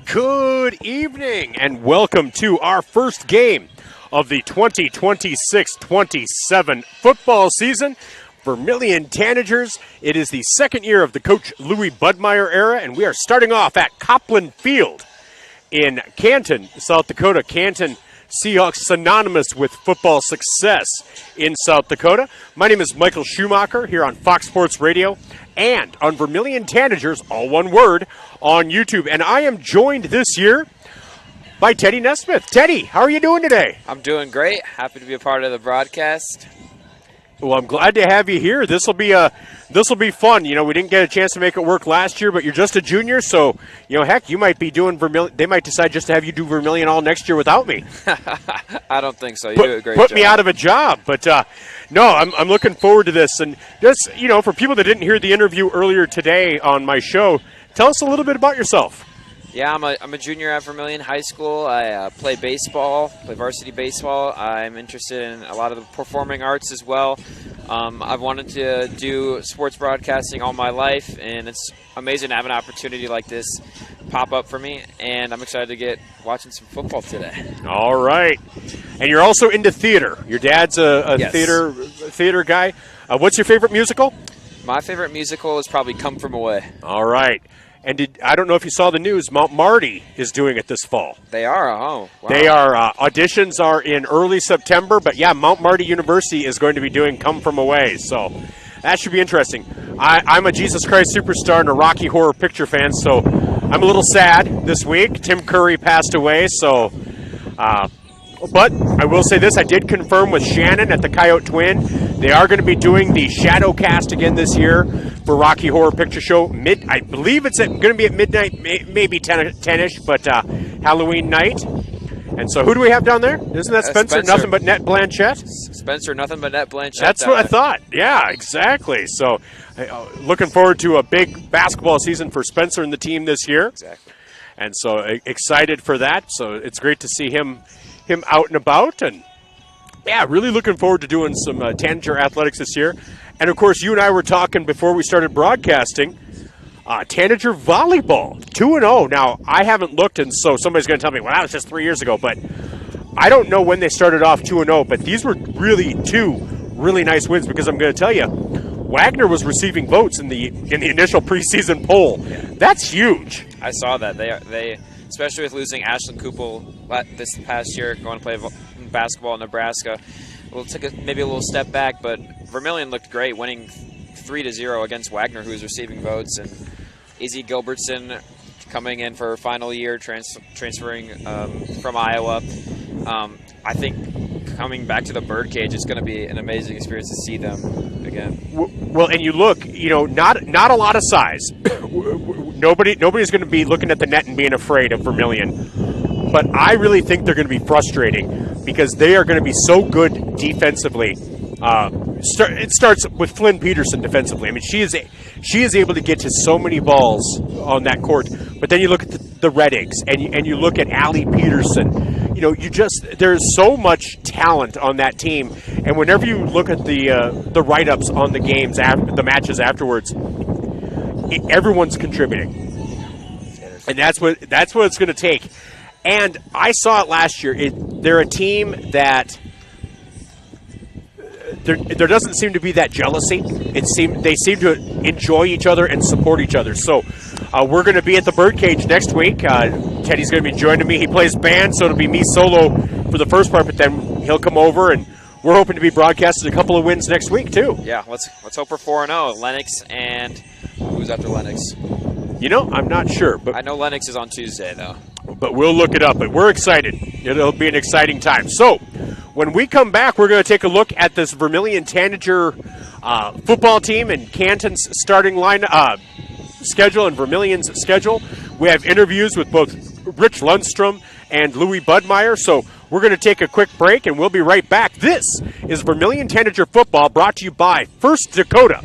Good evening and welcome to our first game of the 2026-27 football season. Vermillion Tanagers. It is the second year of the Coach Louis Budmeyer era, and we are starting off at Coplan Field in Canton, South Dakota. Canton Seahawks synonymous with football success in South Dakota. My name is Michael Schumacher here on Fox Sports Radio and on Vermillion Tanagers, all one word, on YouTube. And I am joined this year by Teddy Nesmith. Teddy, how are you doing today? I'm doing great. Happy to be a part of the broadcast. Well, I'm glad to have you here. This will be fun. You know, we didn't get a chance to make it work last year, but you're just a junior, so heck, you might be doing Vermillion. They might decide just to have you do Vermillion all next year without me. I don't think so. You do a great job. Put me out of a job, but no, I'm looking forward to this. And just for people that didn't hear the interview earlier today on my show, tell us a little bit about yourself. Yeah, I'm a junior at Vermillion High School. I play baseball, play varsity baseball. I'm interested in a lot of the performing arts as well. I've wanted to do sports broadcasting all my life, and it's amazing to have an opportunity like this pop up for me, and I'm excited to get watching some football today. All right. And you're also into theater. Your dad's a yes. theater guy. What's your favorite musical? My favorite musical is probably Come From Away. All right. And I don't know if you saw the news, Mount Marty is doing it this fall. They are? Oh, wow. They are. Auditions are in early September, but yeah, Mount Marty University is going to be doing Come From Away, so that should be interesting. I'm a Jesus Christ Superstar and a Rocky Horror Picture fan, so I'm a little sad this week. Tim Curry passed away, so but I will say this, I did confirm with Shannon at the Coyote Twin, they are going to be doing the shadow cast again this year for Rocky Horror Picture Show. I believe it's going to be at midnight, maybe 10-ish, but Halloween night. And so who do we have down there? Isn't that Spencer? Nothing but Net Blanchett? Spencer, nothing but Net Blanchett. That's what I thought. Yeah, exactly. So looking forward to a big basketball season for Spencer and the team this year. Exactly. And so excited for that. So it's great to see him out and about. And yeah, really looking forward to doing some Tanager athletics this year. And, of course, you and I were talking before we started broadcasting, Tanager volleyball, 2-0. Now, I haven't looked, and so somebody's going to tell me, well, that was just 3 years ago. But I don't know when they started off 2-0, but these were really two really nice wins because I'm going to tell you, Wagner was receiving votes in the initial preseason poll. That's huge. I saw that. They especially with losing Ashlyn Kupel this past year, going to play basketball in Nebraska. We'll take maybe a little step back, but Vermillion looked great, winning 3-0 against Wagner, who was receiving votes, and Izzy Gilbertson coming in for her final year, transferring from Iowa. I think coming back to the birdcage is going to be an amazing experience to see them again. Well, and you look, not a lot of size. Nobody's going to be looking at the net and being afraid of Vermillion. But I really think they're going to be frustrating because they are going to be so good defensively. It starts with Flynn Peterson defensively. I mean, she is able to get to so many balls on that court. But then you look at the Red Eggs and you look at Allie Peterson. There's so much talent on that team. And whenever you look at the write-ups on the games, the matches afterwards, everyone's contributing, and that's what it's going to take. And I saw it last year. They're a team that there doesn't seem to be that jealousy. They seem to enjoy each other and support each other. So we're going to be at the Birdcage next week. Teddy's going to be joining me. He plays band, so it'll be me solo for the first part, but then he'll come over, and we're hoping to be broadcasting a couple of wins next week too. Yeah, let's hope for 4-0. Lennox, and who's after Lennox? I'm not sure, but I know Lennox is on Tuesday though. But we'll look it up. But we're excited. It'll be an exciting time. So when we come back, we're going to take a look at this Vermillion Tanager football team and Canton's starting line schedule and Vermillion's schedule. We have interviews with both Rich Lundstrom and Louis Budmeyer. So we're going to take a quick break, and we'll be right back. This is Vermillion Tanager Football, brought to you by First Dakota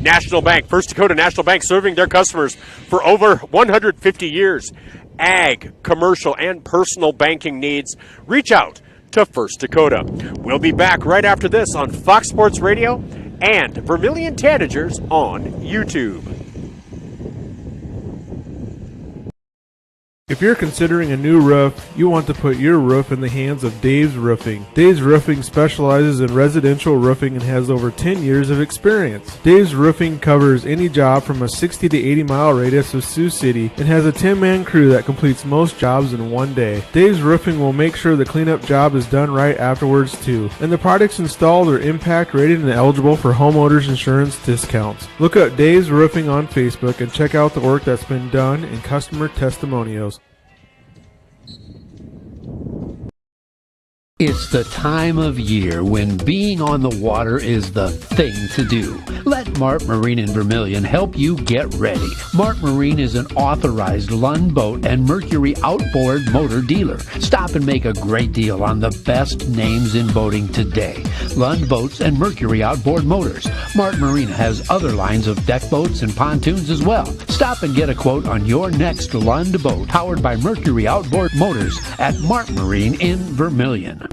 National Bank. First Dakota National Bank, serving their customers for over 150 years. Ag, commercial, and personal banking needs. Reach out to First Dakota. We'll be back right after this on Fox Sports Radio and Vermillion Tanagers on YouTube. If you're considering a new roof, you want to put your roof in the hands of Dave's Roofing. Dave's Roofing specializes in residential roofing and has over 10 years of experience. Dave's Roofing covers any job from a 60 to 80 mile radius of Sioux City and has a 10-man crew that completes most jobs in one day. Dave's Roofing will make sure the cleanup job is done right afterwards too. And the products installed are impact rated and eligible for homeowners insurance discounts. Look up Dave's Roofing on Facebook and check out the work that's been done and customer testimonials. It's the time of year when being on the water is the thing to do. Let Mart Marine in Vermillion help you get ready. Mart Marine is an authorized Lund Boat and Mercury outboard motor dealer. Stop and make a great deal on the best names in boating today. Lund Boats and Mercury outboard motors. Mart Marine has other lines of deck boats and pontoons as well. Stop and get a quote on your next Lund boat powered by Mercury outboard motors at Mart Marine in Vermillion.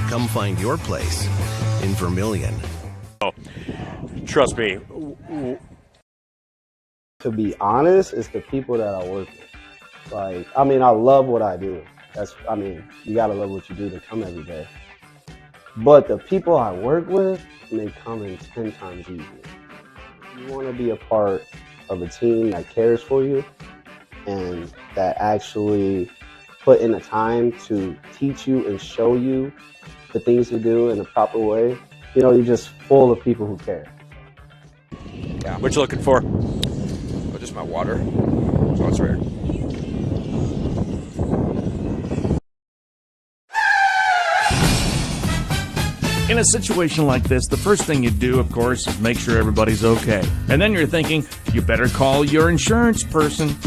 Come find your place in Vermillion. Oh, trust me. To be honest, it's the people that I work with. Like, I mean, I love what I do. You gotta love what you do to come every day. But the people I work with may come in 10 times easier. You wanna be a part of a team that cares for you and that actually put in the time to teach you and show you the things to do in a proper way. You know, you're just full of people who care. Yeah. What you looking for? Oh, just my water. So it's rare. In a situation like this, the first thing you do, of course, is make sure everybody's okay. And then you're thinking, you better call your insurance person.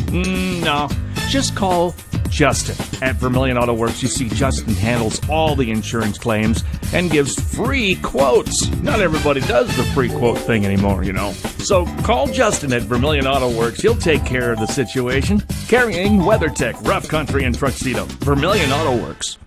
No, just call Justin. At Vermillion Auto Works, you see Justin handles all the insurance claims and gives free quotes. Not everybody does the free quote thing anymore, you know. So call Justin at Vermillion Auto Works. He'll take care of the situation. Carrying WeatherTech, Rough Country, and Tuxedo. Vermillion Auto Works.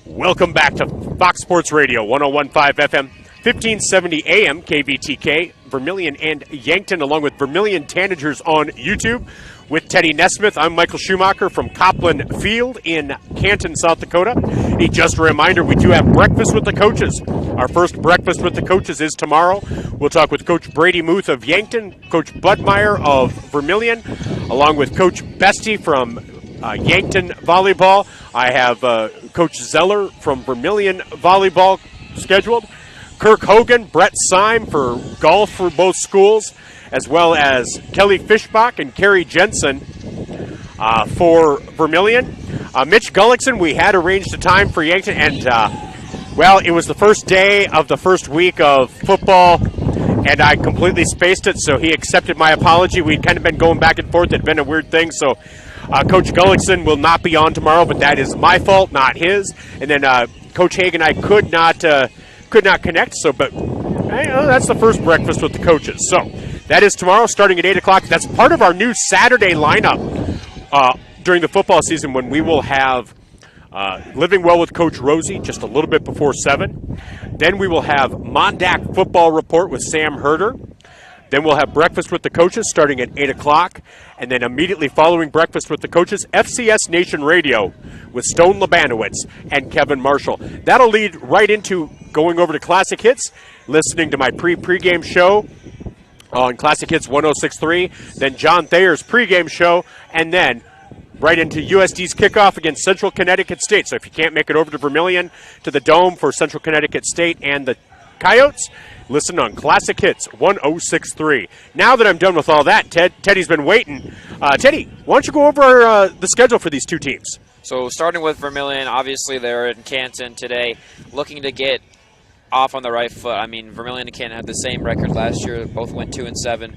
Welcome back to Fox Sports Radio, 101.5 FM, 1570 AM, KVTK, Vermillion and Yankton, along with Vermillion Tanagers on YouTube. With Teddy Nesmith, I'm Michael Schumacher from Coplan Field in Canton, South Dakota. Hey, just a reminder, we do have breakfast with the coaches. Our first breakfast with the coaches is tomorrow. We'll talk with Coach Brady Muth of Yankton, Coach Budmeyer of Vermillion, along with Coach Bestie from Yankton Volleyball. I have Coach Zeller from Vermillion Volleyball scheduled. Kirk Hogan, Brett Syme for golf for both schools, as well as Kelly Fishbach and Carrie Jensen for Vermillion. Mitch Gullickson, we had arranged a time for Yankton, and, it was the first day of the first week of football, and I completely spaced it, so he accepted my apology. We'd kind of been going back and forth. It had been a weird thing, so Coach Gullickson will not be on tomorrow, but that is my fault, not his. And then Coach Hagan and I could not connect, but that's the first breakfast with the coaches. So that is tomorrow starting at 8 o'clock. That's part of our new Saturday lineup during the football season, when we will have Living Well with Coach Rosie just a little bit before 7. Then we will have Mondac Football Report with Sam Herder. Then we'll have Breakfast with the Coaches starting at 8 o'clock. And then immediately following Breakfast with the Coaches, FCS Nation Radio with Stone Labanowitz and Kevin Marshall. That'll lead right into going over to Classic Hits, listening to my pregame show on Classic Hits 106.3, then John Thayer's pregame show, and then right into USD's kickoff against Central Connecticut State. So if you can't make it over to Vermillion, to the Dome for Central Connecticut State and the Coyotes, listen on Classic Hits 106.3. Now that I'm done with all that, Teddy's been waiting. Teddy, why don't you go over the schedule for these two teams? So starting with Vermillion, obviously they're in Canton today, looking to get off on the right foot. I mean, Vermillion and Canton had the same record last year. Both went 2-7.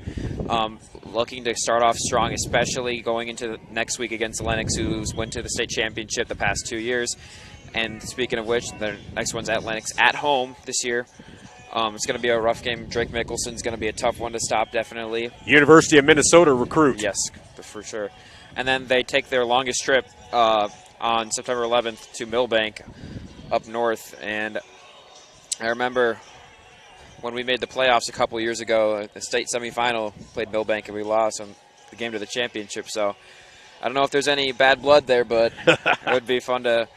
looking to start off strong, especially going into next week against Lennox, who's went to the state championship the past 2 years. And speaking of which, the next one's at Lennox at home this year. It's going to be a rough game. Drake Mickelson's going to be a tough one to stop, definitely. University of Minnesota recruit. Yes, for sure. And then they take their longest trip on September 11th to Millbank up north. And I remember when we made the playoffs a couple years ago, the state semifinal, played Millbank and we lost on the game to the championship. So I don't know if there's any bad blood there, but it would be fun to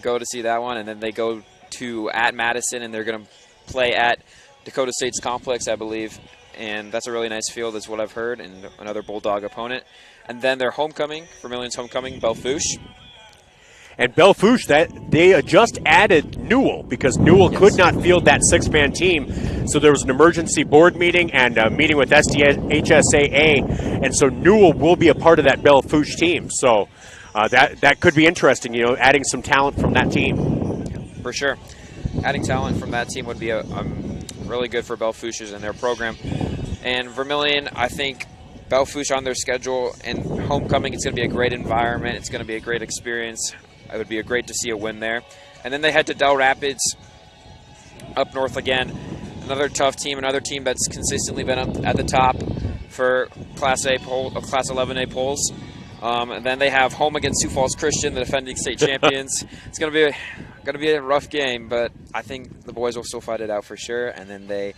go to see that one. And then they go to at Madison, and they're going to play at Dakota State's complex, I believe. And that's a really nice field is what I've heard, and another Bulldog opponent. And then their homecoming, Vermillion's homecoming, Belfouche. And Belfouche, that they just added Newell because Newell could not field that 6-man team. So there was an emergency board meeting and a meeting with HSAA, and so Newell will be a part of that Belfouche team. So that could be interesting, adding some talent from that team. For sure. Adding talent from that team would be really good for Belfouche and their program. And Vermillion, I think Belfouche on their schedule and homecoming, it's going to be a great environment. It's going to be a great experience. It would be great to see a win there. And then they head to Del Rapids up north again. Another tough team, another team that's consistently been up at the top for Class 11A polls. And then they have home against Sioux Falls Christian, the defending state champions. It's going to be a rough game, but I think the boys will still fight it out for sure. And then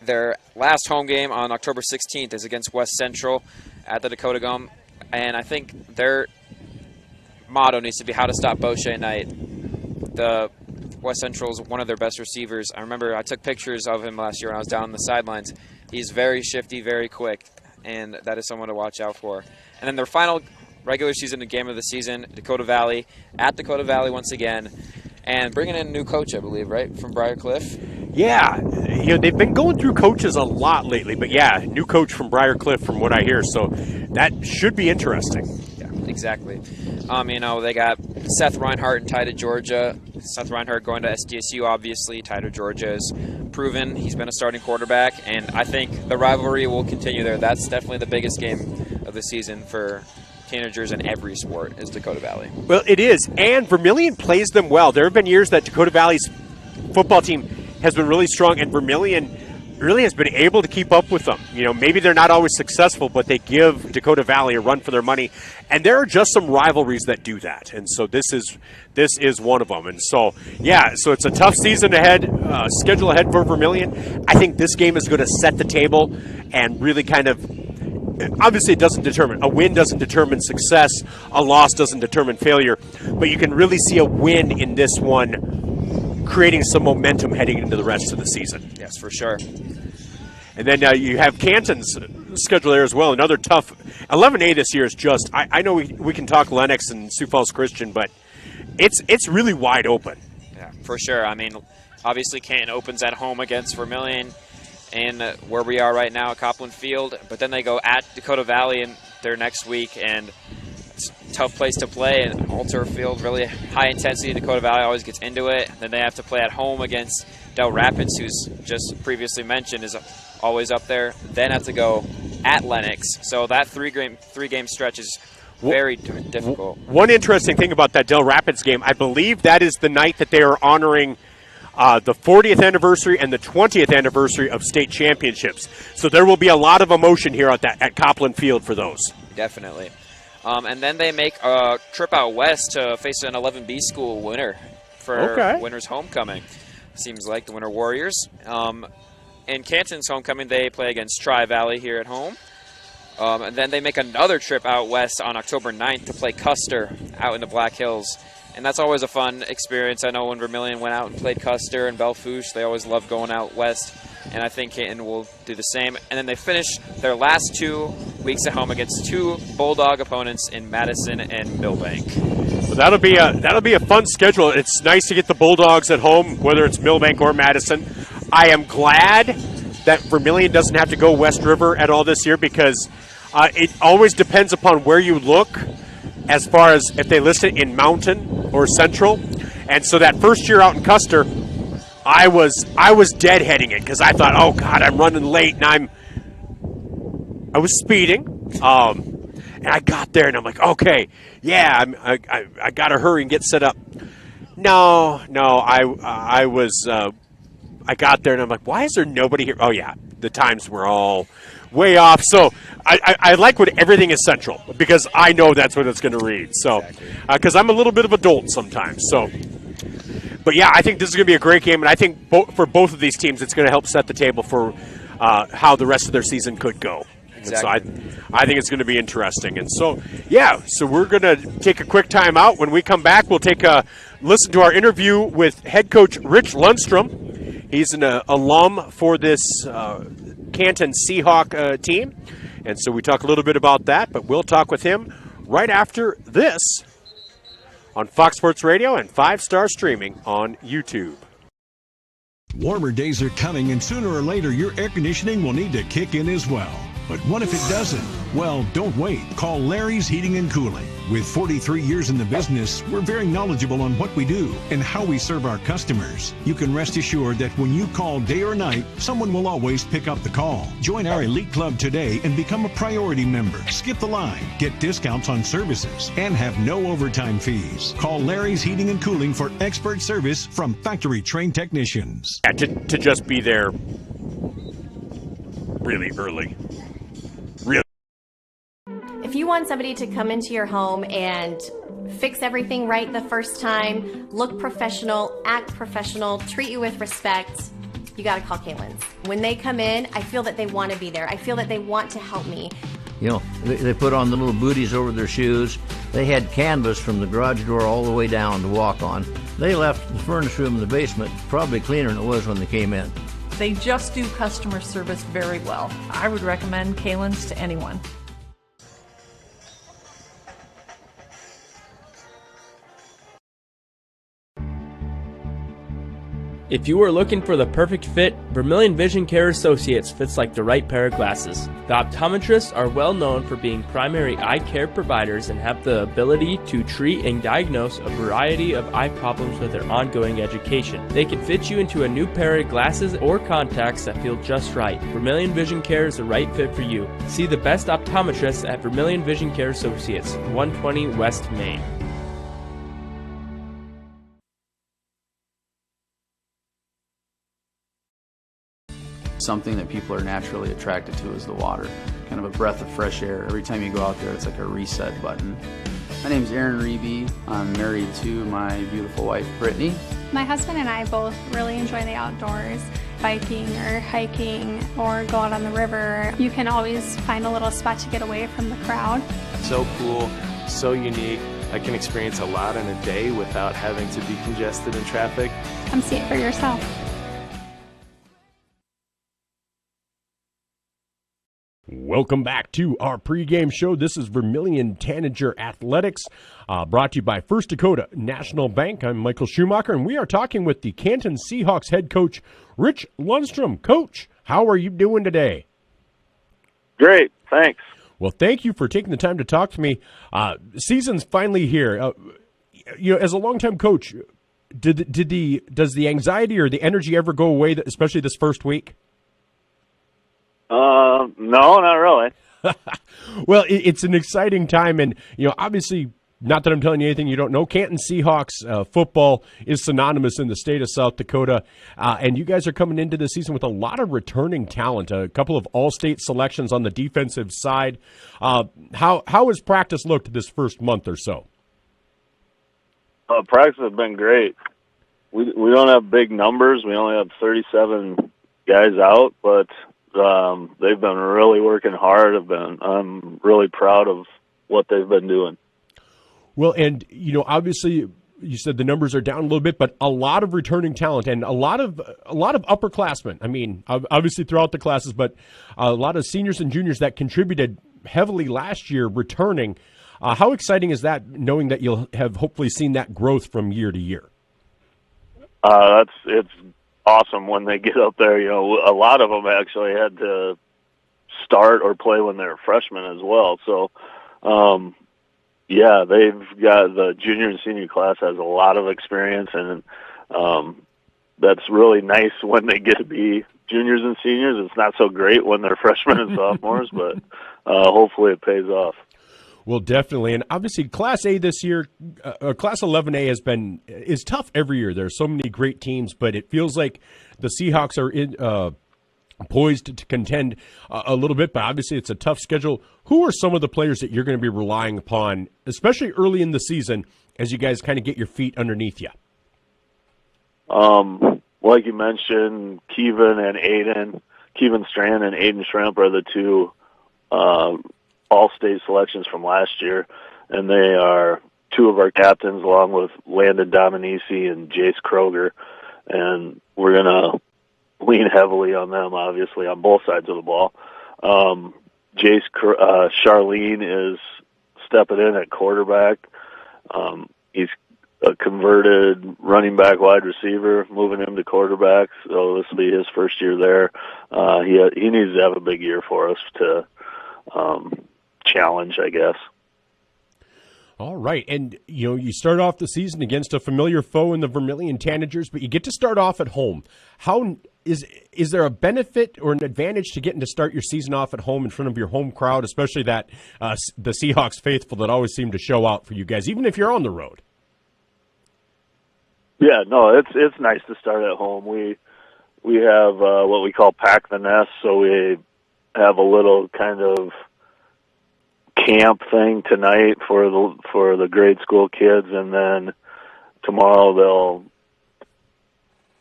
their last home game on October 16th is against West Central at the Dakota Dome. And I think their motto needs to be how to stop Boucher Knight. The West Central is one of their best receivers. I remember I took pictures of him last year when I was down on the sidelines. He's very shifty, very quick, and that is someone to watch out for. And then their final regular season game of the season, Dakota Valley, at Dakota Valley once again, and bringing in a new coach, I believe, right, from Briarcliff? Yeah, they've been going through coaches a lot lately, but yeah, new coach from Briarcliff from what I hear, so that should be interesting. Yeah, exactly. They got Seth Reinhardt and Tide of Georgia. Seth Reinhardt going to SDSU, obviously. Tide of Georgia is proven. He's been a starting quarterback, and I think the rivalry will continue there. That's definitely the biggest game of the season for teenagers in every sport is Dakota Valley. Well, it is, and Vermillion plays them well. There have been years that Dakota Valley's football team has been really strong, and Vermillion really has been able to keep up with them. Maybe they're not always successful, but they give Dakota Valley a run for their money. And there are just some rivalries that do that. And so this is one of them. And so, so it's a tough season ahead, schedule ahead for Vermillion. I think this game is going to set the table and really kind of, obviously it doesn't determine, a win doesn't determine success, a loss doesn't determine failure, but you can really see a win in this one creating some momentum heading into the rest of the season. Yes, for sure. And then you have Canton's schedule there as well. Another tough 11A this year is just, I know we can talk Lennox and Sioux Falls Christian, but it's really wide open. Yeah, for sure. Obviously Canton opens at home against Vermillion and where we are right now at Coplan Field, but then they go at Dakota Valley in their next week, and it's a tough place to play, and all-turf field, really high intensity. Dakota Valley always gets into it. Then they have to play at home against Del Rapids, who's just previously mentioned is always up there. Then have to go at Lennox. So that three-game stretch is very difficult. One interesting thing about that Del Rapids game, I believe that is the night that they are honoring the 40th anniversary and the 20th anniversary of state championships. So there will be a lot of emotion here at Coplan Field for those. Definitely. And then they make a trip out west to face an 11B school winner for winner's homecoming. Seems like the Winter Warriors. In Canton's homecoming, they play against Tri-Valley here at home. And then they make another trip out west on October 9th to play Custer out in the Black Hills. And that's always a fun experience. I know when Vermillion went out and played Custer and Belfouche, they always love going out west. And I think Canton will do the same. And then they finish their last 2 weeks at home against 2 Bulldog opponents in Madison and Millbank. So that'll be a fun schedule. It's nice to get the Bulldogs at home, whether it's Millbank or Madison. I am glad that Vermillion doesn't have to go West River at all this year, because it always depends upon where you look as far as if they list it in Mountain or Central. And so that first year out in Custer, I was deadheading it because I thought, oh God, I'm running late and I was speeding, and I got there, and I'm like, okay, yeah, I got to hurry and get set up. No, I was. I got there, and I'm like, why is there nobody here? Oh yeah, the times were all way off. So I like when everything is central because I know that's what it's going to read. So because I'm a little bit of a dolt sometimes. So. But yeah, I think this is going to be a great game, and I think for both of these teams, it's going to help set the table for how the rest of their season could go. Exactly. And so I think it's going to be interesting. And so, yeah, so we're going to take a quick time out. When we come back, we'll take a listen to our interview with head coach Rich Lundstrom. He's an alum for this Canton Seahawk team. And so we talk a little bit about that, but we'll talk with him right after this on Fox Sports Radio and 5-Star Streaming on YouTube. Warmer days are coming, and sooner or later your air conditioning will need to kick in as well. But what if it doesn't? Well, don't wait. Call Larry's Heating and Cooling. With 43 years in the business, we're very knowledgeable on what we do and how we serve our customers. You can rest assured that when you call day or night, someone will always pick up the call. Join our elite club today and become a priority member. Skip the line, get discounts on services, and have no overtime fees. Call Larry's Heating and Cooling for expert service from factory-trained technicians. Yeah, to just be there really early. If you want somebody to come into your home and fix everything right the first time, look professional, act professional, treat you with respect, you got to call Caitlin's. When they come in, I feel that they want to be there. I feel that they want to help me. You know, they put on the little booties over their shoes. They had canvas from the garage door all the way down to walk on. They left the furnace room in the basement probably cleaner than it was when they came in. They just do customer service very well. I would recommend Caitlin's to anyone. If you are looking for the perfect fit, Vermillion Vision Care Associates fits like the right pair of glasses. The optometrists are well known for being primary eye care providers and have the ability to treat and diagnose a variety of eye problems with their ongoing education. They can fit you into a new pair of glasses or contacts that feel just right. Vermillion Vision Care is the right fit for you. See the best optometrists at Vermillion Vision Care Associates, 120 West Main. Something that people are naturally attracted to is the water. Kind of a breath of fresh air. Every time you go out there, it's like a reset button. My name's Aaron Reeby. I'm married to my beautiful wife, Brittany. My husband and I both really enjoy the outdoors, biking or hiking or go out on the river. You can always find a little spot to get away from the crowd. So cool, so unique. I can experience a lot in a day without having to be congested in traffic. Come see it for yourself. Welcome back to our pregame show. This is Vermillion Tanager Athletics, brought to you by First Dakota National Bank. I'm Michael Schumacher, and we are talking with the Canton Seahawks head coach, Rich Lundstrom. Coach, how are you doing today? Great, thanks. Well, thank you for taking the time to talk to me. Season's finally here. As a longtime coach, does the anxiety or the energy ever go away, especially this first week? No, not really. Well, it's an exciting time, and obviously, not that I'm telling you anything you don't know, Canton Seahawks football is synonymous in the state of South Dakota, and you guys are coming into the season with a lot of returning talent, a couple of all-state selections on the defensive side. How has practice looked this first month or so? Practice has been great. We don't have big numbers. We only have 37 guys out, but they've been really working hard. I'm really proud of what they've been doing. Well, and obviously, you said the numbers are down a little bit, but a lot of returning talent and a lot of upperclassmen. I mean, obviously throughout the classes, but a lot of seniors and juniors that contributed heavily last year returning. How exciting is that, knowing that you'll have hopefully seen that growth from year to year? It's awesome when they get up there. A lot of them actually had to start or play when they were freshmen as well. So, they've got the junior and senior class has a lot of experience, and that's really nice when they get to be juniors and seniors. It's not so great when they're freshmen and sophomores, but hopefully it pays off. Well, definitely, and obviously, Class A this year, Class 11A is tough every year. There are so many great teams, but it feels like the Seahawks are poised to contend a little bit. But obviously, it's a tough schedule. Who are some of the players that you're going to be relying upon, especially early in the season, as you guys kind of get your feet underneath you? Like you mentioned, Kevin Strand and Aiden Shrimp are the two all-state selections from last year, and they are two of our captains along with Landon Dominici and Jace Kroger, and we're going to lean heavily on them, obviously, on both sides of the ball. Charlene is stepping in at quarterback. He's a converted running back wide receiver, moving him to quarterback, so this will be his first year there. He needs to have a big year for us to challenge, I guess. All right, and you start off the season against a familiar foe in the Vermillion Tanagers, but you get to start off at home. How is there a benefit or an advantage to getting to start your season off at home in front of your home crowd, especially that the Seahawks faithful that always seem to show out for you guys, even if you're on the road? Yeah, no, it's nice to start at home. We have what we call Pack the Nest, so we have a little kind of camp thing tonight for the grade school kids, and then tomorrow they'll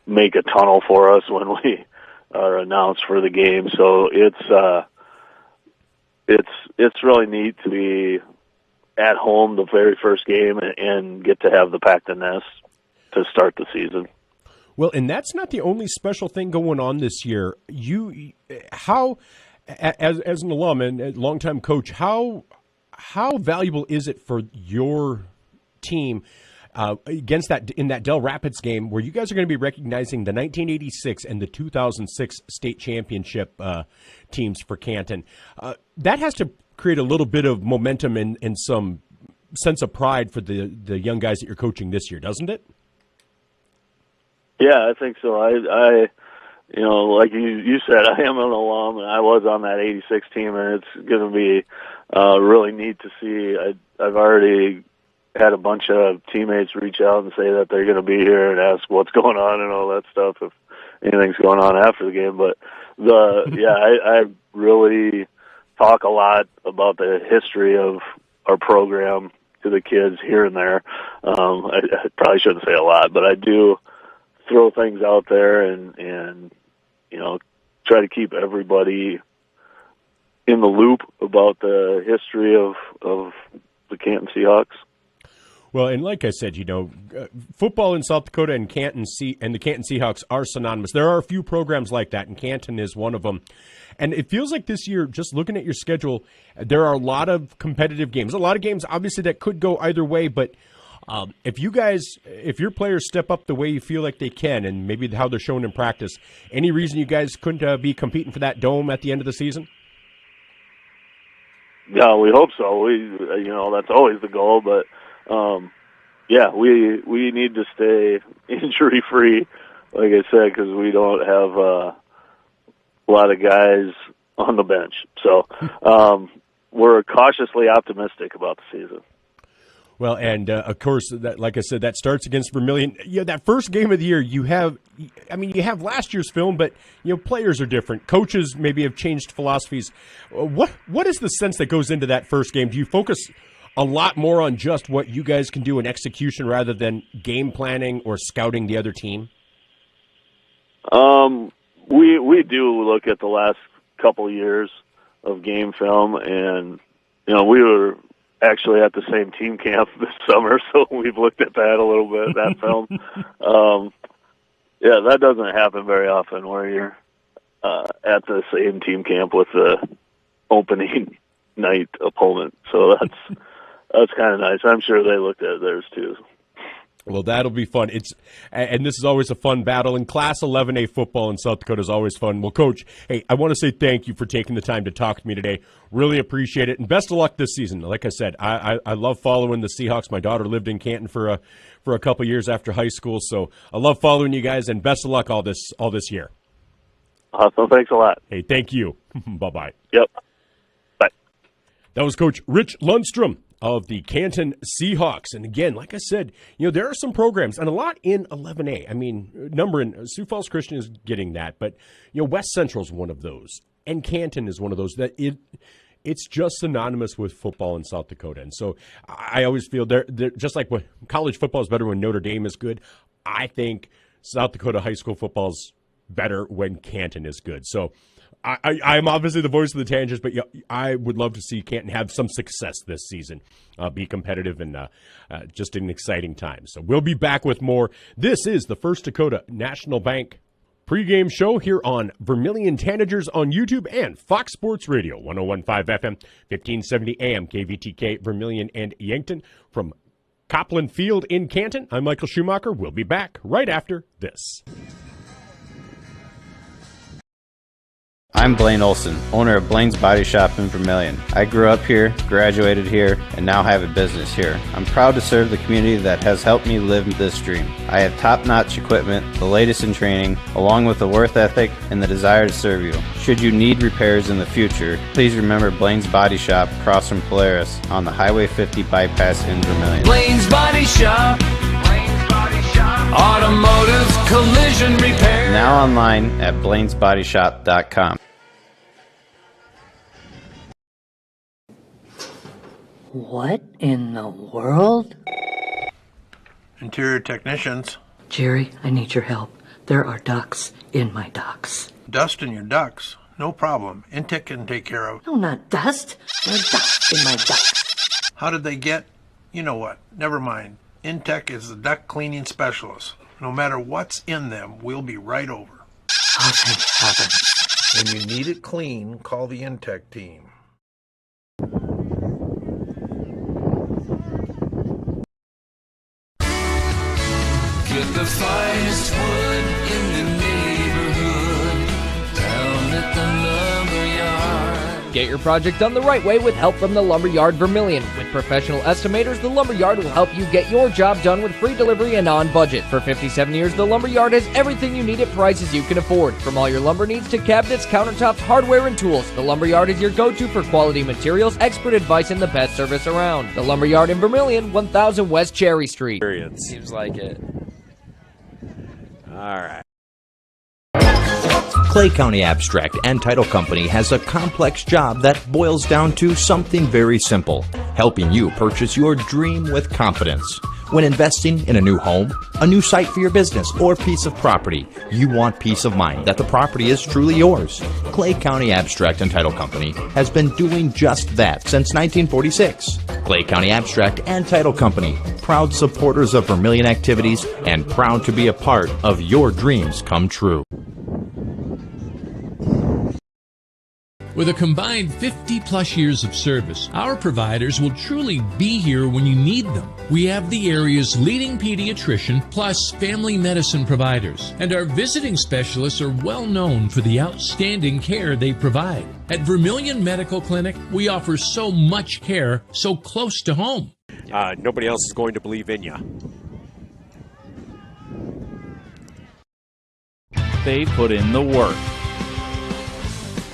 make a tunnel for us when we are announced for the game. So it's really neat to be at home the very first game and get to have the Pack the Nest to start the season. Well, and that's not the only special thing going on this year. How, as an alum and a longtime coach, how valuable is it for your team against that in that Del Rapids game where you guys are going to be recognizing the 1986 and the 2006 state championship teams for Canton? That has to create a little bit of momentum and some sense of pride for the young guys that you're coaching this year, doesn't it? Yeah, I think so. I like you said, I am an alum, and I was on that 86 team, and it's going to be really neat to see. I've already had a bunch of teammates reach out and say that they're going to be here and ask what's going on and all that stuff if anything's going on after the game. But I really talk a lot about the history of our program to the kids here and there. I probably shouldn't say a lot, but I do throw things out there and try to keep everybody in the loop about the history of the Canton Seahawks. Well, and like I said, football in South Dakota and the Canton Seahawks are synonymous. There are a few programs like that, and Canton is one of them. And it feels like this year, just looking at your schedule, there are a lot of competitive games. A lot of games, obviously, that could go either way, but if your players step up the way you feel like they can, and maybe how they're shown in practice, any reason you guys couldn't be competing for that dome at the end of the season? Yeah, we hope so. That's always the goal, but we need to stay injury free, like I said, because we don't have a lot of guys on the bench. So we're cautiously optimistic about the season. Well, and of course, like I said, that starts against Vermillion. That first game of the year, you have last year's film, but players are different. Coaches maybe have changed philosophies. What is the sense that goes into that first game? Do you focus a lot more on just what you guys can do in execution rather than game planning or scouting the other team? We do look at the last couple of years of game film, and we were actually at the same team camp this summer, so we've looked at that a little bit, that film. That doesn't happen very often where you're at the same team camp with the opening night opponent. So that's kind of nice. I'm sure they looked at theirs too. Well, that'll be fun. And this is always a fun battle. And Class 11A football in South Dakota is always fun. Well, Coach, hey, I want to say thank you for taking the time to talk to me today. Really appreciate it. And best of luck this season. Like I said, I love following the Seahawks. My daughter lived in Canton for a couple years after high school. So I love following you guys, and best of luck all this year. Awesome. Thanks a lot. Hey, thank you. Bye-bye. Yep. Bye. That was Coach Rich Lundstrom of the Canton Seahawks. And again, like I said, there are some programs and a lot in 11A. I mean, number in Sioux Falls Christian is getting that, but West Central is one of those, and Canton is one of those that it's just synonymous with football in South Dakota. And so I always feel they're just like when college football is better when Notre Dame is good. I think South Dakota high school football is better when Canton is good. So I'm obviously the voice of the Tanagers, but I would love to see Canton have some success this season, be competitive, and just an exciting time. So we'll be back with more. This is the First Dakota National Bank pregame show here on Vermillion Tanagers on YouTube and Fox Sports Radio, 101.5 FM, 1570 AM, KVTK, Vermillion and Yankton from Coplan Field in Canton. I'm Michael Schumacher. We'll be back right after this. I'm Blaine Olson, owner of Blaine's Body Shop in Vermillion. I grew up here, graduated here, and now have a business here. I'm proud to serve the community that has helped me live this dream. I have top-notch equipment, the latest in training, along with the work ethic and the desire to serve you. Should you need repairs in the future, please remember Blaine's Body Shop across from Polaris on the Highway 50 bypass in Vermillion. Blaine's Body Shop. Automotive collision repair. Now online at blainesbodyshop.com. What in the world? Interior technicians. Jerry, I need your help. There are ducks in my ducks. Dust in your ducks? No problem. Intech can take care of. No, not dust. There's ducks in my ducks. How did they get? You know what? Never mind. Intech is the duct cleaning specialist. No matter what's in them, we'll be right over. Oh, thank heaven. When you need it clean, call the Intech team. Get the finest wood in the neighborhood down at the lumberyard. Get your project done the right way with help from the Lumberyard Vermillion. With professional estimators, the Lumberyard will help you get your job done with free delivery and on budget. For 57 years, the Lumberyard has everything you need at prices you can afford. From all your lumber needs to cabinets, countertops, hardware, and tools, the Lumberyard is your go-to for quality materials, expert advice, and the best service around. The Lumberyard in Vermillion, 1000 West Cherry Street. Seems like it. All right. Clay County Abstract and Title Company has a complex job that boils down to something very simple: helping you purchase your dream with confidence. When investing in a new home, a new site for your business, or piece of property, you want peace of mind that the property is truly yours. Clay County Abstract and Title Company has been doing just that since 1946. Clay County Abstract and Title Company, proud supporters of Vermillion activities and proud to be a part of your dreams come true. With a combined 50-plus years of service, our providers will truly be here when you need them. We have the area's leading pediatrician plus family medicine providers, and our visiting specialists are well known for the outstanding care they provide. At Vermillion Medical Clinic, we offer so much care so close to home. Nobody else is going to believe in you. They put in the work,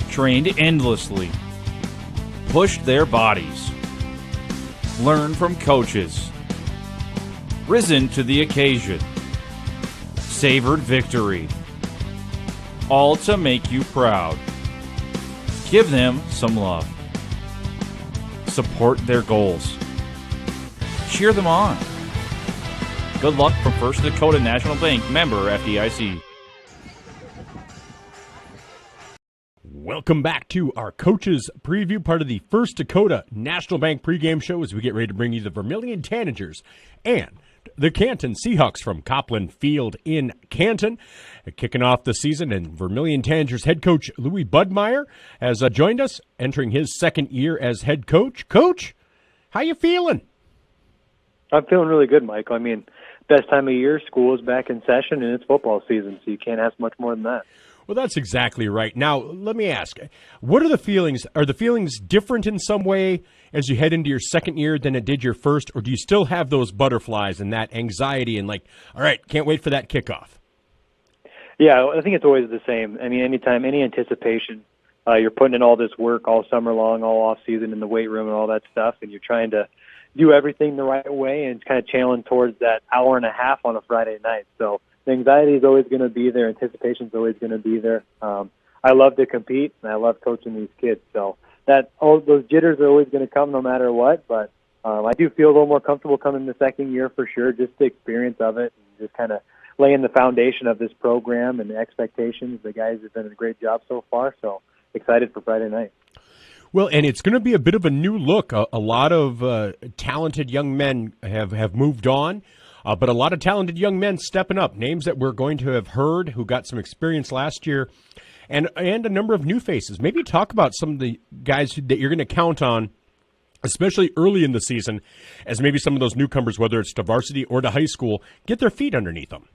trained endlessly, pushed their bodies, learned from coaches, risen to the occasion, savored victory, all to make you proud. Give them some love. Support their goals. Cheer them on. Good luck from First Dakota National Bank, member FDIC. Welcome back to our coaches preview, part of the First Dakota National Bank pregame show, as we get ready to bring you the Vermillion Tanagers and the Canton Seahawks from Coplan Field in Canton. Kicking off the season, and Vermillion Tanagers head coach Louis Budmeyer has joined us, entering his second year as head coach. Coach, how you feeling? I'm feeling really good, Michael. I mean, best time of year, school is back in session, and it's football season, so you can't ask much more than that. Well, that's exactly right. Now, let me ask, what are the feelings? Are the feelings different in some way as you head into your second year than it did your first, or do you still have those butterflies and that anxiety and like, all right, can't wait for that kickoff? Yeah, I think it's always the same. I mean, anytime, any anticipation, you're putting in all this work all summer long, all off season in the weight room and all that stuff, and you're trying to do everything the right way and kind of channeling towards that hour and a half on a Friday night. So the anxiety is always going to be there. Anticipation is always going to be there. I love to compete, and I love coaching these kids. So those jitters are always going to come no matter what. But I do feel a little more comfortable coming the second year for sure, just the experience of it and just kind of laying the foundation of this program and the expectations. The guys have done a great job so far. So excited for Friday night. Well, and it's going to be a bit of a new look. A lot of talented young men have moved on, but a lot of talented young men stepping up. Names that we're going to have heard who got some experience last year, and a number of new faces. Maybe talk about some of the guys that you're going to count on, especially early in the season, as maybe some of those newcomers, whether it's to varsity or to high school, get their feet underneath them.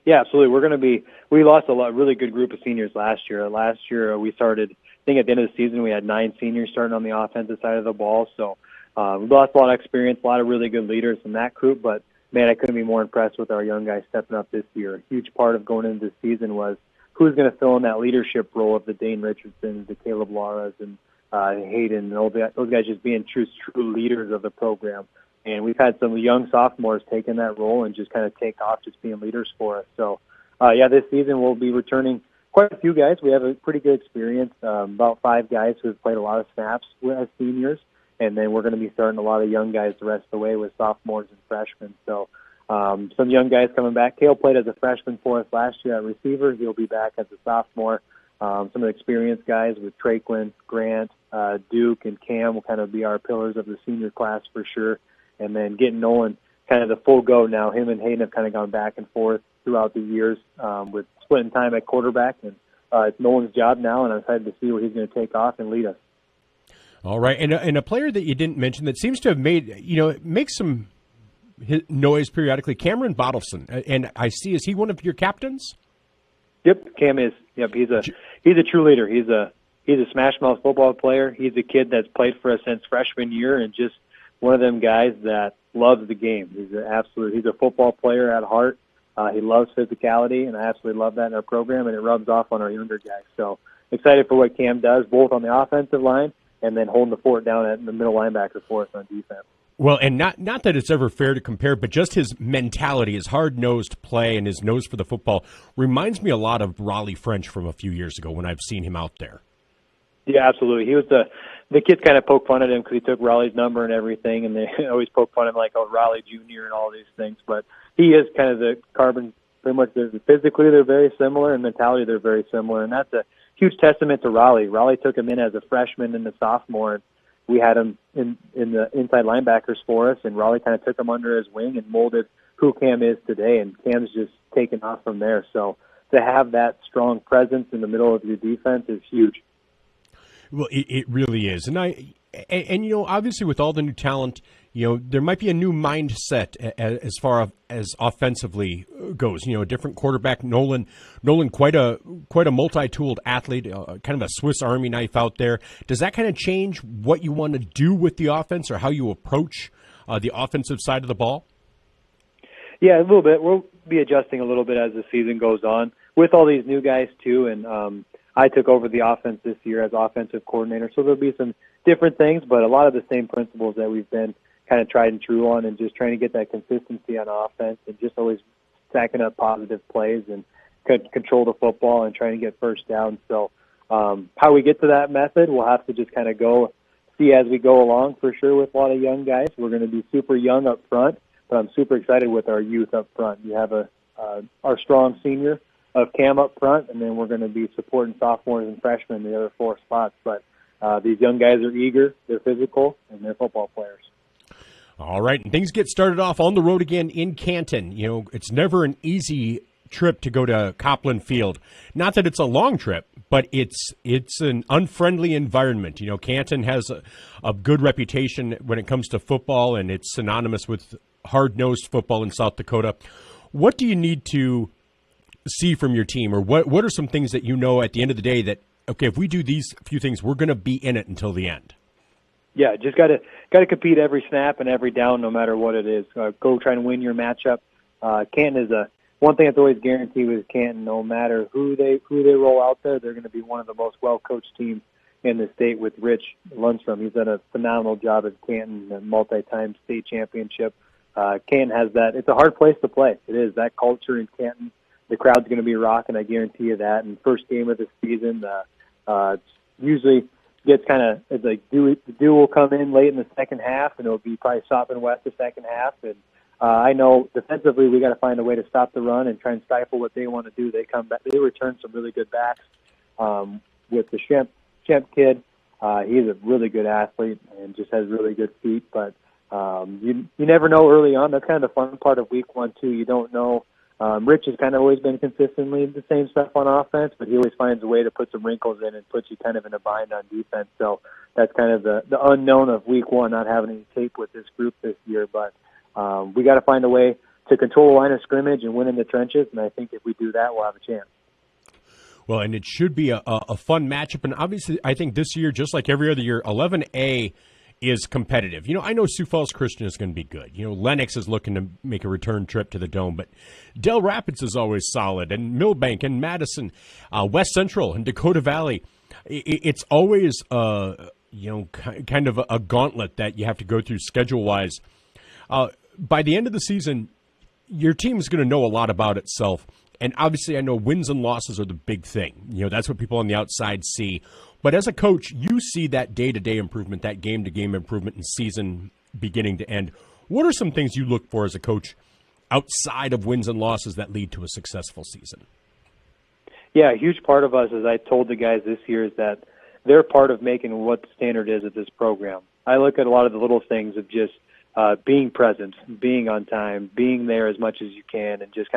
Yeah, absolutely. We lost a really good group of seniors last year. Last year we started, I think at the end of the season we had 9 seniors starting on the offensive side of the ball. So we lost a lot of experience, a lot of really good leaders in that group. But, man, I couldn't be more impressed with our young guys stepping up this year. A huge part of going into this season was who's going to fill in that leadership role of the Dane Richardsons, the Caleb Laras, and Hayden, and all those guys just being true leaders of the program. And we've had some young sophomores taking that role and just kind of take off just being leaders for us. So, this season we'll be returning quite a few guys. We have a pretty good experience, about 5 guys who have played a lot of snaps as seniors. And then we're going to be starting a lot of young guys the rest of the way with sophomores and freshmen. So some young guys coming back. Cale played as a freshman for us last year at receiver. He'll be back as a sophomore. Some of the experienced guys with Traquin, Grant, Duke, and Cam will kind of be our pillars of the senior class for sure. And then getting Nolan kind of the full go now. Him and Hayden have kind of gone back and forth throughout the years with splitting time at quarterback. And it's Nolan's job now, and I'm excited to see where he's going to take off and lead us. All right. And a player that you didn't mention that seems to have makes some noise periodically, Cameron Bottleson. And I see, is he one of your captains? Yep, Cam is. Yep, he's a true leader. He's a smash mouth football player. He's a kid that's played for us since freshman year and just one of them guys that loves the game. He's a football player at heart. He loves physicality, and I absolutely love that in our program, and it rubs off on our younger guys. So excited for what Cam does, both on the offensive line and then holding the fort down at the middle linebacker for us on defense. Well, and not that it's ever fair to compare, but just his mentality, his hard-nosed play and his nose for the football reminds me a lot of Raleigh French from a few years ago when I've seen him out there. Yeah, absolutely. He was the kids kind of poke fun at him because he took Raleigh's number and everything, and they always poke fun at him like, oh, Raleigh Jr. and all these things. But he is kind of the carbon, pretty much physically they're very similar, and mentality they're very similar, and that's a huge testament to Raleigh. Raleigh took him in as a freshman and a sophomore, and we had him in the inside linebackers for us, and Raleigh kind of took him under his wing and molded who Cam is today, and Cam's just taken off from there. So to have that strong presence in the middle of your defense is huge. Well, it really is. And obviously with all the new talent, there might be a new mindset as far as offensively goes. A different quarterback, Nolan, quite a multi-tooled athlete, kind of a Swiss Army knife out there. Does that kind of change what you want to do with the offense or how you approach the offensive side of the ball? Yeah, a little bit. We'll be adjusting a little bit as the season goes on with all these new guys too, and I took over the offense this year as offensive coordinator, so there'll be some different things, but a lot of the same principles that we've been kind of tried and true on, and just trying to get that consistency on offense and just always stacking up positive plays and control the football and trying to get first down. So how we get to that method, we'll have to just kind of go see as we go along for sure with a lot of young guys. We're going to be super young up front, but I'm super excited with our youth up front. You have our strong senior of Cam up front, and then we're going to be supporting sophomores and freshmen in the other 4 spots. But these young guys are eager, they're physical, and they're football players. All right, and things get started off on the road again in Canton. It's never an easy trip to go to Coplan Field. Not that it's a long trip, but it's an unfriendly environment. Canton has a good reputation when it comes to football, and it's synonymous with hard-nosed football in South Dakota. What do you need to see from your team, or what are some things that at the end of the day that, okay, if we do these few things, we're going to be in it until the end? Yeah, just got to compete every snap and every down, no matter what it is. Go try and win your matchup. Canton is one thing that's always guaranteed with Canton, no matter who they roll out there, they're going to be one of the most well-coached teams in the state with Rich Lundstrom. He's done a phenomenal job at Canton, a multi-time state championship. Canton has that. It's a hard place to play. It is. That culture in Canton, the crowd's going to be rocking, I guarantee you that. And first game of the season, usually gets kind of, like, the dew will come in late in the second half, and it'll be probably soft and west the second half. And I know defensively we got to find a way to stop the run and try and stifle what they want to do. They come back. They return some really good backs with the Shemp kid. He's a really good athlete and just has really good feet. But you never know early on. That's kind of the fun part of week 1 too. You don't know. Rich has kind of always been consistently the same stuff on offense, but he always finds a way to put some wrinkles in and puts you kind of in a bind on defense. So that's kind of the unknown of week 1, not having any tape with this group this year. But we got to find a way to control the line of scrimmage and win in the trenches, and I think if we do that, we'll have a chance. Well, and it should be a fun matchup. And obviously, I think this year, just like every other year, 11A is competitive. You know, I know Sioux Falls Christian is going to be good. You know, Lennox is looking to make a return trip to the Dome, but Del Rapids is always solid, and Millbank and Madison, West Central and Dakota Valley. It's always, kind of a gauntlet that you have to go through schedule-wise. By the end of the season, your team is going to know a lot about itself. And obviously, I know wins and losses are the big thing. You know, that's what people on the outside see. But as a coach, you see that day-to-day improvement, that game-to-game improvement in season beginning to end. What are some things you look for as a coach outside of wins and losses that lead to a successful season? Yeah, a huge part of us, as I told the guys this year, is that they're part of making what the standard is of this program. I look at a lot of the little things of just being present, being on time, being there as much as you can, and just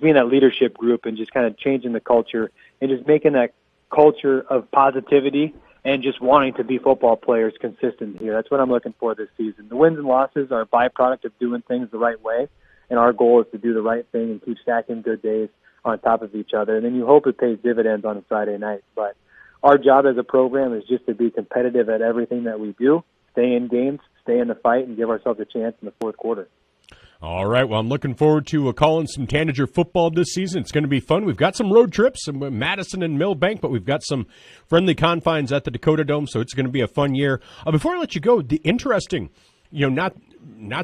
being that leadership group and just kind of changing the culture and just making that culture of positivity and just wanting to be football players consistent here. That's what I'm looking for this season. The wins and losses are a byproduct of doing things the right way, and our goal is to do the right thing and keep stacking good days on top of each other. And then you hope it pays dividends on a Friday night. But our job as a program is just to be competitive at everything that we do, stay in games, stay in the fight, and give ourselves a chance in the fourth quarter. All right, well, I'm looking forward to calling some Tanager football this season. It's going to be fun. We've got some road trips, Madison and Millbank, but we've got some friendly confines at the Dakota Dome, so it's going to be a fun year. Before I let you go, the interesting, not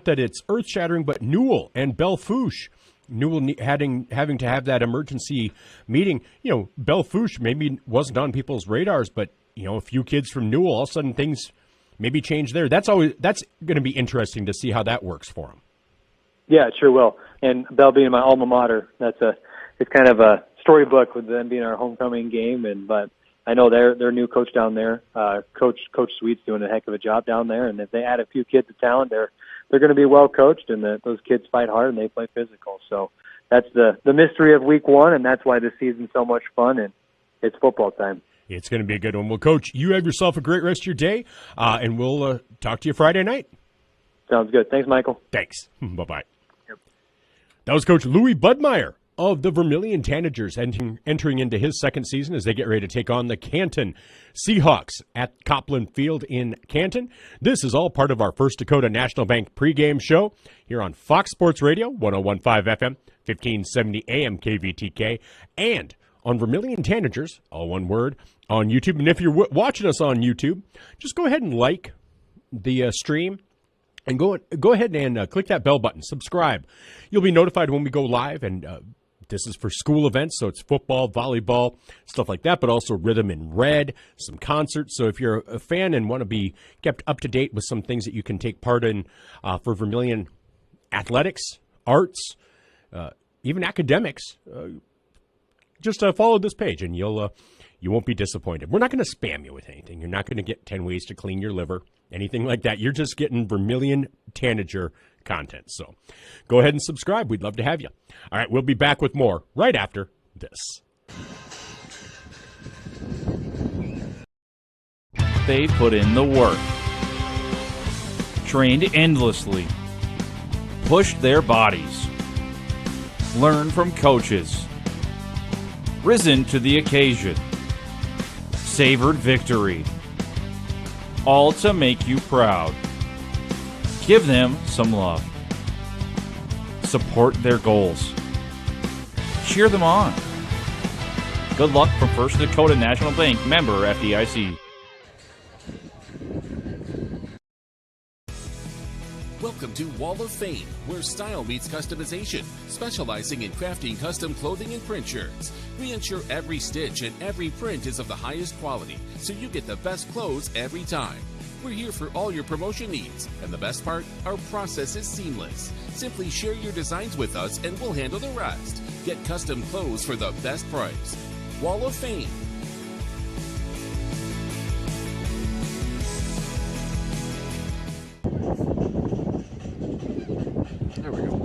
that it's earth-shattering, but Newell and Belle-Fourche. Newell having to have that emergency meeting. You know, Belle-Fourche maybe wasn't on people's radars, but, a few kids from Newell, all of a sudden things maybe change there. That's going to be interesting to see how that works for them. Yeah, it sure will. And Bell being my alma mater, it's kind of a storybook with them being our homecoming game. But I know their new coach down there, Coach Sweet's doing a heck of a job down there. And if they add a few kids to talent, they're going to be well coached, and those kids fight hard and they play physical. So that's the mystery of week 1, and that's why this season's so much fun, and it's football time. It's going to be a good one. Well, Coach, you have yourself a great rest of your day, and we'll talk to you Friday night. Sounds good. Thanks, Michael. Thanks. Bye-bye. Yep. That was Coach Louis Budmeyer of the Vermillion Tanagers entering into his second season as they get ready to take on the Canton Seahawks at Coplan Field in Canton. This is all part of our First Dakota National Bank pregame show here on Fox Sports Radio, 101.5 FM, 1570 AM KVTK, and on Vermillion Tanagers, all one word, on YouTube. And if you're watching us on YouTube, just go ahead and like the stream. And go ahead and click that bell button. Subscribe. You'll be notified when we go live. And this is for school events, so it's football, volleyball, stuff like that, but also Rhythm in Red, some concerts. So if you're a fan and want to be kept up to date with some things that you can take part in for Vermillion athletics, arts, even academics, just follow this page and you won't be disappointed. We're not going to spam you with anything. You're not going to get 10 ways to clean your liver, anything like that. You're just getting Vermillion Tanager content. So go ahead and subscribe. We'd love to have you. All right, we'll be back with more right after this. They put in the work, trained endlessly, pushed their bodies, learned from coaches, risen to the occasion, savored victory, all to make you proud. Give them some love. Support their goals. cheer them on. Good luck from First Dakota National Bank, member FDIC. Welcome to Wall of Fame, where style meets customization, specializing in crafting custom clothing and print shirts. We ensure every stitch and every print is of the highest quality, so you get the best clothes every time. We're here for all your promotion needs, and the best part, our process is seamless. Simply share your designs with us and we'll handle the rest. Get custom clothes for the best price. Wall of Fame. There we go.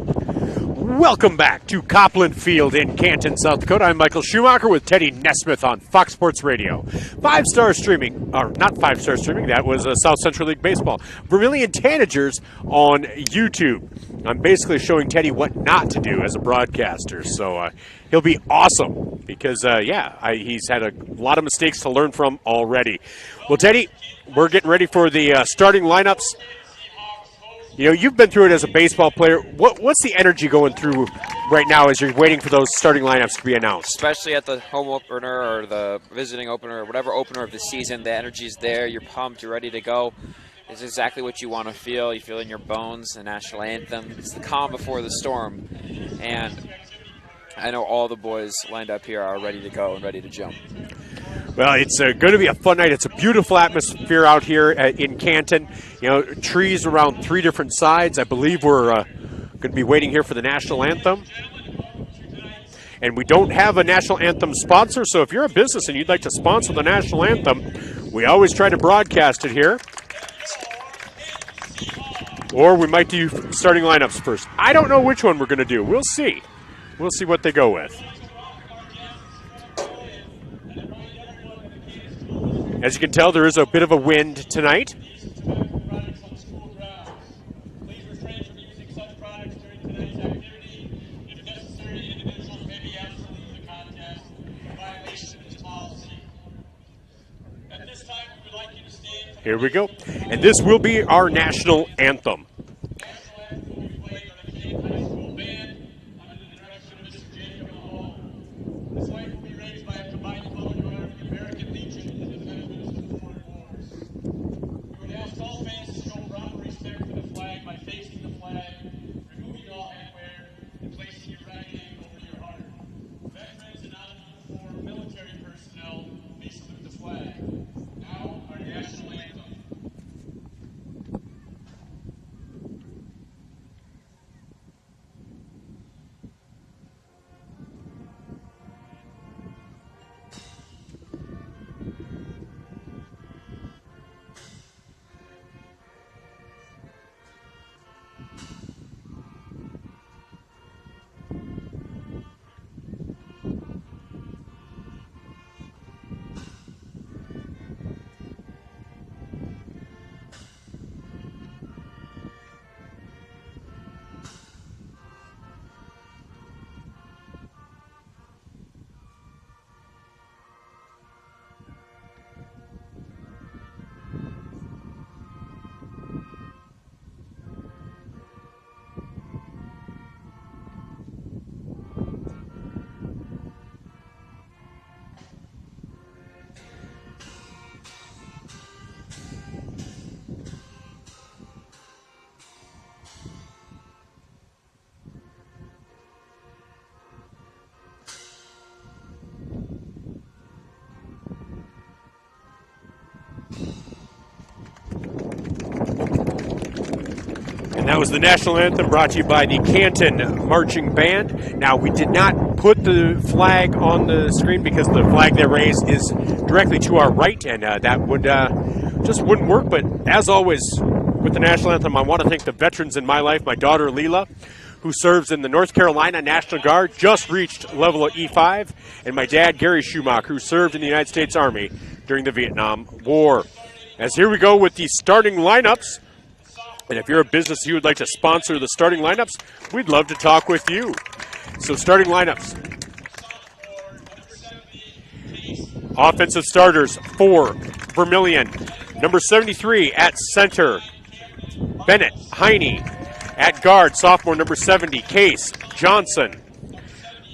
Welcome back to Coplan Field in Canton, South Dakota. I'm Michael Schumacher with Teddy Nesmith on Fox Sports Radio. 5-star streaming, or not 5-star streaming, that was South Central League Baseball. Vermillion Tanagers on YouTube. I'm basically showing Teddy what not to do as a broadcaster, so he'll be awesome because, he's had a lot of mistakes to learn from already. Well, Teddy, we're getting ready for the starting lineups. You know, you've been through it as a baseball player. What's the energy going through right now as you're waiting for those starting lineups to be announced? Especially at the home opener or the visiting opener or whatever opener of the season, the energy's there. You're pumped. You're ready to go. It's exactly what you want to feel. You feel in your bones, the national anthem. It's the calm before the storm. And I know all the boys lined up here are ready to go and ready to jump. Well, it's going to be a fun night. It's a beautiful atmosphere out here in Canton. You know, trees around 3 different sides. I believe we're going to be waiting here for the national anthem. And we don't have a national anthem sponsor, so if you're a business and you'd like to sponsor the national anthem, we always try to broadcast it here. Or we might do starting lineups first. I don't know which one we're going to do. We'll see. We'll see what they go with. As you can tell, there is a bit of a wind tonight. Here we go. And this will be our national anthem. And that was the national anthem brought to you by the Canton Marching Band. Now, we did not put the flag on the screen because the flag they raised is directly to our right, and that would just wouldn't work. But as always, with the national anthem, I want to thank the veterans in my life. My daughter, Leela, who serves in the North Carolina National Guard, just reached level of E5, and my dad, Gary Schumacher, who served in the United States Army during the Vietnam War. As here we go with the starting lineups. And if you're a business you would like to sponsor the starting lineups, we'd love to talk with you. So starting lineups. Offensive starters for Vermillion. Number 73 at center, Bennett Heine. At guard, sophomore number 70, Case Johnson.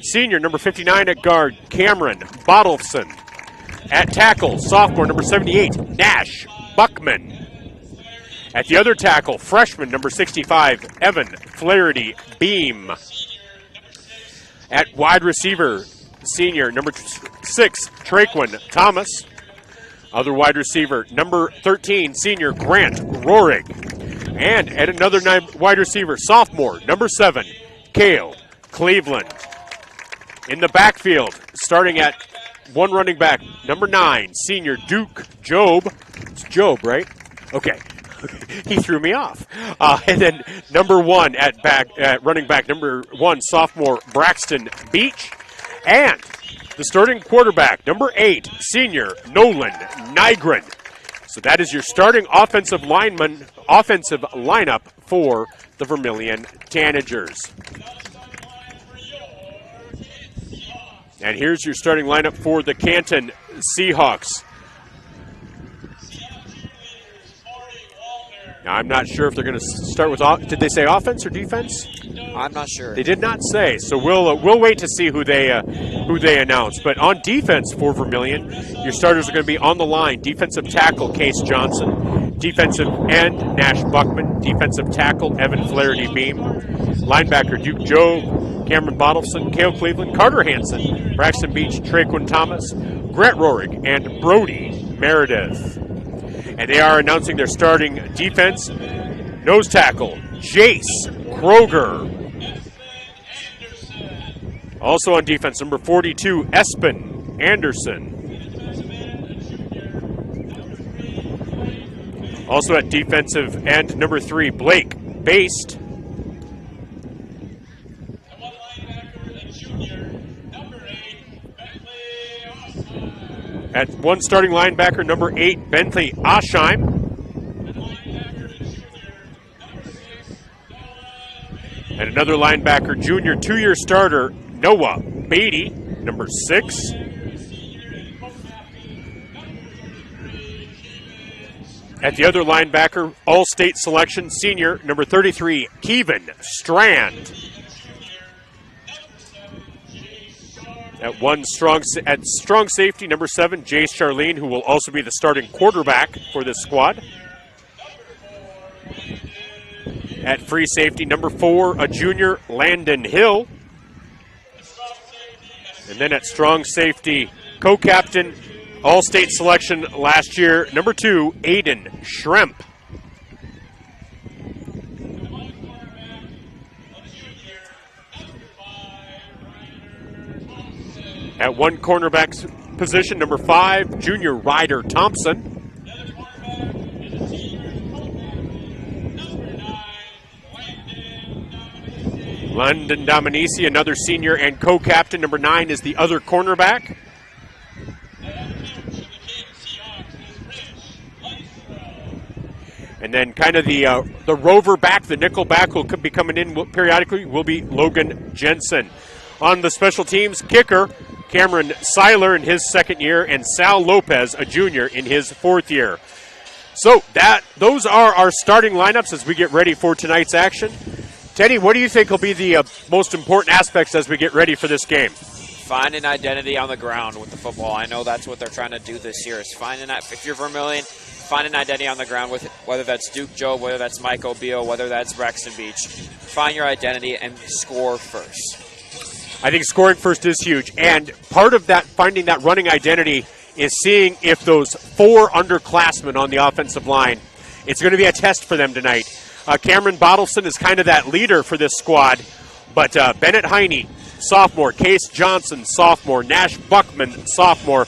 senior, number 59 at guard, Cameron Bottleson. At tackle, sophomore, number 78, Nash Buckman. At the other tackle, freshman, number 65, Evan Flaherty Beam. At wide receiver, senior, number 6, Traquan Thomas. Other wide receiver, number 13, senior, Grant Rohrig. And at another wide receiver, sophomore, number 7, Cale Cleveland. In the backfield, starting at one running back, number 9, senior, Duke Job. It's Job, right? Okay. He threw me off. And then number 1 at running back, number 1, sophomore, Braxton Beach. And the starting quarterback, number 8, senior, Nolan Nygren. So that is your starting offensive lineup for the Vermillion Tanagers. And here's your starting lineup for the Canton Seahawks. Now, I'm not sure if they're going to start with. Did they say offense or defense? I'm not sure. They did not say, so we'll wait to see who they announce. But on defense for Vermillion, your starters are going to be on the line: defensive tackle Case Johnson, defensive end Nash Buckman, defensive tackle Evan Flaherty Beam, linebacker Duke Job, Cameron Bottleson, Cale Cleveland, Carter Hansen, Braxton Beach, Traquan Thomas, Grant Rohrig, and Brody Meredith. And they are announcing their starting defense. Nose tackle, Jace Kroger. Also on defense, number 42, Espen Anderson. Also at defensive end, number 3, Blake Baste. At one starting linebacker, number 8, Bentley Oshheim. And another linebacker, junior 2-year starter, Noah Beatty, number 6. At the other linebacker, all-state selection, senior, number 33, Kevin Strand. At strong safety, number 7, Jace Charlene, who will also be the starting quarterback for this squad. At free safety, number 4, a junior, Landon Hill. And then at strong safety, co-captain, all-state selection last year, number 2, Aiden Schremp. At one cornerback position, number 5, junior Ryder Thompson. London Dominici, another senior and co-captain. Number 9 is the other cornerback. And then kind of the rover back, the nickel back who will be coming in periodically will be Logan Jensen. On the special teams, kicker Cameron Seiler in his 2nd year, and Sal Lopez, a junior, in his 4th year. So those are our starting lineups as we get ready for tonight's action. Teddy, what do you think will be the most important aspects as we get ready for this game? Find an identity on the ground with the football. I know that's what they're trying to do this year. Is if you're Vermillion, find an identity on the ground with it, whether that's Duke Job, whether that's Mike O'Beal, whether that's Braxton Beach. Find your identity and score first. I think scoring first is huge, and part of that, finding that running identity, is seeing if those 4 underclassmen on the offensive line, it's going to be a test for them tonight. Cameron Bottleson is kind of that leader for this squad, but Bennett Heine, sophomore, Case Johnson, sophomore, Nash Buckman, sophomore,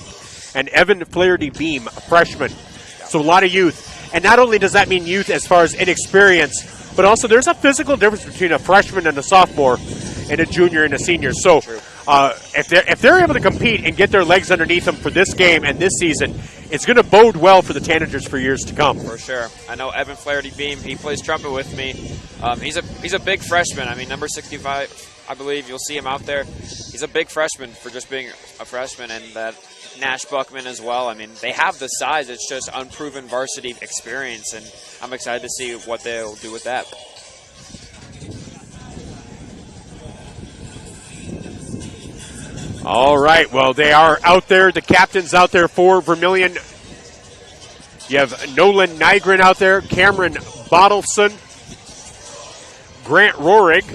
and Evan Flaherty Beam, freshman. So a lot of youth. And not only does that mean youth as far as inexperience, but also there's a physical difference between a freshman and a sophomore and a junior and a senior. So if they're able to compete and get their legs underneath them for this game and this season, it's going to bode well for the Tanagers for years to come. For sure. I know Evan Flaherty Beam, he plays trumpet with me. He's a big freshman. I mean, number 65, I believe you'll see him out there. He's a big freshman for just being a freshman, and that Nash Buckman as well. I mean, they have the size. It's just unproven varsity experience, and I'm excited to see what they'll do with that. All right, well, they are out there. The captain's out there for Vermillion. You have Nolan Nygren out there, Cameron Bottleson, Grant Rohrig,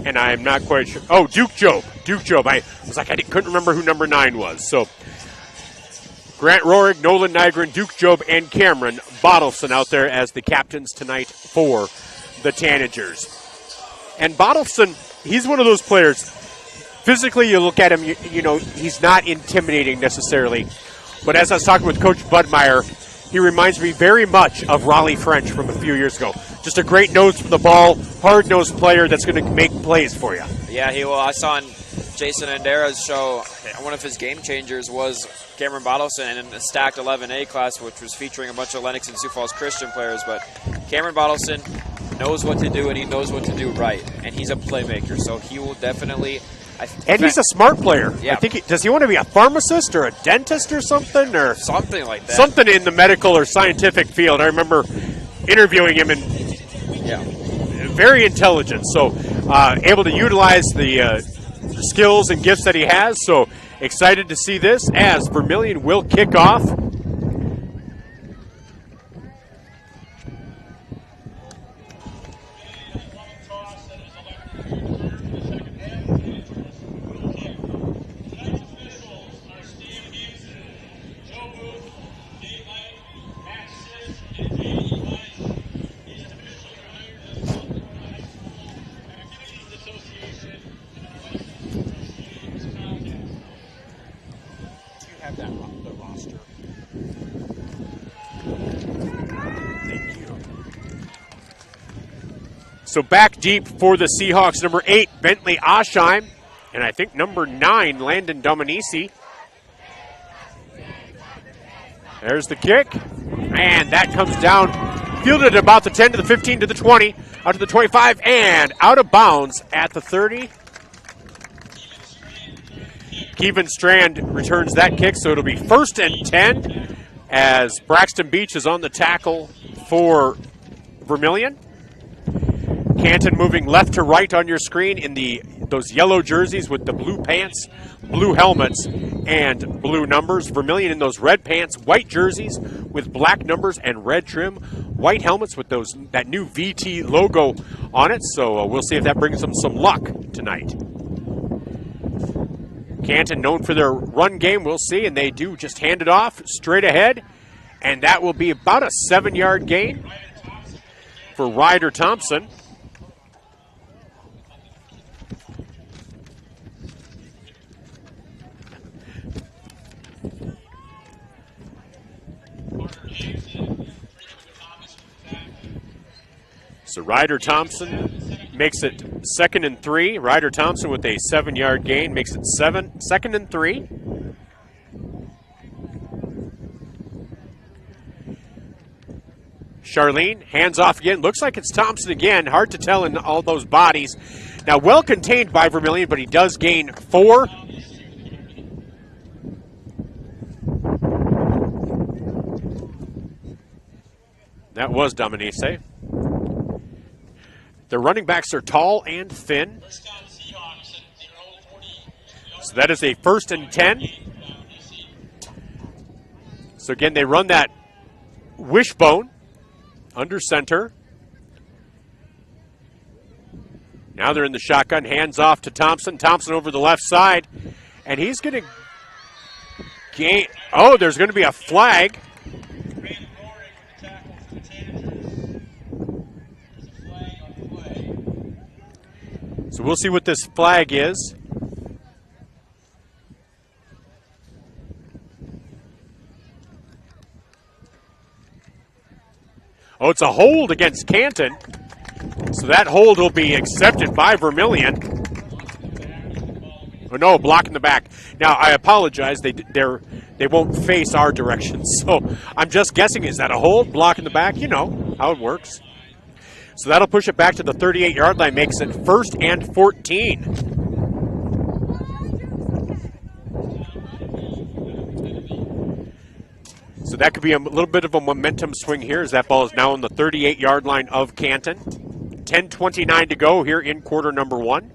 and I'm not quite sure. Oh, Duke Job. I was like, I couldn't remember who number 9 was. So Grant Rohrig, Nolan Nygren, Duke Job, and Cameron Bottleson out there as the captains tonight for the Tanagers. And Bottleson, he's one of those players. Physically, you look at him, you know, he's not intimidating necessarily. But as I was talking with Coach Budmeyer, he reminds me very much of Raleigh French from a few years ago. Just a great nose for the ball, hard-nosed player that's going to make plays for you. Yeah, he will. I saw on Jason Andera's show, one of his game changers was Cameron Bottleson in a stacked 11A class, which was featuring a bunch of Lennox and Sioux Falls Christian players. But Cameron Bottleson knows what to do, and he knows what to do right. And he's a playmaker, so he will definitely... And he's a smart player. Yeah. I think does he want to be a pharmacist or a dentist or something? Or something like that. Something in the medical or scientific field. I remember interviewing him, and very intelligent. So able to utilize the skills and gifts that he has. So excited to see this as Vermillion will kick off. So back deep for the Seahawks, number 8, Bentley Oshheim, and I think number 9, Landon Dominici. There's the kick, and that comes down, fielded about the 10 to the 15 to the 20, out to the 25, and out of bounds at the 30. Kevin Strand returns that kick, so it'll be 1st and 10 as Braxton Beach is on the tackle for Vermillion. Canton moving left to right on your screen in those yellow jerseys with the blue pants, blue helmets, and blue numbers. Vermillion in those red pants, white jerseys with black numbers and red trim, white helmets with that new VT logo on it. So we'll see if that brings them some luck tonight. Canton known for their run game, we'll see, and they do just hand it off straight ahead, and that will be about a 7-yard gain for Ryder Thompson. So Ryder Thompson makes it 2nd and 3. Ryder Thompson with a 7-yard gain makes it 2nd and 3. Charlene, hands off again. Looks like it's Thompson again. Hard to tell in all those bodies. Now, well contained by Vermillion, but he does gain 4. That was Dominice. The running backs are tall and thin. So that is a 1st and 10. So again, they run that wishbone under center. Now they're in the shotgun, hands off to Thompson. Thompson over the left side, and he's going to gain. Oh, there's going to be a flag. So we'll see what this flag is. Oh, it's a hold against Canton. So that hold will be accepted by Vermillion. Oh, no, block in the back. Now, I apologize. They won't face our direction. So I'm just guessing, is that a hold? Block in the back? You know how it works. So that'll push it back to the 38-yard line, makes it 1st and 14. So that could be a little bit of a momentum swing here as that ball is now on the 38-yard line of Canton. 10:29 to go here in quarter number 1.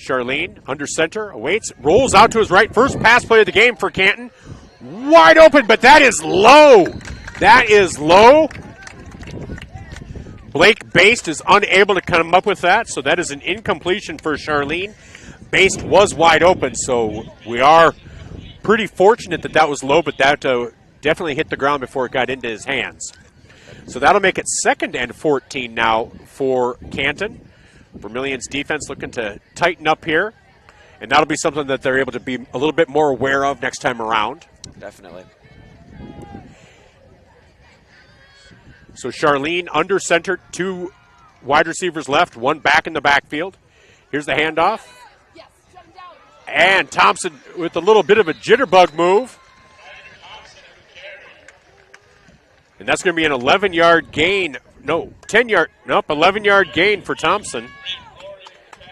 Charlene under center, awaits, rolls out to his right. First pass play of the game for Canton. Wide open, but that is low. That is low. Blake Baste is unable to come up with that, so that is an incompletion for Charlene. Baste was wide open, so we are pretty fortunate that that was low, but that definitely hit the ground before it got into his hands. So that'll make it 2nd and 14 now for Canton. Vermillion's defense looking to tighten up here, and that'll be something that they're able to be a little bit more aware of next time around. Definitely. So Charlene under center, 2 wide receivers left, 1 back in the backfield. Here's the handoff. And Thompson with a little bit of a jitterbug move. And that's going to be an 11-yard gain. No, 11-yard gain for Thompson.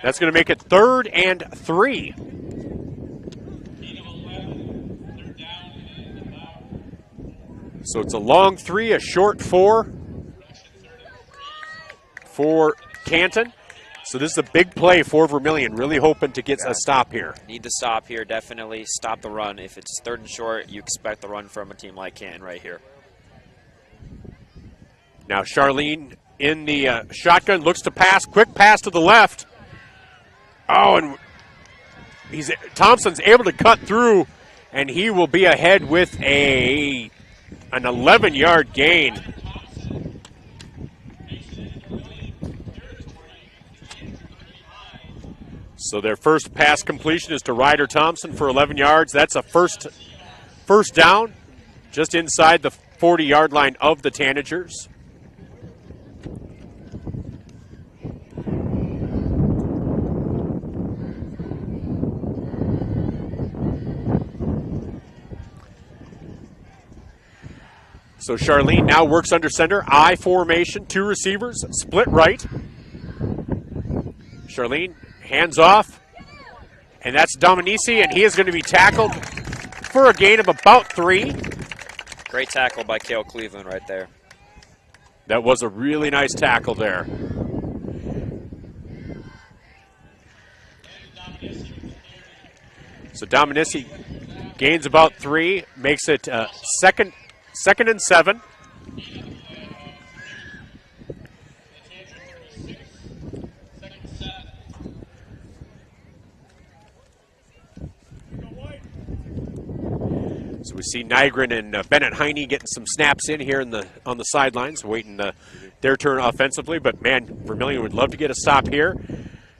That's going to make it 3rd and 3. So it's a long 3, a short 4 for Canton. So this is a big play for Vermillion, really hoping to get a stop here. Need to stop here, definitely. Stop the run. If it's 3rd and short, you expect the run from a team like Canton right here. Now Charlene in the shotgun, looks to pass, quick pass to the left. Oh, and Thompson's able to cut through, and he will be ahead with an 11-yard gain. So their first pass completion is to Ryder Thompson for 11 yards. That's a first down, just inside the 40-yard line of the Tanagers. So Charlene now works under center, I formation, 2 receivers, split right. Charlene hands off, and that's Dominici, and he is going to be tackled for a gain of about 3. Great tackle by Cale Cleveland right there. That was a really nice tackle there. So Dominici gains about 3, makes it second and 7. So we see Nygren and Bennett Heine getting some snaps in here on the sidelines, waiting their turn offensively. But, man, Vermillion would love to get a stop here.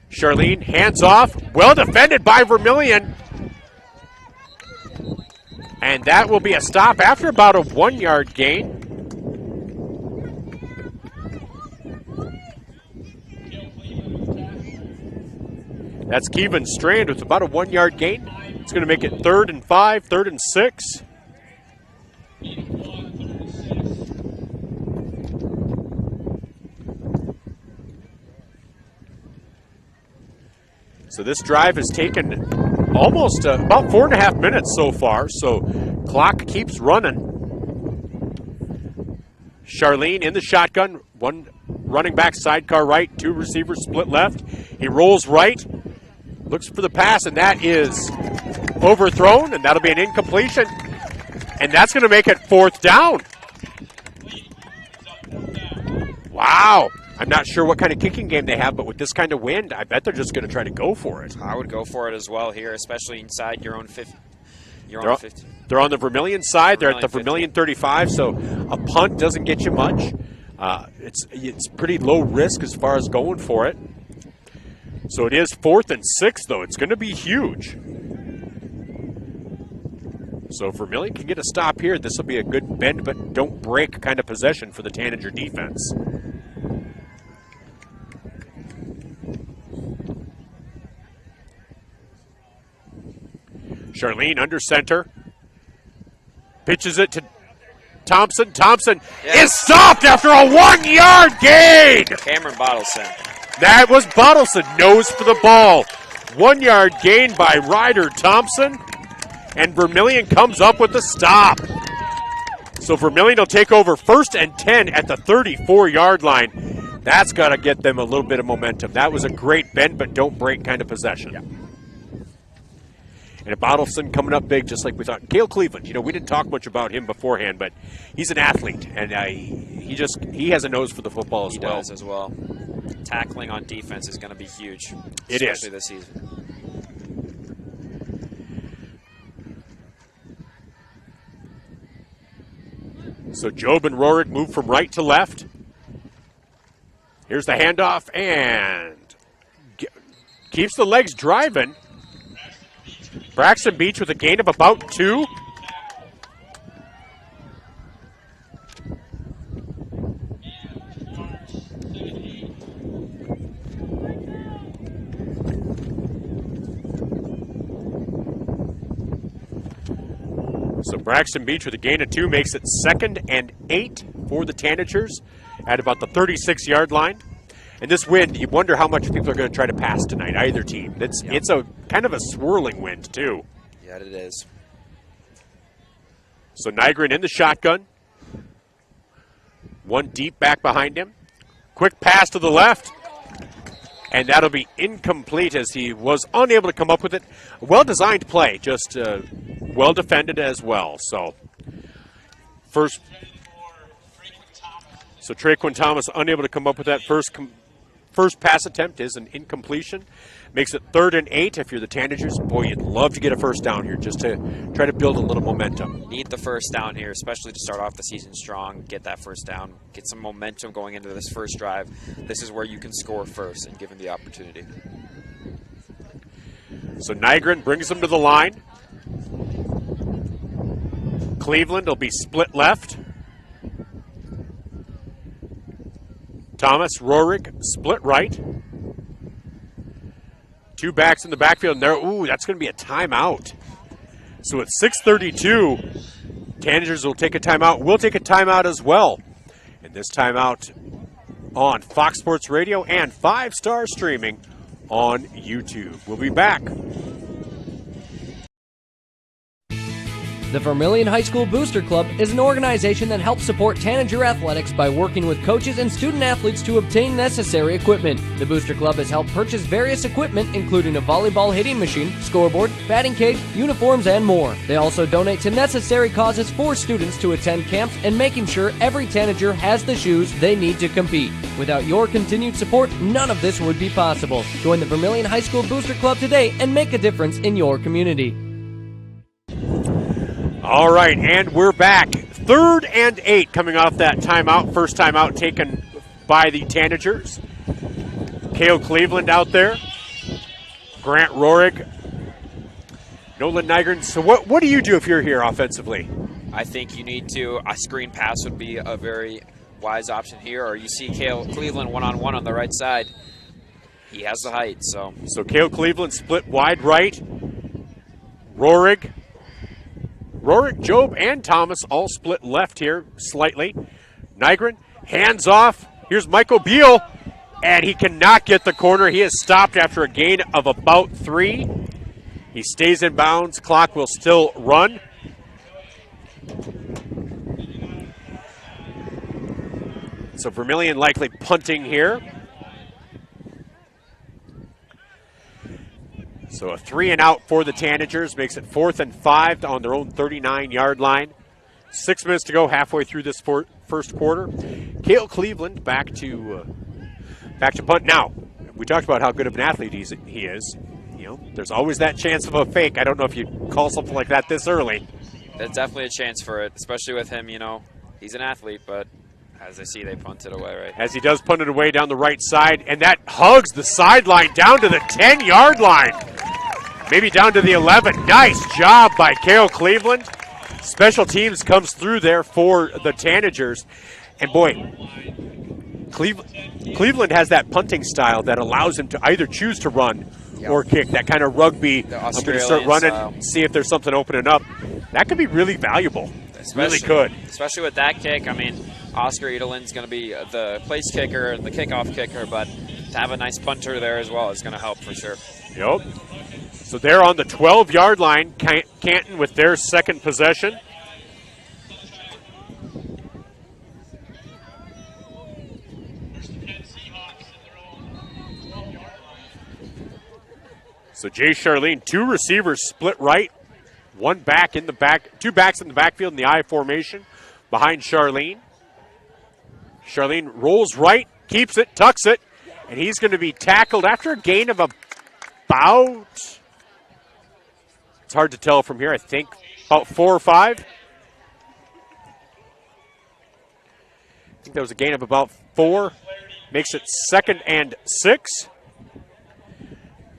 Charlene, hands off. Well defended by Vermillion. And that will be a stop after about a 1-yard gain. That's Kevin Strand with about a 1-yard gain. It's going to make it 3rd and 5, 3rd and 6. So this drive has taken almost about 4.5 minutes so far, so clock keeps running. Charlene in the shotgun, 1 running back sidecar right, 2 receivers split left. He rolls right, looks for the pass, and that is overthrown, and that'll be an incompletion. And that's going to make it 4th down. Wow. I'm not sure what kind of kicking game they have, but with this kind of wind, I bet they're just going to try to go for it. I would go for it as well here, especially inside your own 50. They're on the Vermillion side. They're at the Vermillion 35, so a punt doesn't get you much. It's pretty low risk as far as going for it. So it is 4th and 6, though. It's going to be huge. So if Vermillion can get a stop here, this will be a good bend but don't break kind of possession for the Tanager defense. Charlene under center. Pitches it to Thompson. Thompson is stopped after a 1-yard gain. Cameron Bottleson. That was Bottleson. Nose for the ball. 1-yard gain by Ryder Thompson. And Vermillion comes up with the stop. So Vermillion will take over 1st and 10 at the 34-yard line. That's got to get them a little bit of momentum. That was a great bend but don't break kind of possession. Yeah. And Bottleson coming up big, just like we thought. Cale Cleveland, we didn't talk much about him beforehand, but he's an athlete, and he has a nose for the football as well. He does as well. Tackling on defense is going to be huge, It especially is. this season. So Job and Rorik move from right to left. Here's the handoff, and keeps the legs driving. Braxton Beach with a gain of about 2. So Braxton Beach with a gain of 2 makes it 2nd and 8 for the Tanagers at about the 36-yard line. And this wind, you wonder how much people are going to try to pass tonight, either team. It's a kind of a swirling wind, too. Yeah, it is. So Nygren in the shotgun. One deep back behind him. Quick pass to the left. And that'll be incomplete as he was unable to come up with it. Well-designed play, just well-defended as well. So Traquan Thomas unable to come up with that first pass attempt is an incompletion. Makes it 3rd and 8 if you're the Tanagers. Boy, you'd love to get a first down here just to try to build a little momentum. Need the first down here, especially to start off the season strong. Get that first down. Get some momentum going into this first drive. This is where you can score first and give him the opportunity. So Nygren brings him to the line. Cleveland will be split left. Thomas, Rorik, split right. 2 backs in the backfield, and there. Ooh, that's going to be a timeout. So at 6:32, Tanagers will take a timeout. We'll take a timeout as well. And this timeout on Fox Sports Radio and 5-star streaming on YouTube. We'll be back. The Vermillion High School Booster Club is an organization that helps support Tanager athletics by working with coaches and student athletes to obtain necessary equipment. The Booster Club has helped purchase various equipment, including a volleyball hitting machine, scoreboard, batting cage, uniforms, and more. They also donate to necessary causes for students to attend camps and making sure every Tanager has the shoes they need to compete. Without your continued support, none of this would be possible. Join the Vermillion High School Booster Club today and make a difference in your community. All right, and we're back. 3rd and 8 coming off that timeout. First timeout taken by the Tanagers. Cale Cleveland out there. Grant Rorik. Nolan Nygren. So what do you do if you're here offensively? I think you need to, a screen pass would be a very wise option here, or you see Cale Cleveland one-on-one on the right side. He has the height, so. So Cale Cleveland split wide right. Rorik, Job, and Thomas all split left here slightly. Nygren, hands off. Here's Michael Beal, and he cannot get the corner. He is stopped after a gain of about 3. He stays in bounds. Clock will still run. So Vermillion likely punting here. So a 3-and-out for the Tanagers makes it 4th and 5 on their own 39-yard line. 6 minutes to go, halfway through this first quarter. Cale Cleveland back to punt. Now, we talked about how good of an athlete he is. There's always that chance of a fake. I don't know if you call something like that this early. There's definitely a chance for it, especially with him. He's an athlete, but as I see, they punt it away right. As he does punt it away down the right side, and that hugs the sideline down to the 10-yard line. Maybe down to the 11. Nice job by Cale Cleveland. Special teams comes through there for the Tanagers. And boy, Cleveland has that punting style that allows him to either choose to run or kick. That kind of rugby, I'm going to start running, see if there's something opening up. That could be really valuable. Really could. Especially with that kick. I mean, Oscar Edelin's going to be the place kicker and the kickoff kicker, but to have a nice punter there as well is going to help for sure. Yep. So they're on the 12-yard line, Canton with their second possession. So Jay Charlene, 2 receivers split right, 1 back in the back, 2 backs in the backfield in the I formation behind Charlene. Charlene rolls right, keeps it, tucks it, and he's going to be tackled after a gain of about, it's hard to tell from here, I think about 4 or 5. I think that was a gain of about 4. Makes it 2nd and 6.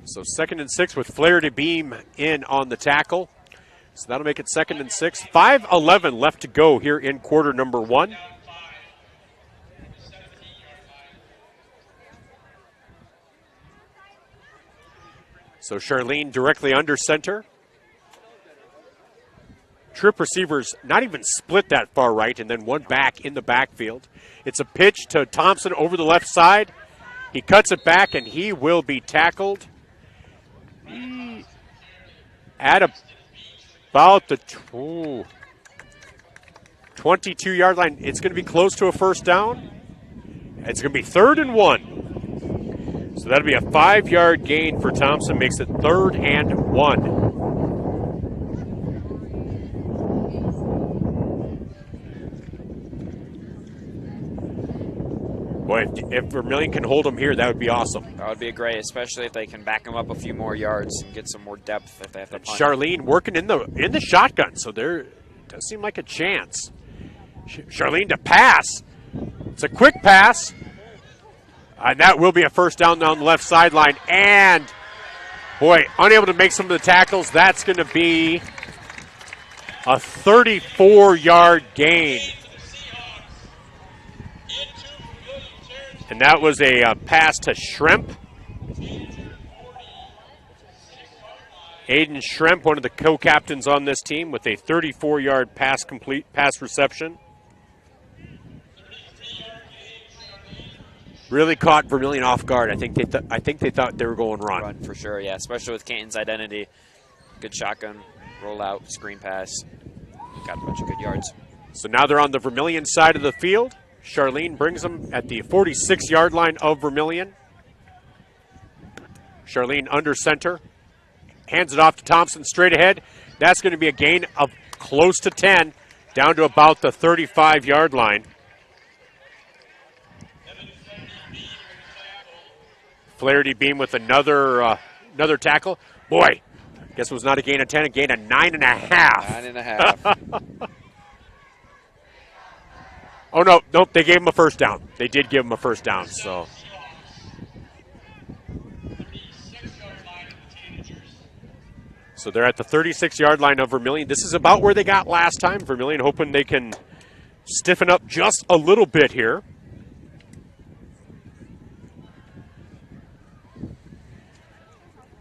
So 2nd and 6 with Flaherty Beam in on the tackle. So that'll make it 2nd and 6. 5:11 left to go here in quarter number 1. So Charlene directly under center. Trip receivers not even split that far right, and then 1 back in the backfield. It's a pitch to Thompson over the left side. He cuts it back, and he will be tackled at about the 22-yard line. It's going to be close to a first down. It's going to be 3rd and 1. So that'll be a 5-yard gain for Thompson. Makes it 3rd and 1. Boy, if Vermillion can hold them here, that would be awesome. That would be great, especially if they can back them up a few more yards and get some more depth if they have to punt. Charlene working in the shotgun, so there does seem like a chance. Charlene to pass. It's a quick pass. And that will be a first down the left sideline. And, boy, unable to make some of the tackles. That's going to be a 34-yard gain. And that was a pass to Schremp. Aiden Schremp, one of the co-captains on this team, with a 34-yard pass reception. Really caught Vermillion off guard. I think they thought they were going run. Run for sure, yeah. Especially with Canton's identity. Good shotgun, roll out, screen pass. Got a bunch of good yards. So now they're on the Vermillion side of the field. Charlene brings them at the 46-yard line of Vermillion. Charlene under center. Hands it off to Thompson straight ahead. That's going to be a gain of close to 10, down to about the 35-yard line. Flaherty Beam with another tackle. Boy, guess it was not a gain of 10, a gain of 9.5. 9.5. Oh, nope, they gave him a first down. They did give him a first down, so. So they're at the 36-yard line of Vermillion. This is about where they got last time. Vermillion hoping they can stiffen up just a little bit here.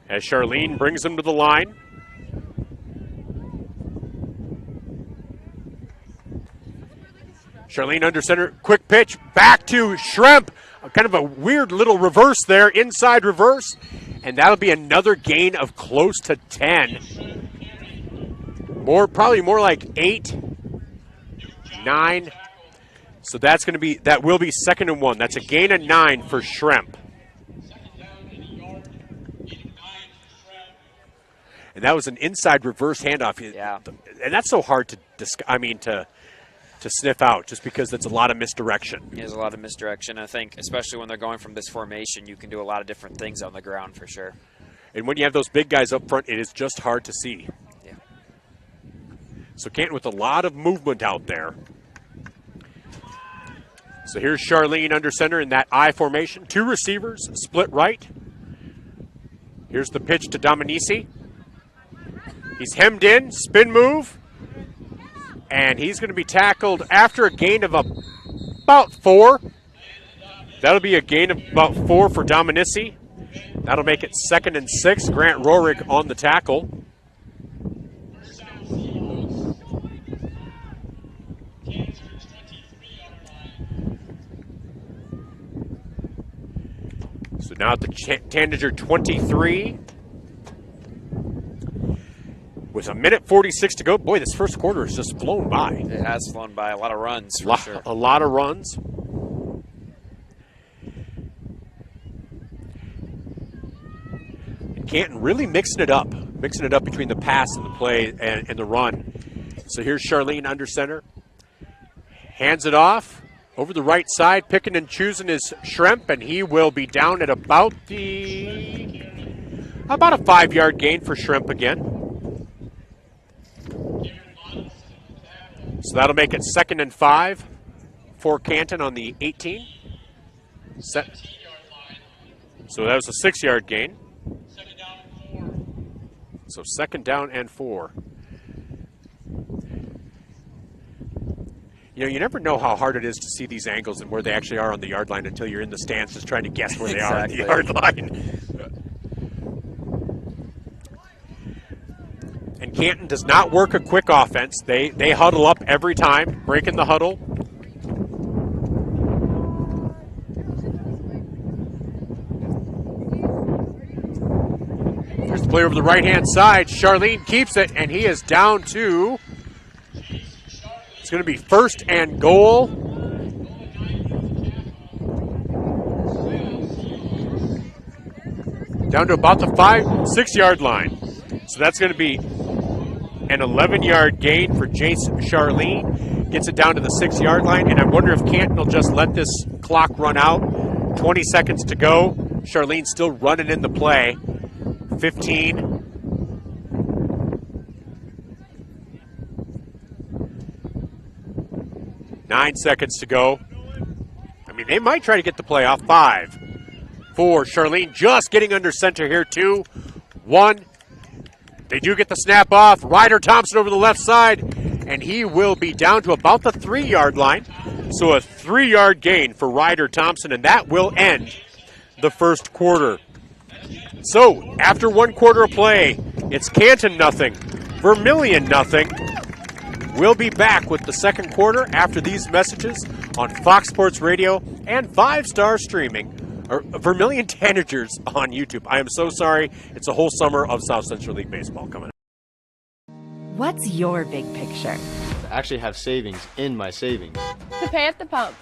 As Charlene brings them to the line. Charlene under center, quick pitch, back to Schremp. Kind of a weird little reverse there, inside reverse. And that'll be another gain of close to 10. Probably more like 8, 9. So that will be 2nd and 1. That's a gain of 9 for Schremp. And that was an inside reverse handoff. Yeah. And that's so hard to sniff out, just because that's a lot of misdirection. There's a lot of misdirection. I think, especially when they're going from this formation, you can do a lot of different things on the ground for sure. And when you have those big guys up front, it is just hard to see. Yeah. So Canton with a lot of movement out there. So here's Charlene under center in that I formation. 2 receivers, split right. Here's the pitch to Dominici. He's hemmed in, spin move. And he's going to be tackled after a gain of about 4. That'll be a gain of about 4 for Dominici. That'll make it 2nd and 6. Grant Rohrig on the tackle. So now at the Tanager 23. With a minute 46 to go. Boy, this first quarter has just flown by. It has flown by. A lot of runs, for sure. A lot of runs. And Canton really mixing it up between the pass and the play and the run. So here's Charlene under center. Hands it off over the right side, picking and choosing his Shrimp, and he will be down at about a 5-yard gain for Shrimp again. So that'll make it 2nd and 5 for Canton on the 18. So that was a 6-yard gain. So 2nd down and 4. You know, you never know how hard it is to see these angles and where they actually are on the yard line until you're in the stands just trying to guess where they are on the yard line. And Canton does not work a quick offense. They huddle up every time, breaking the huddle. There's the play over the right-hand side. Charlene keeps it, and he is down to... It's going to be 1st and goal. Down to about the 6-yard line. So that's going to be an 11-yard gain for Jace Charlene. Gets it down to the 6-yard line, and I wonder if Canton will just let this clock run out. 20 seconds to go. Charlene's still running in the play. 15. Nine seconds to go. I mean, they might try to get the play off. 5, 4. Charlene just getting under center here. 2, 1. They do get the snap off. Ryder Thompson over the left side, and he will be down to about the 3-yard line. So a 3-yard gain for Ryder Thompson, and that will end the first quarter. So after 1 quarter of play, it's Canton nothing, Vermillion nothing. We'll be back with the second quarter after these messages on Fox Sports Radio and 5-star streaming, or Vermillion Tanagers on YouTube. I am so sorry. It's a whole summer of South Central League baseball coming up. What's your big picture? To actually have savings in my savings. To pay at the pump.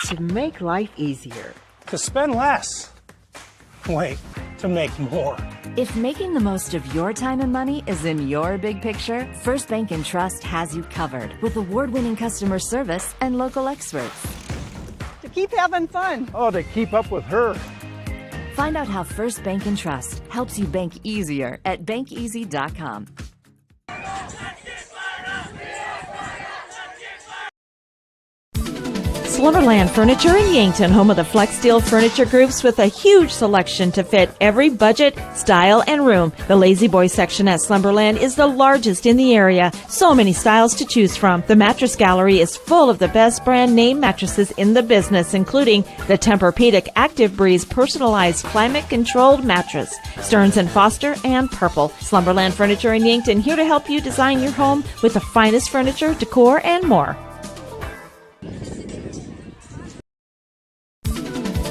To make life easier. To spend less. Wait, to make more. If making the most of your time and money is in your big picture, First Bank & Trust has you covered with award-winning customer service and local experts. To keep having fun. Oh, to keep up with her. Find out how First Bank & Trust helps you bank easier at bankeasy.com. Slumberland Furniture in Yankton, home of the Flex Steel Furniture Groups with a huge selection to fit every budget, style, and room. The Lazy Boy section at Slumberland is the largest in the area. So many styles to choose from. The mattress gallery is full of the best brand name mattresses in the business, including the Tempur-Pedic Active Breeze personalized climate-controlled mattress, Stearns & Foster, and Purple. Slumberland Furniture in Yankton, here to help you design your home with the finest furniture, decor, and more.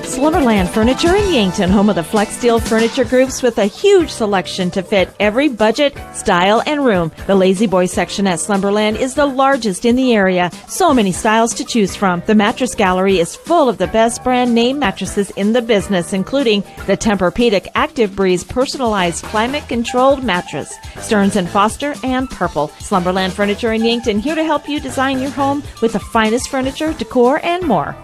Slumberland Furniture in Yankton, home of the Flex Steel Furniture Groups with a huge selection to fit every budget, style, and room. The Lazy Boy section at Slumberland is the largest in the area. So many styles to choose from. The mattress gallery is full of the best brand name mattresses in the business, including the Tempur-Pedic Active Breeze personalized climate-controlled mattress, Stearns & Foster, and Purple. Slumberland Furniture in Yankton, here to help you design your home with the finest furniture, decor, and more.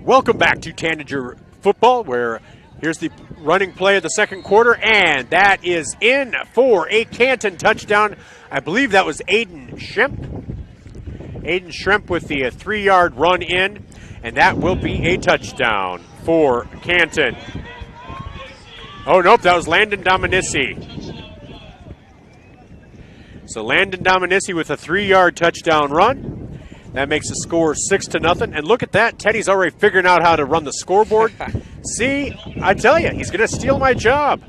Welcome back to Tanager Football, where here's the running play of the second quarter, and that is in for a Canton touchdown. I believe that was Aiden Schemp. Aiden Schemp with the 3-yard run in, and that will be a touchdown for Canton. Oh, nope, that was Landon Dominici. So Landon Dominici with a 3-yard touchdown run. That makes the score 6-0. And look at that. Teddy's already figuring out how to run the scoreboard. See, I tell you, he's going to steal my job.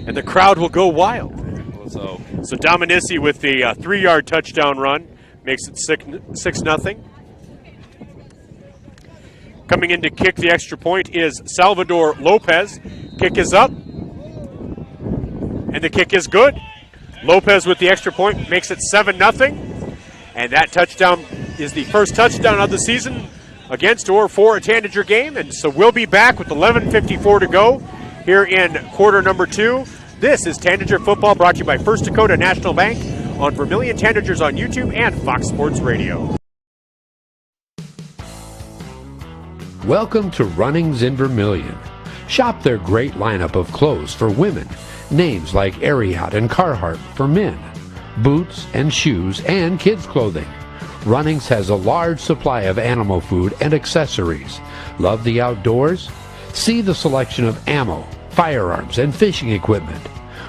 And the crowd will go wild. So Dominici with the 3-yard touchdown run makes it 6-0. Coming in to kick the extra point is Salvador Lopez. Kick is up. And the kick is good. Lopez with the extra point makes it 7-0. And that touchdown is the first touchdown of the season against or for a Tanager game. And so we'll be back with 11:54 to go here here in quarter number 2. This is Tanager Football, brought to you by First Dakota National Bank on Vermillion Tanagers on YouTube and Fox Sports Radio. Welcome to Runnings in Vermillion. Shop their great lineup of clothes for women. Names like Ariat and Carhartt for men. Boots and shoes and kids' clothing. Runnings has a large supply of animal food and accessories. Love the outdoors? See the selection of ammo, firearms, and fishing equipment.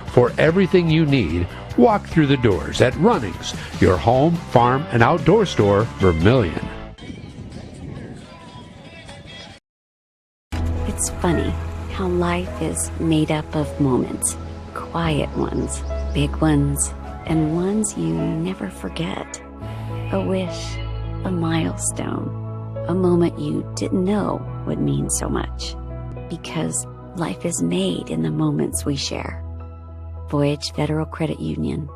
For everything you need, walk through the doors at Runnings, your home, farm, and outdoor store, Vermillion. It's funny how life is made up of moments. Quiet ones, big ones, and ones you never forget. A wish, a milestone, a moment you didn't know would mean so much. Because life is made in the moments we share. Voyage Federal Credit Union.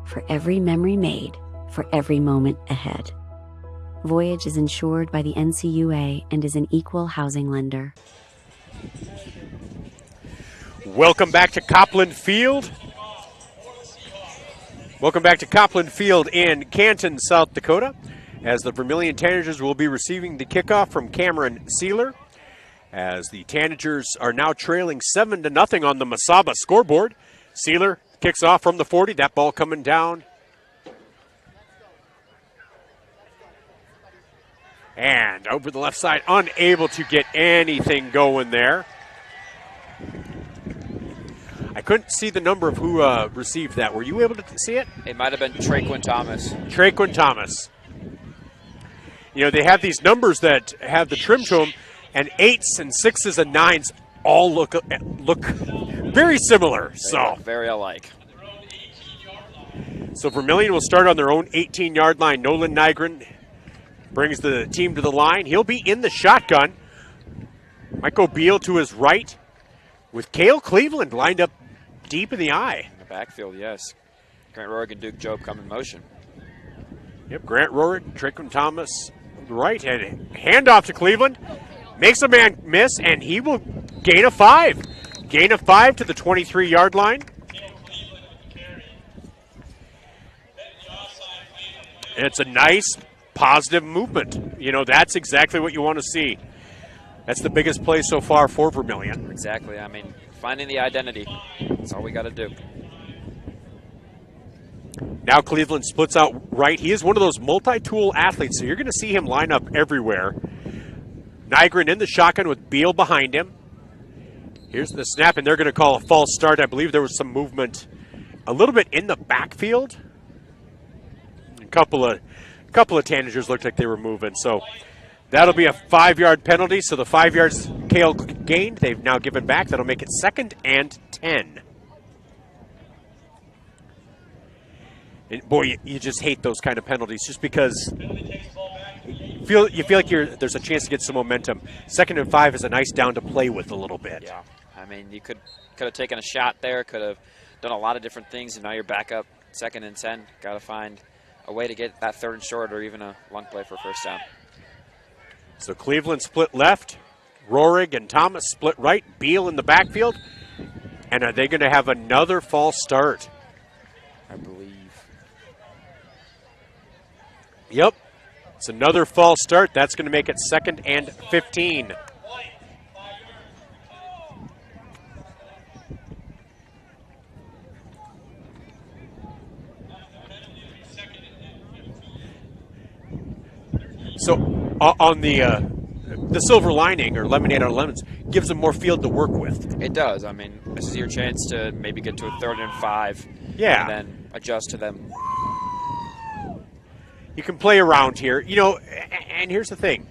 For every memory made, for every moment ahead. Voyage is insured by the NCUA and is an equal housing lender. Welcome back to Coplan Field. Welcome back to Coplan Field in Canton, South Dakota, as the Vermillion Tanagers will be receiving the kickoff from Cameron Sealer, as the Tanagers are now trailing 7-0 on the Masaba scoreboard. Sealer kicks off from the 40. That ball coming down. And over the left side, unable to get anything going there. I couldn't see the number of who received that. Were you able to see it? It might have been Traquin Thomas. Traquin Thomas. You know, they have these numbers that have the trim to them, and 8s and 6s and 9s all look very similar. They look very alike. So Vermillion will start on their own 18-yard line. Nolan Nygren brings the team to the line. He'll be in the shotgun. Michael Beal to his right, with Cale Cleveland lined up deep in the eye. In the backfield, yes. Grant Rorick and Duke Job come in motion. Yep, Grant Rorick, Traquin Thomas on the right, and handoff to Cleveland. Makes a man miss, and he will gain a 5. Gain of 5 to the 23-yard line. And it's a nice, positive movement. You know, that's exactly what you want to see. That's the biggest play so far for Vermillion. Exactly. I mean, finding the identity. That's all we got to do. Now Cleveland splits out right. He is one of those multi-tool athletes, so you're going to see him line up everywhere. Nygren in the shotgun with Beal behind him. Here's the snap, and they're going to call a false start. I believe there was some movement a little bit in the backfield. A couple of Tanagers looked like they were moving, so that'll be a 5-yard penalty. So the 5 yards Cale gained, they've now given back. That'll make it 2nd and 10. And boy, you just hate those kind of penalties, just because you feel like there's a chance to get some momentum. 2nd and 5 is a nice down to play with a little bit. Yeah, I mean, you could have taken a shot there, could have done a lot of different things, and now you're back up 2nd and 10. Got to find a way to get that 3rd and short, or even a long play for first down. So Cleveland split left, Rohrig and Thomas split right, Beal in the backfield. And are they going to have another false start? I believe. Yep. It's another false start. That's going to make it 2nd and 15. So on the silver lining, or lemonade on lemons, gives them more field to work with. It does. I mean, this is your chance to maybe get to a 3rd and 5. Yeah. And then adjust to them. You can play around here. You know, and here's the thing.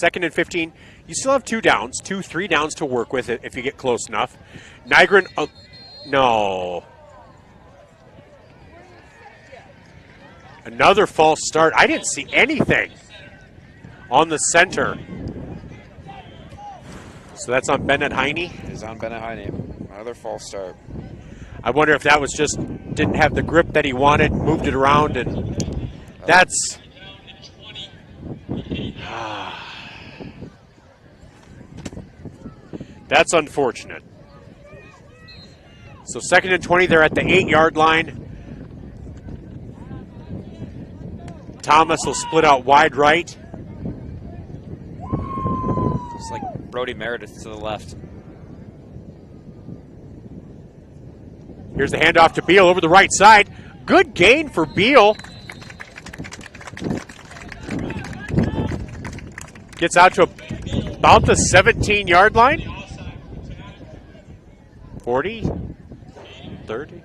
2nd and 15, you still have 3 downs to work with if you get close enough. Nygren, no. Another false start. I didn't see anything on the center. So that's on Bennett Heine. It is on Bennett Heine. Another false start. I wonder if that was just didn't have the grip that he wanted, moved it around, and that's... That's unfortunate. So 2nd and 20, they're at the 8-yard line. Thomas will split out wide right. It's like Brody Meredith to the left. Here's the handoff to Beal over the right side. Good gain for Beal. Gets out to about the 17-yard line. 40, 30.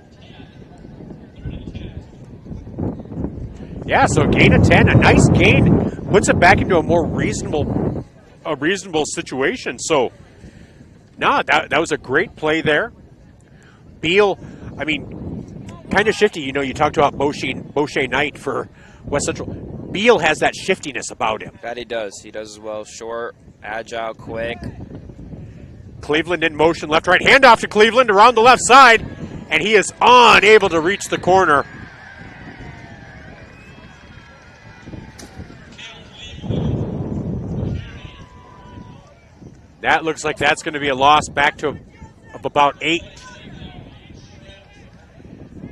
Yeah, so a gain of 10, a nice gain. Puts it back into a more reasonable situation. So, that was a great play there. Beal, I mean, kind of shifty. You know, you talked about Boucher Knight for West Central. Beal has that shiftiness about him. That he does. He does as well. Short, agile, quick. Cleveland in motion, left, right. Handoff to Cleveland around the left side. And he is unable to reach the corner. That looks like that's going to be a loss back to of about 8.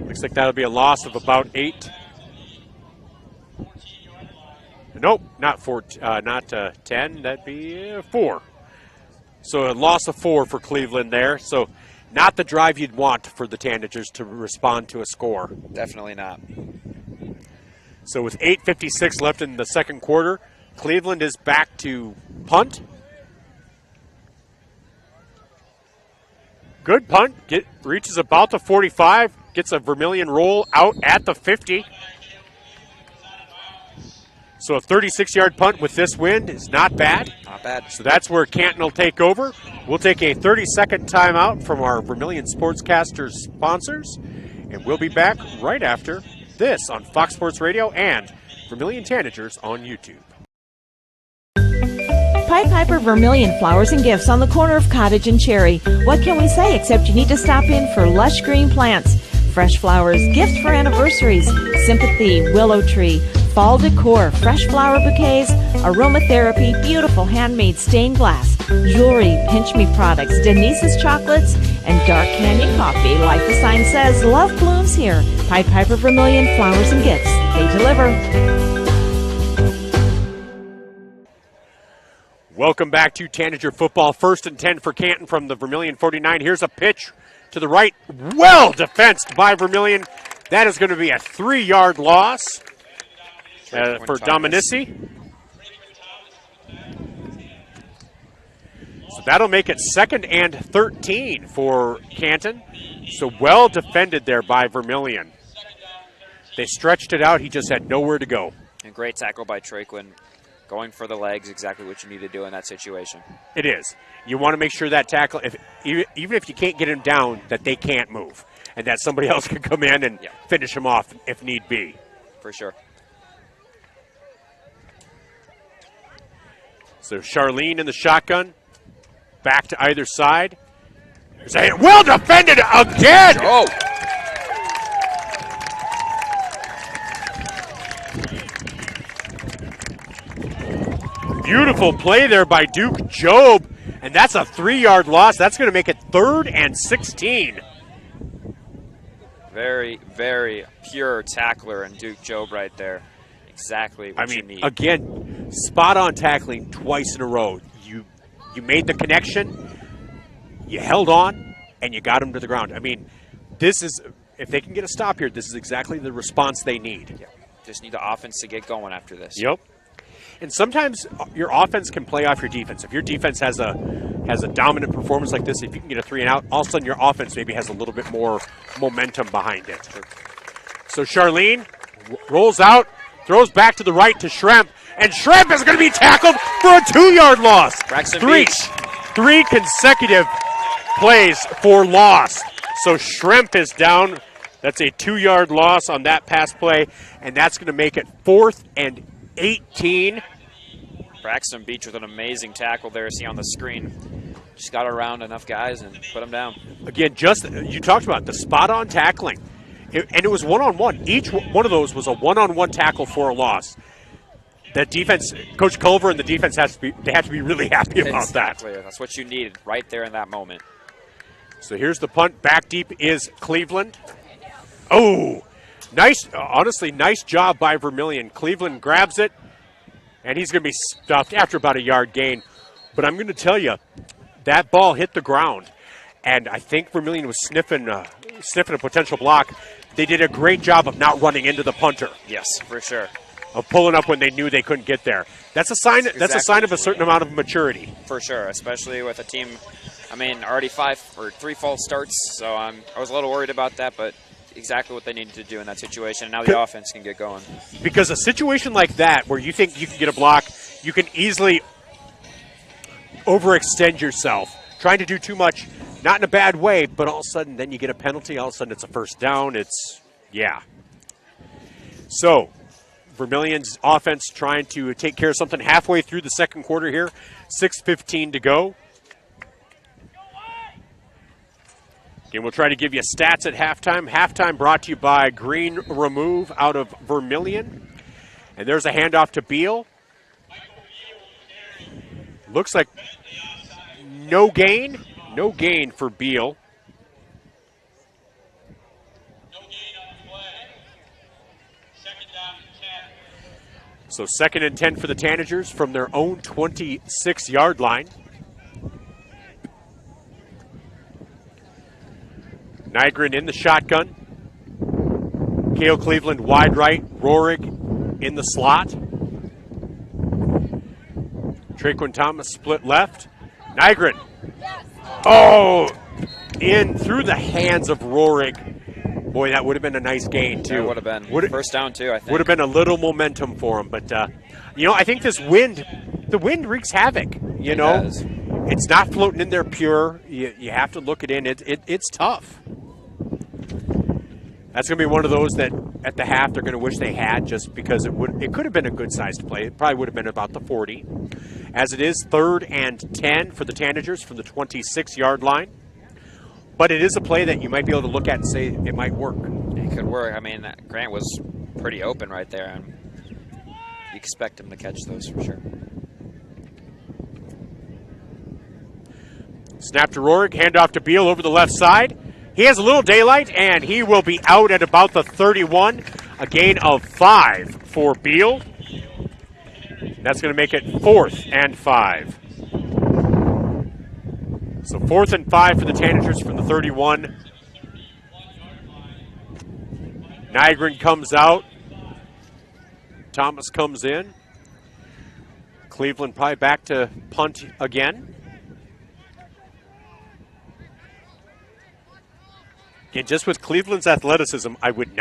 Looks like that'll be a loss of about 8. Nope, not 4, not 10. That'd be 4. So a loss of 4 for Cleveland there. So not the drive you'd want for the Tanagers to respond to a score. Definitely not. So with 8:56 left in the second quarter, Cleveland is back to punt. Good punt. Reaches about the 45. Gets a Vermillion roll out at the 50. So a 36-yard punt with this wind is not bad. Not bad. So that's where Canton will take over. We'll take a 30-second timeout from our Vermillion Sportscasters sponsors, and we'll be back right after this on Fox Sports Radio and Vermillion Tanagers on YouTube. Pied Piper Vermillion Flowers and Gifts on the corner of Cottage and Cherry. What can we say except you need to stop in for lush green plants, fresh flowers, gifts for anniversaries, sympathy, willow tree, fall decor, fresh flower bouquets, aromatherapy, beautiful handmade stained glass, jewelry, Pinch Me products, Denise's chocolates, and Dark Canyon coffee. Like the sign says, love blooms here. Pied Piper Vermillion Flowers and Gifts. They deliver. Welcome back to Tanager Football. 1st and 10 for Canton from the Vermillion 49. Here's a pitch to the right. Well defensed by Vermillion. That is going to be a 3-yard loss for Dominici. So that'll make it 2nd and 13 for Canton. So well defended there by Vermillion. They stretched it out. He just had nowhere to go. And great tackle by Troyquin. Going for the legs, exactly what you need to do in that situation. It is. You want to make sure that tackle, even if you can't get him down, that they can't move. And that somebody else can come in and finish him off if need be. For sure. So Charlene in the shotgun. Back to either side. Well defended again! Oh! Beautiful play there by Duke Job, and that's a 3-yard loss. That's going to make it 3rd and 16. Very, very pure tackler and Duke Job right there. Exactly what you need. Again, spot-on tackling twice in a row. You made the connection, you held on, and you got him to the ground. I mean, this is, if they can get a stop here, this is exactly the response they need. Yeah. Just need the offense to get going after this. Yep. And sometimes your offense can play off your defense. If your defense has a dominant performance like this, if you can get a 3 and out, all of a sudden your offense maybe has a little bit more momentum behind it. So Charlene rolls out, throws back to the right to Schremp, and Schremp is going to be tackled for a 2-yard loss. Three consecutive plays for loss. So Schremp is down. That's a 2-yard loss on that pass play, and that's going to make it 4th and 18. Braxton Beach with an amazing tackle there, see on the screen. Just got around enough guys and put them down. Again, you talked about the spot-on tackling. And it was one-on-one. Each one of those was a one-on-one tackle for a loss. That defense, Coach Culver and the defense have to be really happy about that. Exactly. That's what you needed right there in that moment. So here's the punt. Back deep is Cleveland. Oh, nice. Honestly, nice job by Vermillion. Cleveland grabs it, and he's going to be stuffed after about a yard gain. But I'm going to tell you, that ball hit the ground, and I think Vermillion was sniffing a potential block. They did a great job of not running into the punter. Yes, for sure. Of pulling up when they knew they couldn't get there. That's a sign. That's a sign of a certain amount of maturity. For sure, especially with a team. I mean, already 3 false starts, so I was a little worried about that, but exactly what they needed to do in that situation. And now the offense can get going. Because a situation like that, where you think you can get a block, you can easily overextend yourself, trying to do too much, not in a bad way, but all of a sudden then you get a penalty. All of a sudden it's a first down. Yeah. So Vermillion's offense trying to take care of something halfway through the second quarter here. 6:15 to go. Again, we'll try to give you stats at halftime. Halftime brought to you by Green Remove out of Vermillion. And there's a handoff to Beal. Looks like no gain. No gain for Beal. So 2nd and 10 for the Tanagers from their own 26-yard line. Nygren in the shotgun. Cale Cleveland wide right. Rohrig in the slot. Traquan Thomas split left. Nygren. Oh! In through the hands of Rohrig. Boy, that would have been a nice gain, too. That would have been. First down, too, I think. Would have been a little momentum for him. But, I think the wind wreaks havoc, you know. Does. It's not floating in there pure. You have to look it in. It's tough. That's going to be one of those that at the half they're going to wish they had, just because it could have been a good-sized play. It probably would have been about the 40. As it is, 3rd and 10 for the Tanagers from the 26-yard line. But it is a play that you might be able to look at and say it might work. It could work. I mean, Grant was pretty open right there, and you expect him to catch those for sure. Snap to Rohrig, handoff to Beal over the left side. He has a little daylight, and he will be out at about the 31. A gain of 5 for Beal. That's going to make it 4th and 5. So 4th and 5 for the Tanagers from the 31. Nygren comes out. Thomas comes in. Cleveland probably back to punt again. Again, just with Cleveland's athleticism, I wouldn't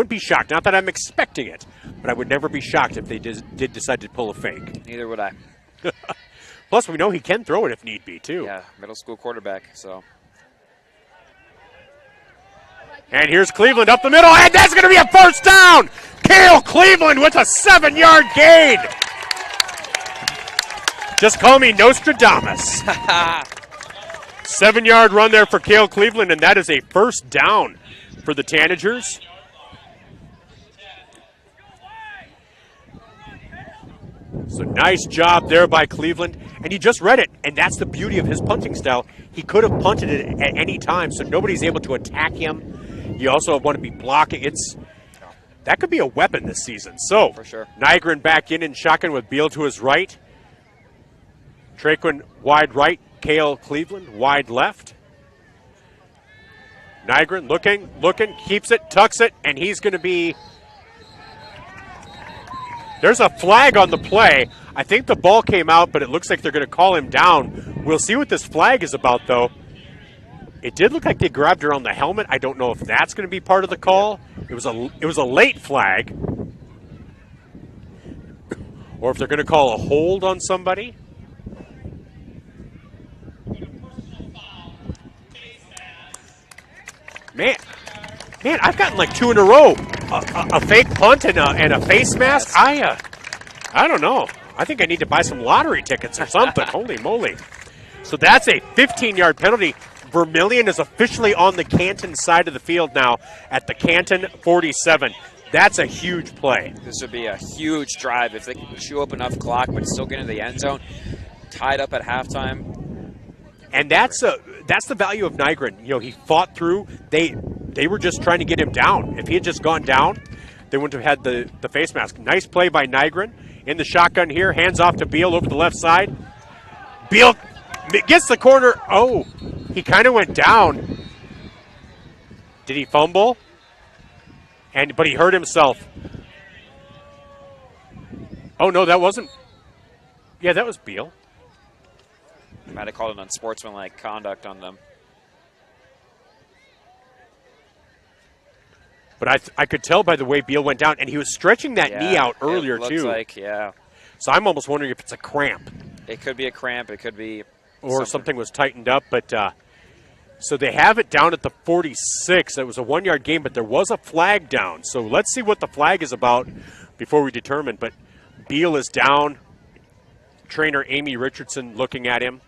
be shocked. Not that I'm expecting it, but I would never be shocked if they did decide to pull a fake. Neither would I. Plus, we know he can throw it if need be, too. Yeah, middle school quarterback, so. And here's Cleveland up the middle, and that's going to be a first down! Cale Cleveland with a 7-yard gain! Just call me Nostradamus. 7-yard run there for Cale Cleveland, and that is a first down for the Tanagers. So nice job there by Cleveland. And he just read it, and that's the beauty of his punting style. He could have punted it at any time, so nobody's able to attack him. You also want to be blocking. That could be a weapon this season. So, for sure. Nygren back in shotgun with Beal to his right. Traquan wide right. Cale Cleveland wide left. Nygren looking, keeps it, tucks it, and he's going to be... There's a flag on the play. I think the ball came out, but it looks like they're going to call him down. We'll see what this flag is about, though. It did look like they grabbed her on the helmet. I don't know if that's going to be part of the call. It was a late flag. Or if they're going to call a hold on somebody. Man, I've gotten like 2 in a row. A fake punt and a face mask. I don't know. I think I need to buy some lottery tickets or something. Holy moly. So that's a 15-yard penalty. Vermillion is officially on the Canton side of the field now at the Canton 47. That's a huge play. This would be a huge drive if they can chew up enough clock but still get into the end zone. Tied up at halftime. And that's the value of Nygren. You know, he fought through. They were just trying to get him down. If he had just gone down, they wouldn't have had the face mask. Nice play by Nygren in the shotgun here. Hands off to Beal over the left side. Beal gets the corner. Oh, he kind of went down. Did he fumble? But he hurt himself. Oh, no, that wasn't. Yeah, that was Beal. Might have called an unsportsmanlike conduct on them. But I could tell by the way Beal went down, and he was stretching that knee out earlier, it looks too. Like, yeah. So I'm almost wondering if it's a cramp. It could be a cramp. It could be or something was tightened up. But so they have it down at the 46. It was a 1 yard game, but there was a flag down. So let's see what the flag is about before we determine. But Beal is down. Trainer Amy Richardson looking at him.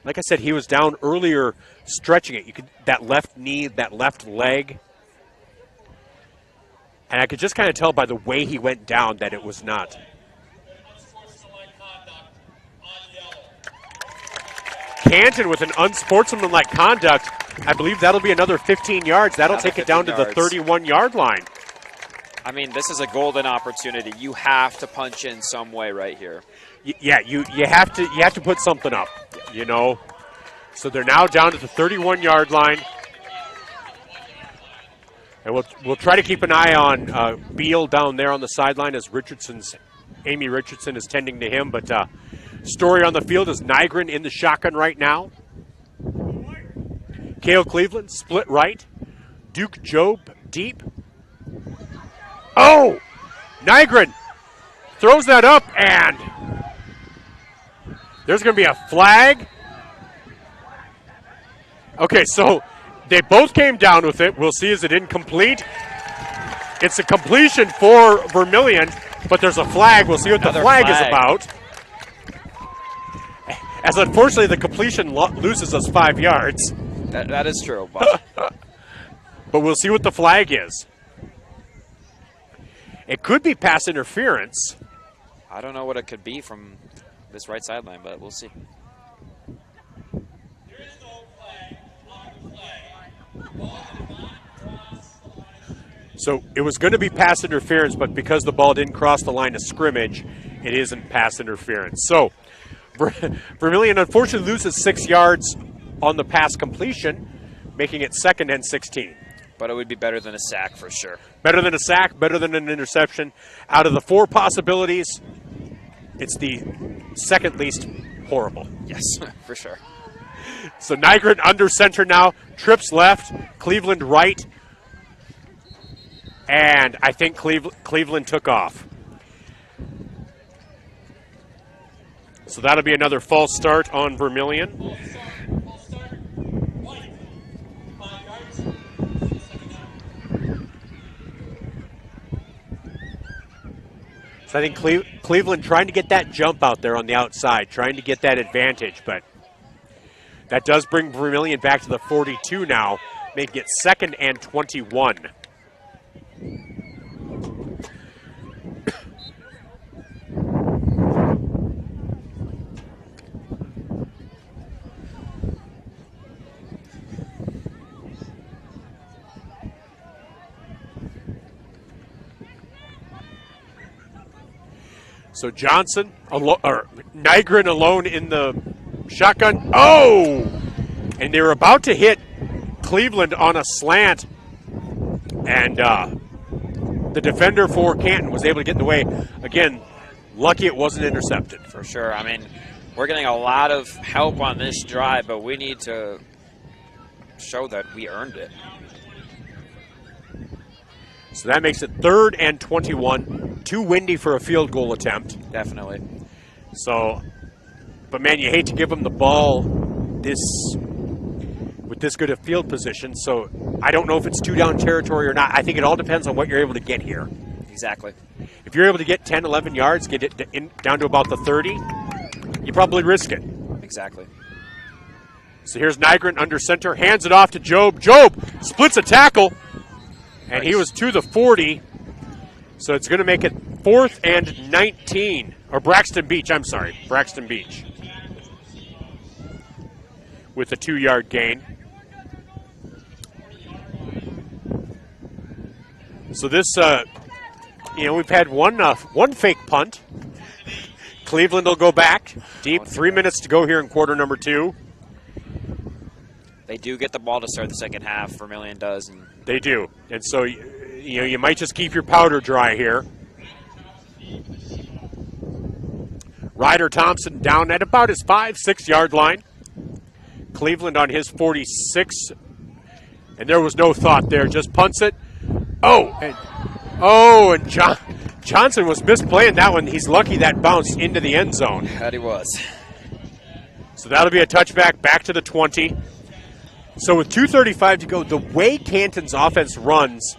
Like I said, he was down earlier stretching it. You could that left knee, that left leg. And I could just kind of tell by the way he went down that it was not. Canton with an unsportsmanlike conduct. I believe that'll be another 15 yards. That'll take it down to the 31-yard line. I mean, this is a golden opportunity. You have to punch in some way right here. Yeah, you have to put something up, you know. So they're now down to the 31-yard line. And we'll try to keep an eye on Beal down there on the sideline as Amy Richardson is tending to him. But story on the field is Nygren in the shotgun right now. Cale Cleveland split right. Duke Job deep. Oh! Nygren throws that up, and there's going to be a flag. Okay, so they both came down with it. We'll see, is it incomplete? It's a completion for Vermillion, but there's a flag. We'll see what the flag is about. As unfortunately the completion loses us 5 yards. That is true. But but we'll see what the flag is. It could be pass interference. I don't know what it could be from this right sideline, but we'll see. So it was going to be pass interference, but because the ball didn't cross the line of scrimmage, it isn't pass interference. So Vermillion unfortunately loses 6 yards on the pass completion, making it 2nd and 16. But it would be better than a sack for sure. Better than a sack, better than an interception. Out of the 4 possibilities, it's the second least horrible. Yes, for sure. So Nygren under center now, trips left, Cleveland right, and I think Cleveland took off. So that'll be another false start on Vermillion. So I think Cleveland trying to get that jump out there on the outside, trying to get that advantage, but that does bring Vermillion back to the 42 now, making it 2nd and 21. So Johnson, Nygren alone in the shotgun. Oh! And they were about to hit Cleveland on a slant. And the defender for Canton was able to get in the way. Again, lucky it wasn't intercepted. For sure. I mean, we're getting a lot of help on this drive, but we need to show that we earned it. So that makes it 3rd and 21. Too windy for a field goal attempt. Definitely. So, but man, you hate to give them the ball with this good a field position. So I don't know if it's 2-down territory or not. I think it all depends on what you're able to get here. Exactly. If you're able to get 10, 11 yards, get it down to about the 30, you probably risk it. Exactly. So here's Nygren under center, hands it off to Job. Job splits a tackle. And he was to the 40, so it's going to make it 4th and 19. Or Braxton Beach, I'm sorry, Braxton Beach. with a 2-yard gain. So this, we've had one fake punt. Cleveland will go back deep. 3 minutes to go here in quarter number 2. They do get the ball to start the second half. Vermillion does. And they do. And so, you might just keep your powder dry here. Ryder Thompson down at about his 5-6 yard line. Cleveland on his 46. And there was no thought there. Just punts it. And Johnson was misplaying that one. He's lucky that bounced into the end zone. That he was. So that'll be a touchback back to the 20. So with 2:35 to go, the way Canton's offense runs,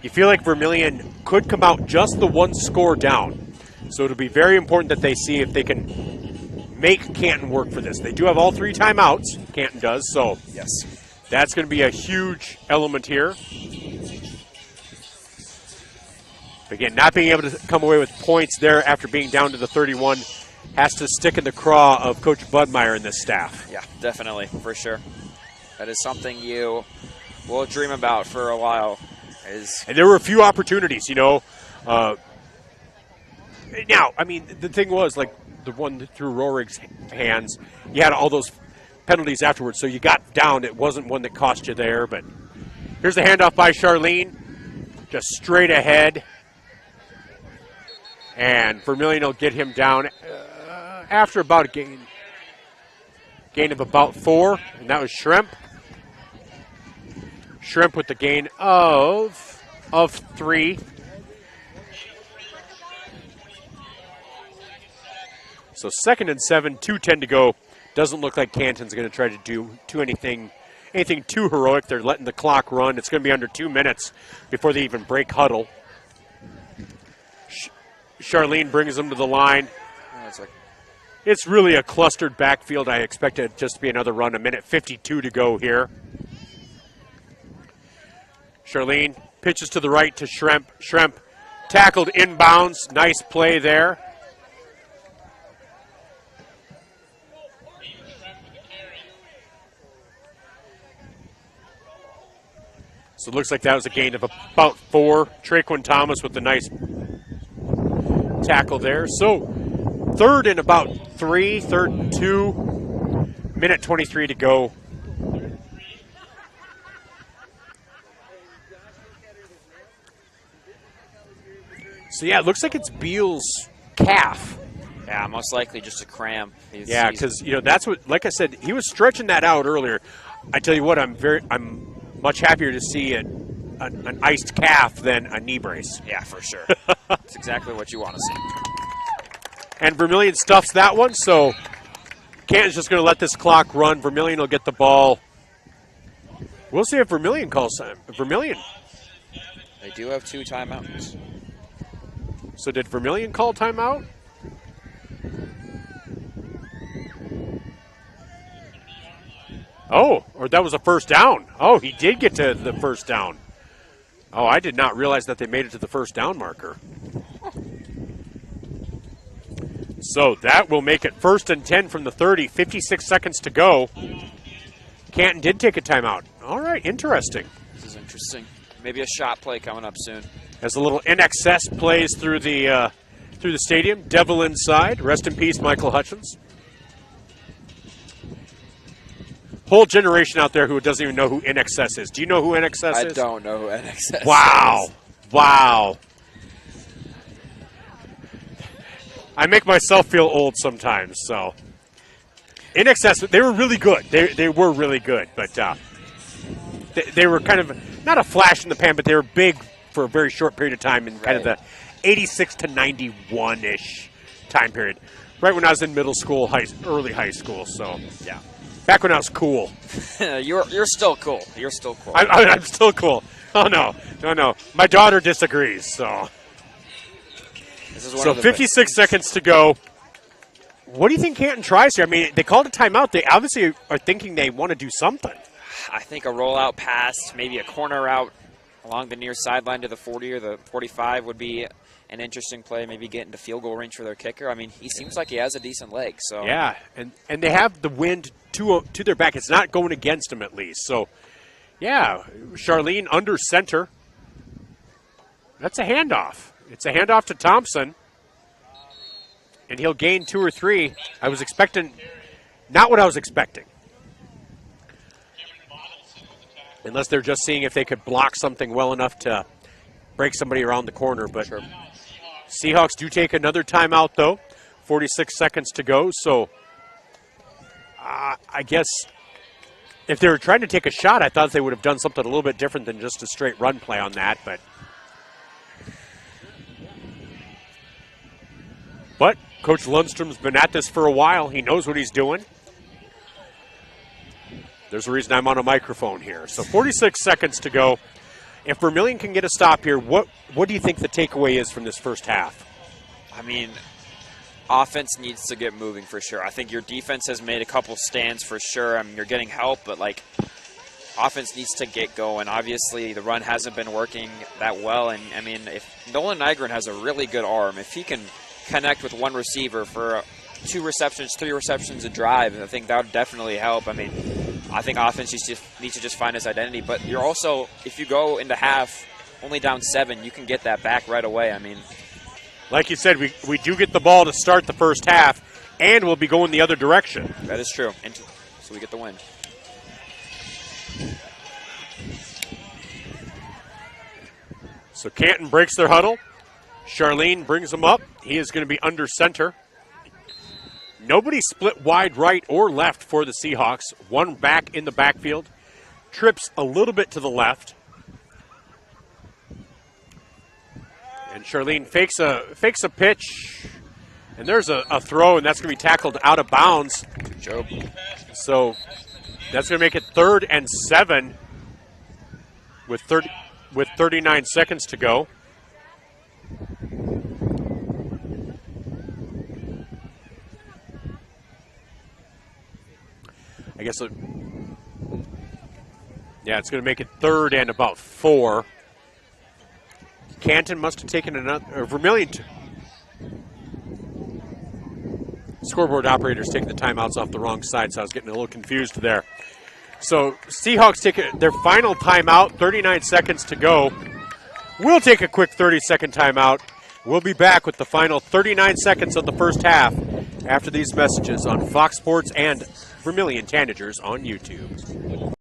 you feel like Vermillion could come out just the one score down. So it'll be very important that they see if they can make Canton work for this. They do have all 3 timeouts, Canton does, so yes, that's going to be a huge element here. Again, not being able to come away with points there after being down to the 31 has to stick in the craw of Coach Budmeyer and this staff. Yeah, definitely, for sure. That is something you will dream about for a while. And there were a few opportunities, Now, the thing was, like the one through Rorig's hands, you had all those penalties afterwards, so you got down. It wasn't one that cost you there, but here's the handoff by Charlene, just straight ahead. And Vermillion will get him down after about a gain of about 4, and that was Shrimp. Shrimp with the gain of 3. So 2nd and 7, 2:10 to go. Doesn't look like Canton's going to try to do anything too heroic. They're letting the clock run. It's going to be under 2 minutes before they even break huddle. Charlene brings them to the line. It's really a clustered backfield. I expect it just to be another run. 1:52 to go here. Charlene pitches to the right to Shrimp. Shrimp tackled inbounds. Nice play there. So it looks like that was a gain of about 4. Traquan Thomas with the nice tackle there. So 3rd and about 3, 3rd and 2, 1:23 to go. So yeah, it looks like it's Beal's calf. Yeah, most likely just a cramp. Yeah, because that's what. Like I said, he was stretching that out earlier. I tell you what, I'm much happier to see an iced calf than a knee brace. Yeah, for sure. That's exactly what you want to see. And Vermillion stuffs that one, so Canton's just going to let this clock run. Vermillion will get the ball. We'll see if Vermillion calls time. Vermillion. They do have 2 timeouts. So did Vermillion call timeout? Oh, or that was a first down. Oh, he did get to the first down. Oh, I did not realize that they made it to the first down marker. So that will make it 1st and 10 from the 30. 56 seconds to go. Canton did take a timeout. All right, interesting. This is interesting. Maybe a shot play coming up soon. As a little NXS plays through the stadium. Devil inside. Rest in peace, Michael Hutchins. Whole generation out there who doesn't even know who NXS is. Do you know who NXS is? I don't know who NXS is. Wow. I make myself feel old sometimes, so. NXS, they were really good. They were really good, but they were kind of, not a flash in the pan, but they were big for a very short period of time in kind of the 86 to 91-ish time period. Right when I was in middle school, early high school, so, yeah. Back when I was cool. You're still cool. You're still cool. I'm still cool. Oh, no. My daughter disagrees, so. So 56 seconds to go. What do you think Canton tries here? I mean, they called a timeout. They obviously are thinking they want to do something. I think a rollout pass, maybe a corner route along the near sideline to the 40 or the 45 would be an interesting play, maybe get into field goal range for their kicker. I mean, he seems like he has a decent leg. So yeah, and they have the wind to their back. It's not going against them at least. So, yeah, Charlene under center. That's a handoff. It's a handoff to Thompson, and he'll gain 2 or 3. I was expecting not what I was expecting. Unless they're just seeing if they could block something well enough to break somebody around the corner. But sure. Seahawks do take another timeout, though. 46 seconds to go. So I guess if they were trying to take a shot, I thought they would have done something a little bit different than just a straight run play on that. But Coach Lundstrom's been at this for a while. He knows what he's doing. There's a reason I'm on a microphone here. So 46 seconds to go. If Vermillion can get a stop here, what do you think the takeaway is from this first half? I mean, offense needs to get moving for sure. I think your defense has made a couple stands for sure. I mean, you're getting help, but, like, offense needs to get going. Obviously, the run hasn't been working that well. And, I mean, if Nolan Nygren has a really good arm, if he can connect with one receiver for 2 receptions, 3 receptions a drive, I think that would definitely help. I mean, I think offense needs to just find its identity. But you're also, if you go into half only down 7, you can get that back right away. I mean, like you said, we do get the ball to start the first half, and we'll be going the other direction. That is true. So we get the win. So Canton breaks their huddle. Charlene brings them up. He is going to be under center. Nobody split wide right or left for the Seahawks. One back in the backfield. Trips a little bit to the left. And Charlene fakes a pitch. And there's a throw, and that's going to be tackled out of bounds. So that's going to make it 3rd and 7 with 39 seconds to go. I guess it's going to make it 3rd and about 4. Canton must have taken another, Vermillion. Scoreboard operator's taking the timeouts off the wrong side, so I was getting a little confused there. So Seahawks take their final timeout, 39 seconds to go. We'll take a quick 30-second timeout. We'll be back with the final 39 seconds of the first half after these messages on Fox Sports and Vermillion Tanagers on YouTube.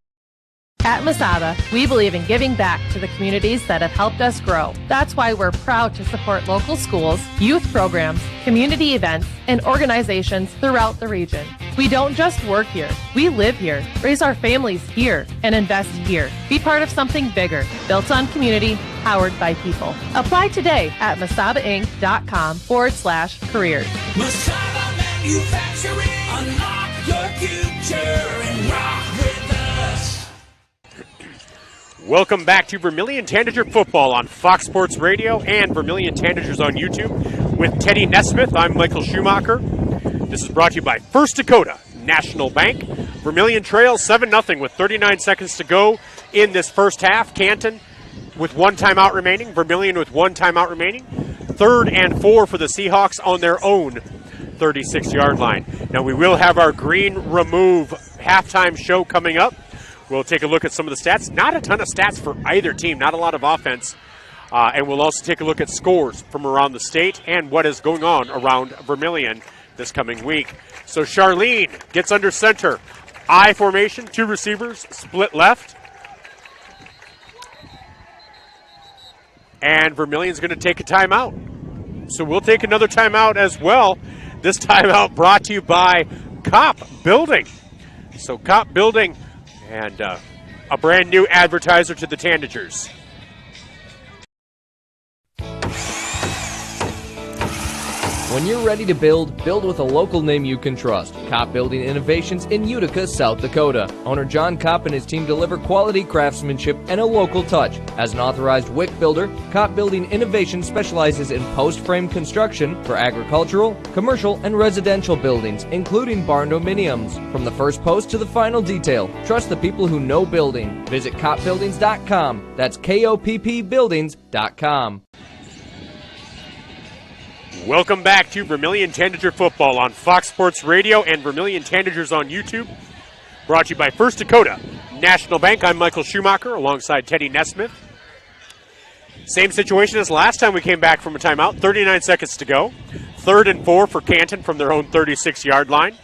At Masada, we believe in giving back to the communities that have helped us grow. That's why we're proud to support local schools, youth programs, community events, and organizations throughout the region. We don't just work here, we live here, raise our families here, and invest here. Be part of something bigger, built on community, powered by people. Apply today at masadainc.com/careers. Masada Manufacturing, unlock your future and rock with us. Welcome back to Vermillion Tanager Football on Fox Sports Radio and Vermillion Tanagers on YouTube with Teddy Nesmith. I'm Michael Schumacher. This is brought to you by First Dakota National Bank. Vermillion trails 7-0 with 39 seconds to go in this first half. Canton with 1 timeout remaining. Vermillion with 1 timeout remaining. 3rd and 4 for the Seahawks on their own 36-yard line. Now we will have our green remove halftime show coming up. We'll take a look at some of the stats. Not a ton of stats for either team, not a lot of offense. And we'll also take a look at scores from around the state and what is going on around Vermillion this coming week. So Charlene gets under center. I formation, 2 receivers, split left. And Vermillion's going to take a timeout. So we'll take another timeout as well. This timeout brought to you by Cop Building. So Cop Building and a brand new advertiser to the Tanagers. When you're ready to build with a local name you can trust. Cop Building Innovations in Utica, South Dakota. Owner John Kopp and his team deliver quality craftsmanship and a local touch. As an authorized WIC builder, Cop Building Innovations specializes in post-frame construction for agricultural, commercial, and residential buildings, including barn dominiums. From the first post to the final detail, trust the people who know building. Visit copbuildings.com. That's KOPP buildings.com. Welcome back to Vermillion Tanager Football on Fox Sports Radio and Vermillion Tanagers on YouTube. Brought to you by First Dakota National Bank. I'm Michael Schumacher alongside Teddy Nesmith. Same situation as last time we came back from a timeout. 39 seconds to go. 3rd and 4 for Canton from their own 36-yard line.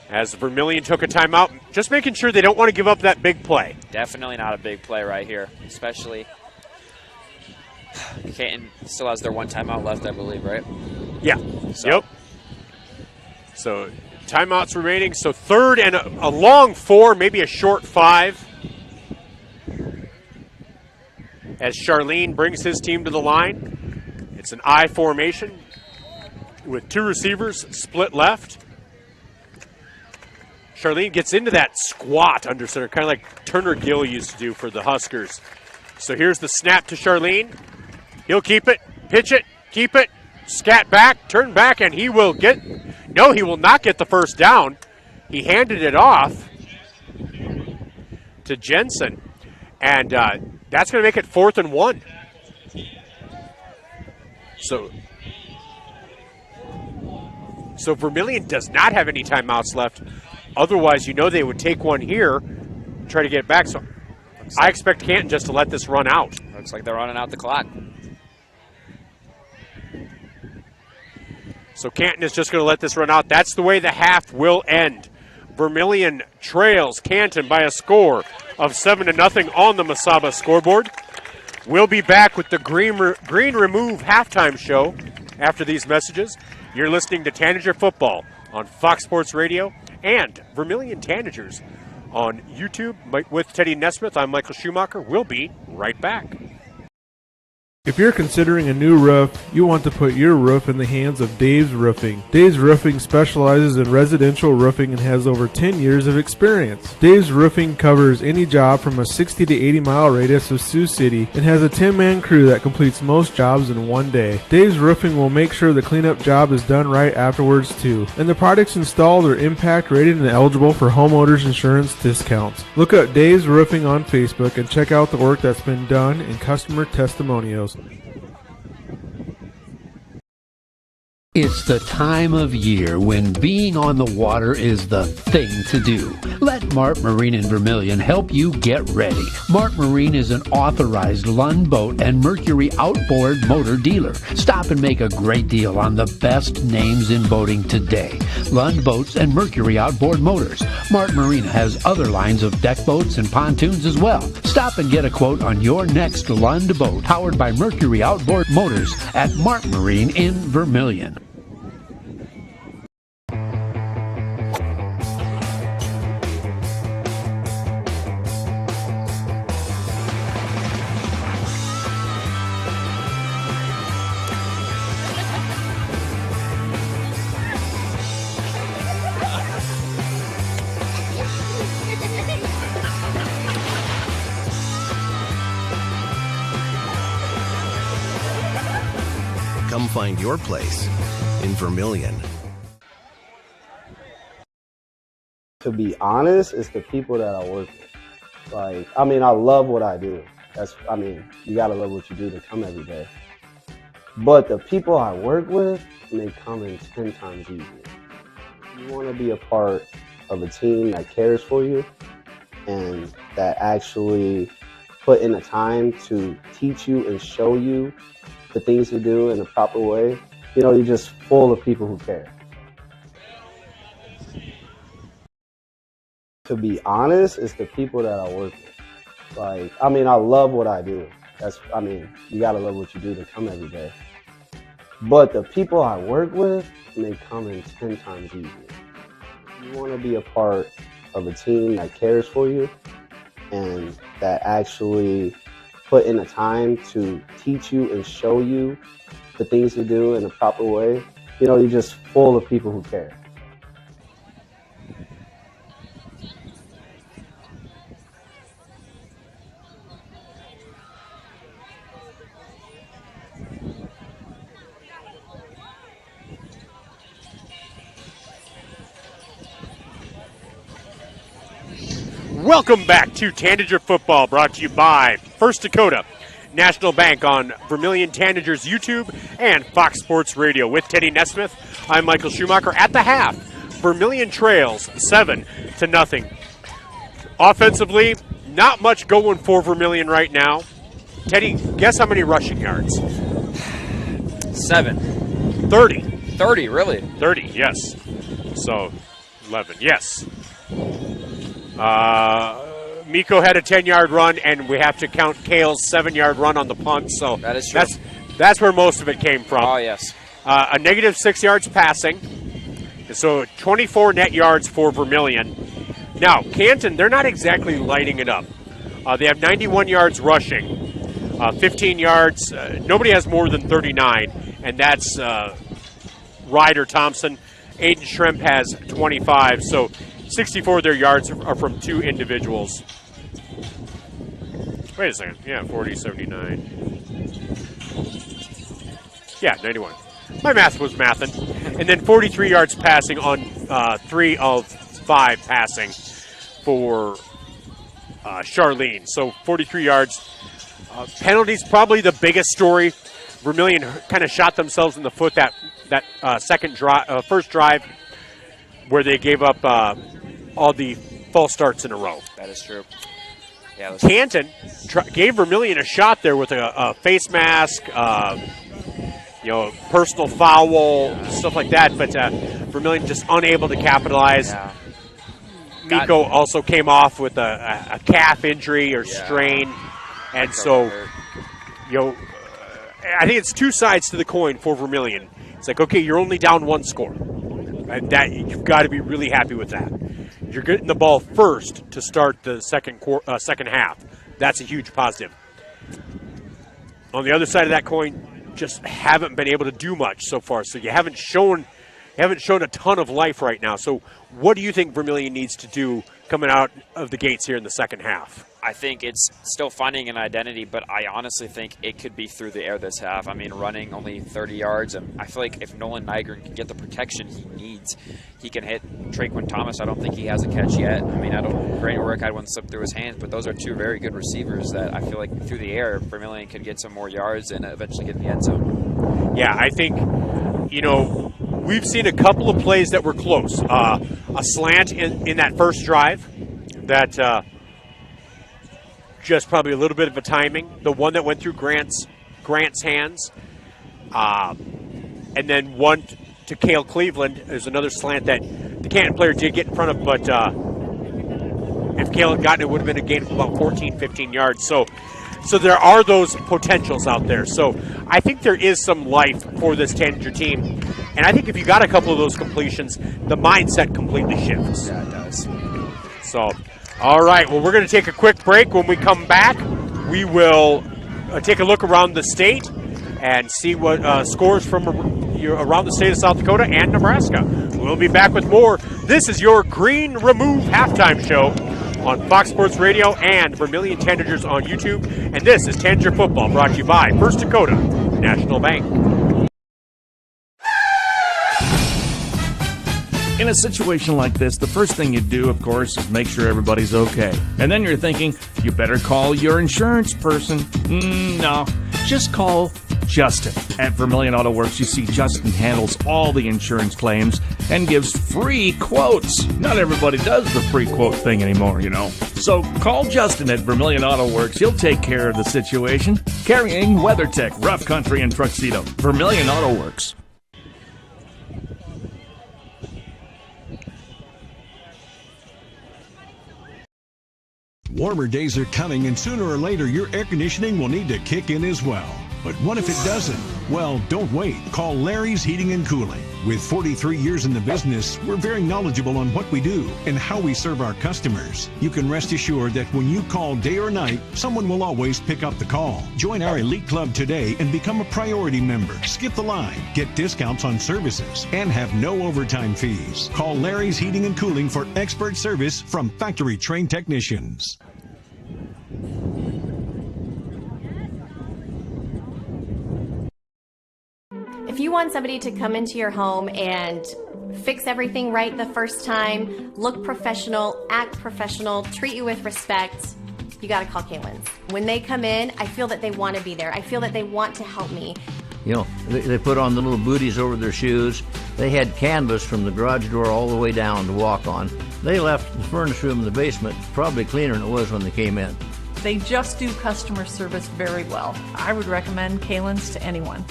As Vermillion took a timeout, just making sure they don't want to give up that big play. Definitely not a big play right here, especially Canton still has their one timeout left, I believe, right? Yeah. Yep. So timeouts remaining. So 3rd and a long 4, maybe a short 5. As Charlene brings his team to the line. It's an I formation with 2 receivers split left. Charlene gets into that squat under center, kind of like Turner Gill used to do for the Huskers. So here's the snap to Charlene. He'll keep it, pitch it, keep it, scat back, turn back, and he will get, no, he will not get the first down. He handed it off to Jensen, and that's going to make it 4th and 1. So Vermillion does not have any timeouts left. Otherwise, you know they would take one here, try to get back. So I expect Canton just to let this run out. Looks like they're running out the clock. So Canton is just going to let this run out. That's the way the half will end. Vermillion trails Canton by a score of 7-0 on the Masaba scoreboard. We'll be back with the Green Remove halftime show after these messages. You're listening to Tanager Football on Fox Sports Radio and Vermillion Tanagers on YouTube. With Teddy Nesmith, I'm Michael Schumacher. We'll be right back. If you're considering a new roof, you want to put your roof in the hands of Dave's Roofing. Dave's Roofing specializes in residential roofing and has over 10 years of experience. Dave's Roofing covers any job from a 60 to 80 mile radius of Sioux City and has a 10-man crew that completes most jobs in one day. Dave's Roofing will make sure the cleanup job is done right afterwards too. And the products installed are impact rated and eligible for homeowners insurance discounts. Look up Dave's Roofing on Facebook and check out the work that's been done and customer testimonials. It's the time of year when being on the water is the thing to do. Let Mart Marine in Vermillion help you get ready. Mart Marine is an authorized Lund Boat and Mercury outboard motor dealer. Stop and make a great deal on the best names in boating today. Lund Boats and Mercury outboard motors. Mart Marine has other lines of deck boats and pontoons as well. Stop and get a quote on your next Lund boat powered by Mercury outboard motors at Mart Marine in Vermillion. Come find your place in Vermillion. To be honest, it's the people that I work with. I love what I do. You gotta love what you do to come every day. But the people I work with make coming 10 times easier. You want to be a part of a team that cares for you and that actually put in the time to teach you and show you the things to do in the proper way. You're just full of people who care. To be honest, it's the people that I work with. I love what I do. You gotta love what you do to come every day. But the people I work with make coming 10 times easier. You want to be a part of a team that cares for you and that actually put in the time to teach you and show you the things to do in a proper way. You're just full of people who care. Welcome back to Tanager Football, brought to you by First Dakota National Bank on Vermillion Tanagers YouTube and Fox Sports Radio. With Teddy Nesmith, I'm Michael Schumacher. At the half, Vermillion trails 7-0. Offensively, not much going for Vermillion right now. Teddy, guess how many rushing yards? 7. 30. 30, really? 30, yes. So, 11, yes. Miko had a 10-yard run, and we have to count Kale's 7-yard run on the punt. So that is true. That's where most of it came from. Oh, yes. A negative 6 yards passing. So 24 net yards for Vermillion. Now, Canton, they're not exactly lighting it up. They have 91 yards rushing, 15 yards. Nobody has more than 39, and that's Ryder Thompson. Aiden Shrimp has 25, so 64 of their yards are from 2 individuals. Wait a second. Yeah, 40, 79. Yeah, 91. My math was mathing. And then 43 yards passing on 3 of 5 passing for Charlene. So 43 yards. Penalties, probably the biggest story. Vermillion kind of shot themselves in the foot that first drive where they gave up all the false starts in a row. That is true. Yeah, Canton gave Vermillion a shot there with a face mask, personal foul, stuff like that, but Vermillion just unable to capitalize. Yeah. Miko also came off with a calf injury or strain, and so, I think it's 2 sides to the coin for Vermillion. It's like, okay, you're only down 1 score, and that you've got to be really happy with that. You're getting the ball first to start the second half. That's a huge positive. On the other side of that coin, just haven't been able to do much so far. So you haven't shown a ton of life right now. So what do you think Vermillion needs to do coming out of the gates here in the second half? I think it's still finding an identity, but I honestly think it could be through the air this half. I mean, running only 30 yards, and I feel like if Nolan Nygren can get the protection he needs, he can hit Traquan Thomas. I don't think he has a catch yet. I mean, Grant O'Rourke had one slip through his hands, but those are 2 very good receivers that I feel like through the air, Vermillion could get some more yards and eventually get in the end zone. Yeah, I think, we've seen a couple of plays that were close. A slant in that first drive that just probably a little bit of a timing. The one that went through Grant's hands. And then one to Cale Cleveland. There's another slant that the Canton player did get in front of, but if Cale had gotten it, would have been a gain of about 14, 15 yards. So there are those potentials out there. So I think there is some life for this Tanager team. And I think if you got a couple of those completions, the mindset completely shifts. Yeah, it does. So, all right. Well, we're going to take a quick break. When we come back, we will take a look around the state and see what scores from around the state of South Dakota and Nebraska. We'll be back with more. This is your Green Remove Halftime Show on Fox Sports Radio and Vermillion Tanagers on YouTube. And this is Tanager Football, brought to you by First Dakota National Bank. In a situation like this, the first thing you do, of course, is make sure everybody's okay. And then you're thinking, you better call your insurance person. No, just call Justin. At Vermillion Auto Works, you see Justin handles all the insurance claims and gives free quotes. Not everybody does the free quote thing anymore, So call Justin at Vermillion Auto Works. He'll take care of the situation. Carrying WeatherTech, Rough Country, and Tuxedo. Vermillion Auto Works. Warmer days are coming, and sooner or later your air conditioning will need to kick in as well. But what if it doesn't? Well, don't wait. Call Larry's Heating and Cooling. With 43 years in the business, we're very knowledgeable on what we do and how we serve our customers. You can rest assured that when you call day or night, someone will always pick up the call. Join our elite club today and become a priority member. Skip the line, get discounts on services, and have no overtime fees. Call Larry's Heating and Cooling for expert service from factory-trained technicians. If you want somebody to come into your home and fix everything right the first time, look professional, act professional, treat you with respect, you got to call Kaylin's. When they come in, I feel that they want to be there. I feel that they want to help me. You know, they put on the little booties over their shoes. They had canvas from the garage door all the way down to walk on. They left the furnace room in the basement probably cleaner than it was when they came in. They just do customer service very well. I would recommend Kaylin's to anyone.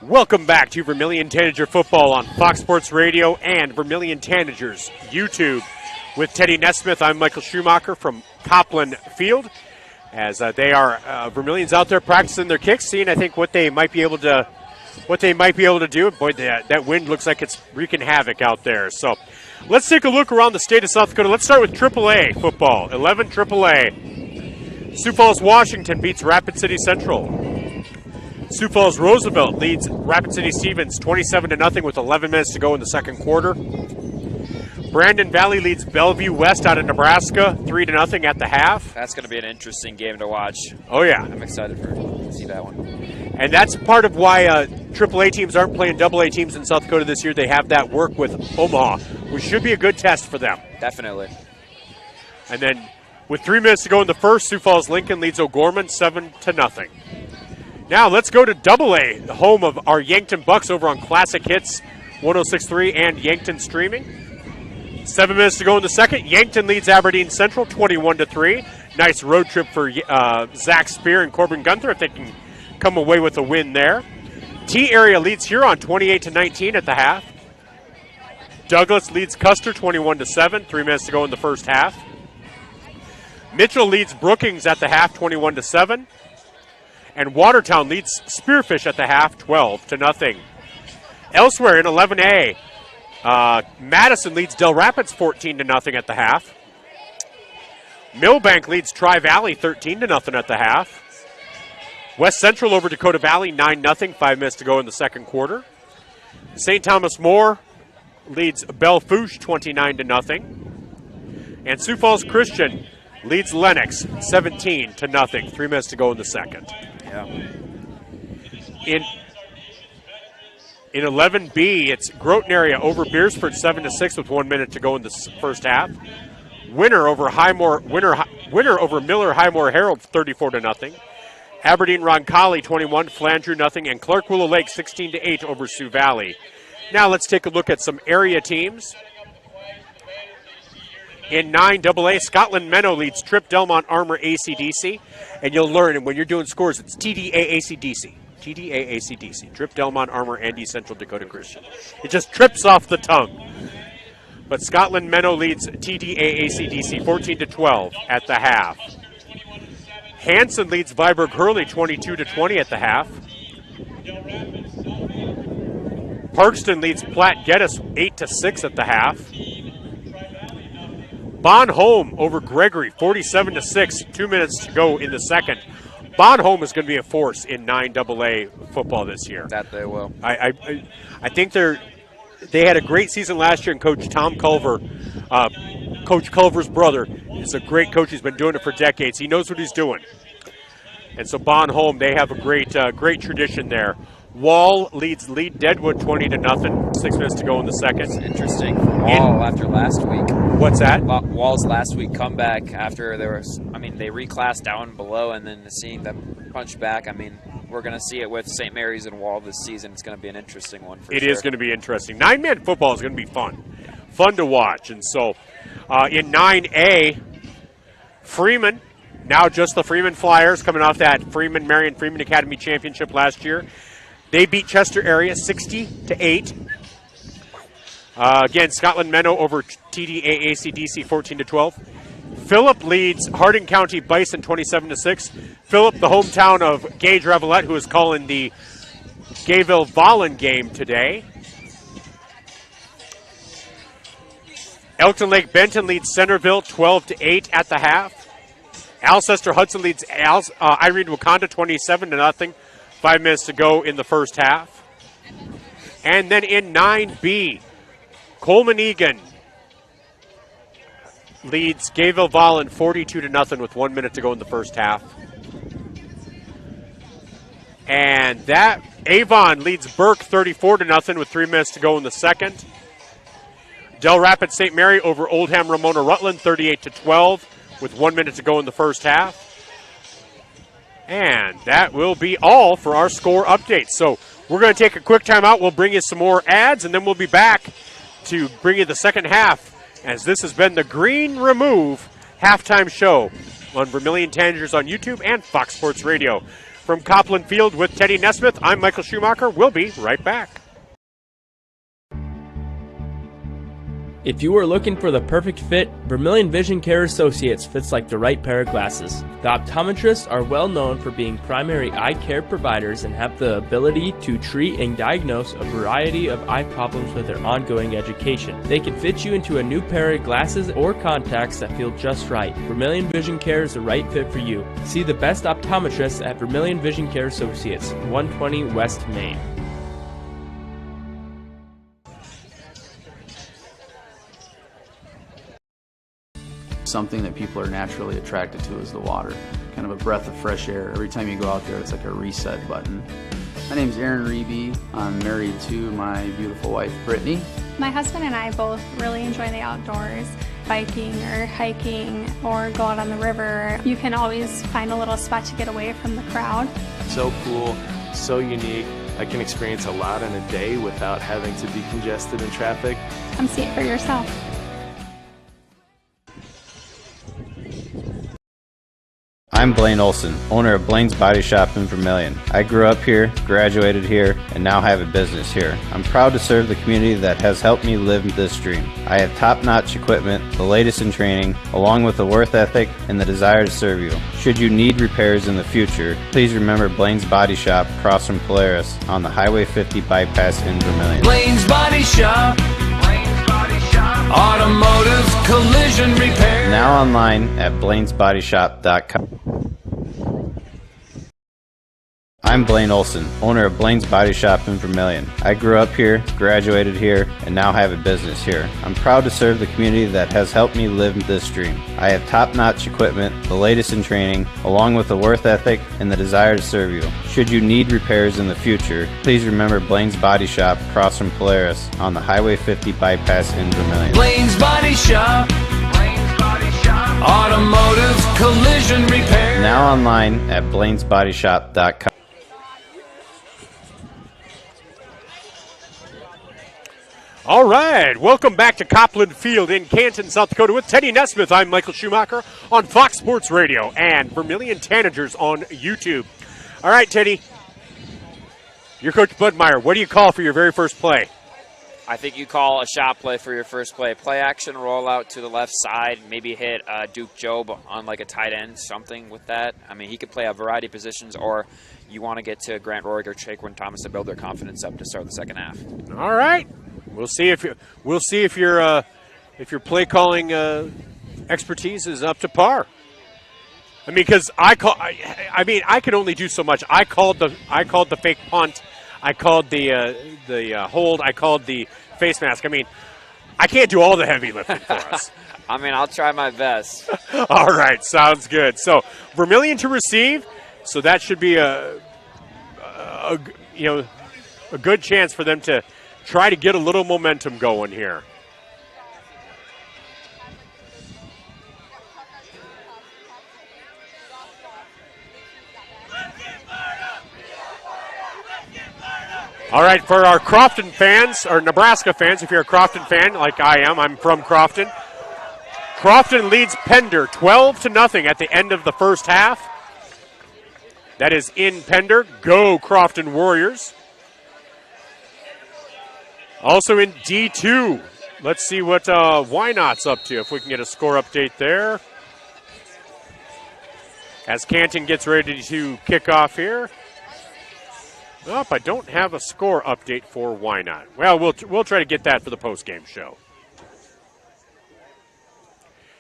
Welcome back to Vermillion Tanager Football on Fox Sports Radio and Vermillion Tanagers YouTube. With Teddy Nesmith, I'm Michael Schumacher from Coplan Field. As they are Vermillion's out there practicing their kicks, seeing I think what they might be able to do. Boy, that wind looks like it's wreaking havoc out there. So let's take a look around the state of South Dakota. Let's start with AAA football. 11 AAA. Sioux Falls, Washington beats Rapid City Central. Sioux Falls Roosevelt leads Rapid City Stevens 27-0 with 11 minutes to go in the second quarter. Brandon Valley leads Bellevue West out of Nebraska 3-0 at the half. That's going to be an interesting game to watch. Oh, yeah. I'm excited to see that one. And that's part of why AAA teams aren't playing AA teams in South Dakota this year. They have that work with Omaha, which should be a good test for them. Definitely. And then with 3 minutes to go in the first, Sioux Falls Lincoln leads O'Gorman 7-0. Now let's go to AA, the home of our Yankton Bucks over on Classic Hits 106.3 and Yankton Streaming. 7 minutes to go in the second. Yankton leads Aberdeen Central 21-3. Nice road trip for Zach Spear and Corbin Gunther if they can come away with a win there. T-Area leads Huron 28-19 at the half. Douglas leads Custer 21-7. 3 minutes to go in the first half. Mitchell leads Brookings at the half 21-7. And Watertown leads Spearfish at the half 12-0. Elsewhere in 11A, Madison leads Del Rapids 14-0 at the half. Millbank leads Tri-Valley 13-0 at the half. West Central over Dakota Valley 9-0, 5 minutes to go in the second quarter. St. Thomas More leads Belle Fourche 29-0. And Sioux Falls Christian leads Lennox 17-0, 3 minutes to go in the second. Yeah. In 11B, it's Groton area over Beersford 7-6 with 1 minute to go in the first half. Winner over Miller Highmore Herald 34-0. Aberdeen Roncalli 21, Flandreau 0, and Clark Willow Lake 16-8 over Sioux Valley. Now let's take a look at some area teams. In 9AA, Scotland Menno leads Trip Delmont Armor ACDC. And you'll learn when you're doing scores, it's TDAACDC. TDAACDC. Trip Delmont Armor Andy Central Dakota Christian. It just trips off the tongue. But Scotland Menno leads TDAACDC 14-12 at the half. Hanson leads Viborg Hurley 22-20 at the half. Parkston leads Platte Geddes 8-6 at the half. Bonholm over Gregory 47-6, 2 minutes to go in the second. Bonholm is going to be a force in 9AA football this year. That they will. I think they had a great season last year, and Coach Tom Culver, Coach Culver's brother, is a great coach. He's been doing it for decades. He knows what he's doing. And so Bonholm, they have a great tradition there. Wall leads Deadwood 20-0. 6 minutes to go in the second. That's interesting for Wall after last week. What's that? Wall's last week comeback after they reclassed down below and then seeing them punch back. I mean, we're going to see it with St. Mary's and Wall this season. It's going to be an interesting one for sure. It is going to be interesting. 9-man football is going to be fun. Fun to watch. And so in 9A, Freeman, now just the Freeman Flyers, coming off that Marion Freeman Academy Championship last year. They beat Chester area 60-8. Again, Scotland Menno over TDAACDC 14-12. Phillip leads Harding County Bison 27-6. Phillip, the hometown of Gage Revelette, who is calling the Gayville-Vollen game today. Elkton Lake Benton leads Centerville 12-8 at the half. Alcester Hudson leads Irene Wakanda 27-0. 5 minutes to go in the first half. And then in 9B, Coleman Egan leads Gayville-Vollen 42-0 with 1 minute to go in the first half. And that Avon leads Burke 34-0 with 3 minutes to go in the second. Del Rapids St. Mary over Oldham Ramona Rutland 38-12. with 1 minute to go in the first half. And that will be all for our score update. So we're going to take a quick timeout. We'll bring you some more ads, and then we'll be back to bring you the second half, as this has been the Green Remove halftime show on Vermillion Tanagers on YouTube and Fox Sports Radio. From Coplan Field with Teddy Nesmith, I'm Michael Schumacher. We'll be right back. If you are looking for the perfect fit, Vermillion Vision Care Associates fits like the right pair of glasses. The optometrists are well known for being primary eye care providers and have the ability to treat and diagnose a variety of eye problems with their ongoing education. They can fit you into a new pair of glasses or contacts that feel just right. Vermillion Vision Care is the right fit for you. See the best optometrists at Vermillion Vision Care Associates, 120 West Main. Something that people are naturally attracted to is the water. Kind of a breath of fresh air. Every time you go out there, it's like a reset button. My name's Aaron Reeby. I'm married to my beautiful wife, Brittany. My husband and I both really enjoy the outdoors, biking or hiking or go out on the river. You can always find a little spot to get away from the crowd. So cool, so unique. I can experience a lot in a day without having to be congested in traffic. Come see it for yourself. I'm Blaine Olson, owner of Blaine's Body Shop in Vermillion. I grew up here, graduated here, and now have a business here. I'm proud to serve the community that has helped me live this dream. I have top-notch equipment, the latest in training, along with a work ethic and the desire to serve you. Should you need repairs in the future, please remember Blaine's Body Shop across from Polaris on the Highway 50 bypass in Vermillion. Blaine's Body Shop. Automotive collision repair. Now online at blainesbodyshop.com. I'm Blaine Olson, owner of Blaine's Body Shop in Vermillion. I grew up here, graduated here, and now have a business here. I'm proud to serve the community that has helped me live this dream. I have top-notch equipment, the latest in training, along with a work ethic and the desire to serve you. Should you need repairs in the future, please remember Blaine's Body Shop across from Polaris on the Highway 50 bypass in Vermillion. Blaine's Body Shop. Automotive collision repair. Now online at blainesbodyshop.com. All right, welcome back to Coplan Field in Canton, South Dakota with Teddy Nesmith. I'm Michael Schumacher on Fox Sports Radio and Vermillion Tanagers on YouTube. All right, Teddy, you're Coach Budmeyer. What do you call for your very first play? I think you call a shot play for your first play. Play action, roll out to the left side, maybe hit Duke Job on like a tight end, something with that. I mean, he could play a variety of positions, or you want to get to Grant Roig or Chaquin Thomas to build their confidence up to start the second half. All right. We'll see if your play calling expertise is up to par. I mean, because I can only do so much. I called the fake punt. I called the hold. I called the face mask. I mean, I can't do all the heavy lifting for us. I mean, I'll try my best. All right, sounds good. So Vermillion to receive. So that should be a good chance for them to try to get a little momentum going here. All right, for our Crofton fans, or Nebraska fans, if you're a Crofton fan like I am, I'm from Crofton. Crofton leads Pender 12-0 at the end of the first half. That is in Pender. Go Crofton Warriors. Also in D2, let's see what Why Not's up to, if we can get a score update there. As Canton gets ready to kick off here. Oh, I don't have a score update for Why Not. Well, we'll try to get that for the post-game show.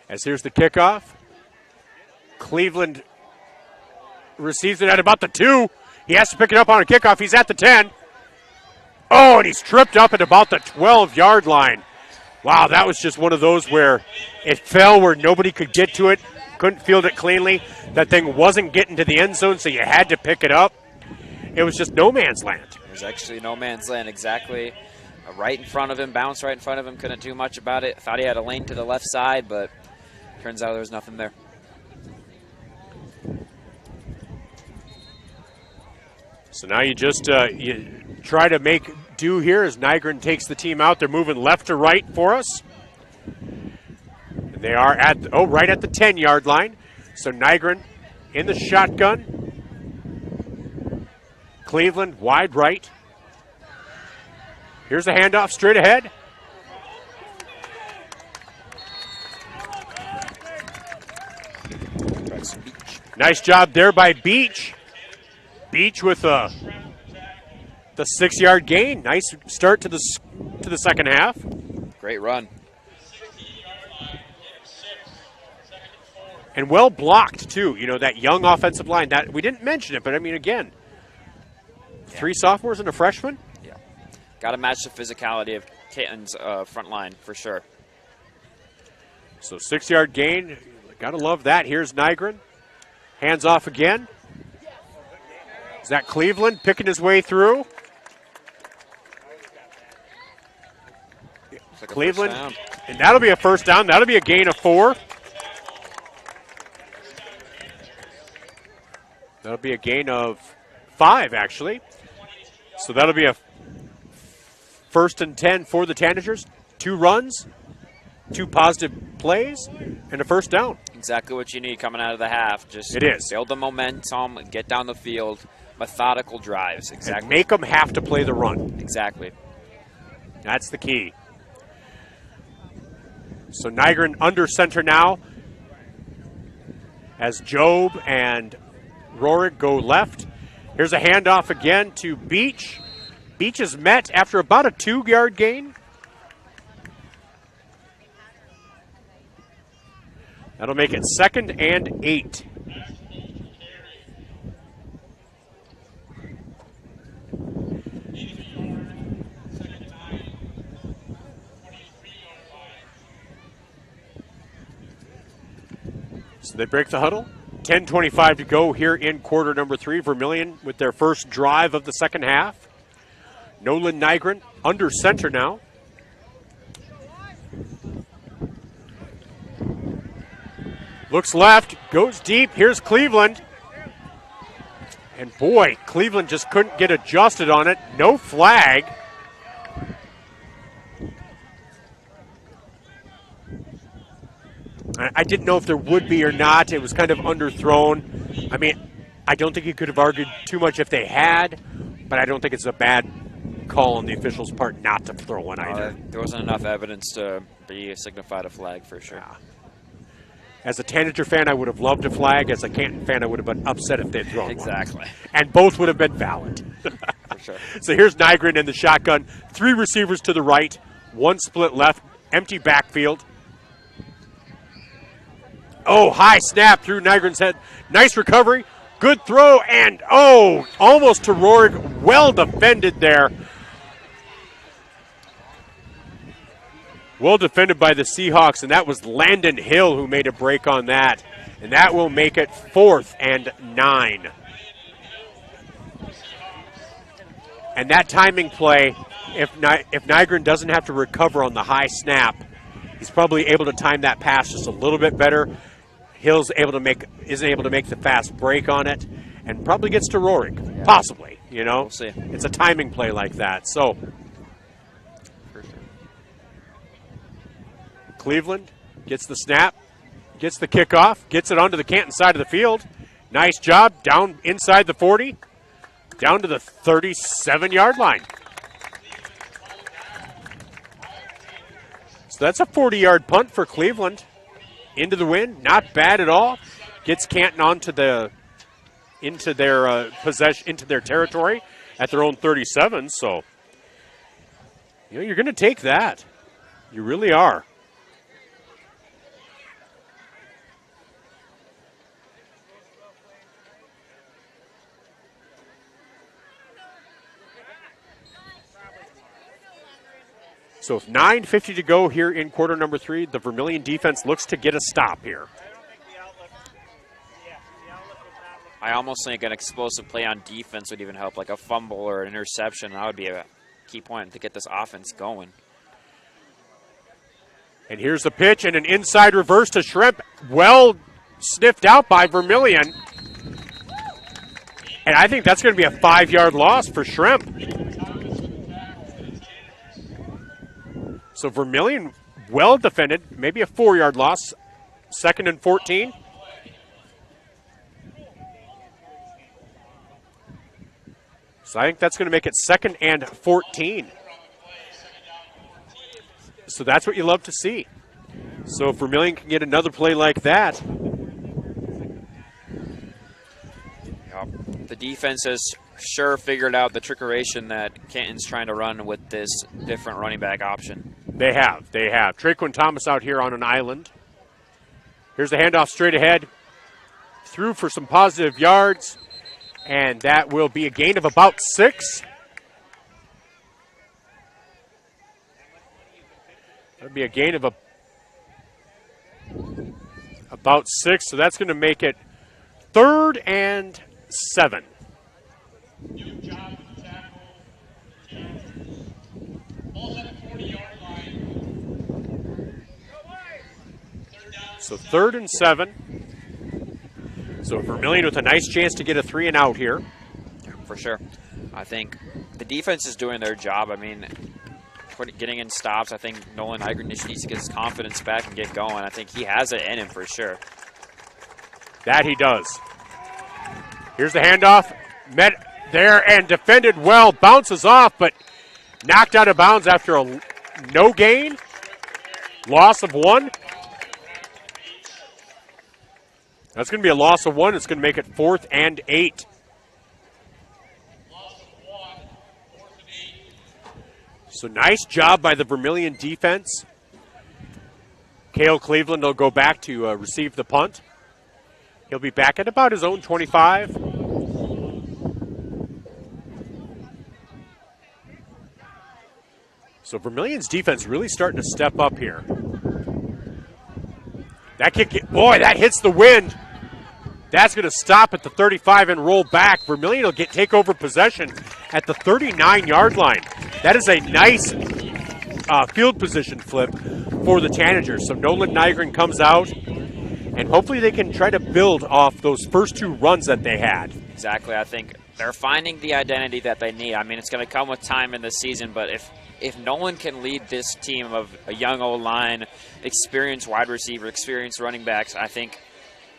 As here's the kickoff. Cleveland receives it at about the 2. He has to pick it up on a kickoff. He's at the 10. Oh, and he's tripped up at about the 12-yard line. Wow, that was just one of those where it fell where nobody could get to it, couldn't field it cleanly. That thing wasn't getting to the end zone, so you had to pick it up. It was just no man's land. It was actually no man's land, exactly. Right in front of him, bounced right in front of him, couldn't do much about it. Thought he had a lane to the left side, but turns out there was nothing there. So now you just you try to make do here as Nygren takes the team out. They're moving left to right for us. And they are at, right at the 10-yard line. So Nygren in the shotgun. Cleveland wide right. Here's a handoff straight ahead. Nice job there by Beach. Beach with the 6-yard gain. Nice start to the second half. Great run. And well blocked too. You know, that young offensive line. That we didn't mention it, but I mean, again, 3 sophomores and a freshman. Yeah, got to match the physicality of Canton's front line for sure. So 6-yard gain. Got to love that. Here's Nygren. Hands off again. Is that Cleveland picking his way through? Like Cleveland, and that'll be a first down. That'll be a gain of 4. That'll be a gain of 5, actually. So that'll be a 1st and 10 for the Tanagers. 2 runs, 2 positive plays, and a first down. Exactly what you need coming out of the half. Just it is. Build the momentum, get down the field, methodical drives. Exactly. And make them have to play the run. Exactly. That's the key. So Nygren under center now as Job and Rorik go left. Here's a handoff again to Beach. Beach is met after about a 2-yard gain. That'll make it 2nd and 8. So they break the huddle. 10:25 to go here in quarter number 3. Vermillion with their first drive of the second half. Nolan Nygren under center now. Looks left, goes deep. Here's Cleveland. And boy, Cleveland just couldn't get adjusted on it. No flag. I didn't know if there would be or not. It was kind of underthrown. I mean, I don't think you could have argued too much if they had, but I don't think it's a bad call on the officials' part not to throw one either. There wasn't enough evidence to be signified a flag for sure. Yeah. As a Tanager fan, I would have loved a flag. As a Canton fan, I would have been upset if they'd thrown exactly. one. And both would have been valid. For sure. So here's Nygren in the shotgun. 3 receivers to the right, 1 split left, empty backfield. Oh, high snap through Nygren's head. Nice recovery. Good throw, and almost to Rorik. Well defended there. Well defended by the Seahawks, and that was Landon Hill who made a break on that. And that will make it 4th and 9. And that timing play, if Nygren doesn't have to recover on the high snap, he's probably able to time that pass just a little bit better. Hill's isn't able to make the fast break on it, and probably gets to Rorik, possibly. You know, we'll see. It's a timing play like that. So Cleveland gets the snap, gets the kickoff, gets it onto the Canton side of the field. Nice job down inside the 40, down to the 37-yard line. So that's a 40-yard punt for Cleveland. Into the wind, not bad at all. Gets Canton into their possession, into their territory at their own 37. So, you're going to take that. You really are. So with 9:50 to go here in quarter number 3, the Vermillion defense looks to get a stop here. I almost think an explosive play on defense would even help, like a fumble or an interception. That would be a key point to get this offense going. And here's the pitch and an inside reverse to Shrimp. Well sniffed out by Vermillion. And I think that's going to be a 5-yard loss for Shrimp. So Vermillion well defended, maybe a 4-yard loss, 2nd and 14. So I think that's going to make it 2nd and 14. So that's what you love to see. So if Vermillion can get another play like that. The defense has sure figured out the trickeration that Canton's trying to run with this different running back option. They have. Traquan Thomas out here on an island. Here's the handoff straight ahead. Through for some positive yards. And that will be a gain of about 6. That'll be a gain of about 6. So that's going to make it 3rd and 7. So 3rd and 7. So Vermillion with a nice chance to get a 3 and out here. For sure. I think the defense is doing their job. I mean, getting in stops, I think Nolan Nygren just needs to get his confidence back and get going. I think he has it in him for sure. That he does. Here's the handoff. Met there and defended well. Bounces off, but knocked out of bounds after a no gain. Loss of 1. That's going to be a loss of 1. It's going to make it 4th and 8. So nice job by the Vermillion defense. Cale Cleveland will go back to receive the punt. He'll be back at about his own 25. So Vermillion's defense really starting to step up here. That kick, boy, that hits the wind. That's going to stop at the 35 and roll back. Vermillion will take over possession at the 39-yard line. That is a nice field position flip for the Tanagers. So Nolan Nygren comes out, and hopefully they can try to build off those first 2 runs that they had. Exactly. I think they're finding the identity that they need. I mean, it's going to come with time in the season, but if Nolan can lead this team of a young O-line, experienced wide receiver, experienced running backs, I think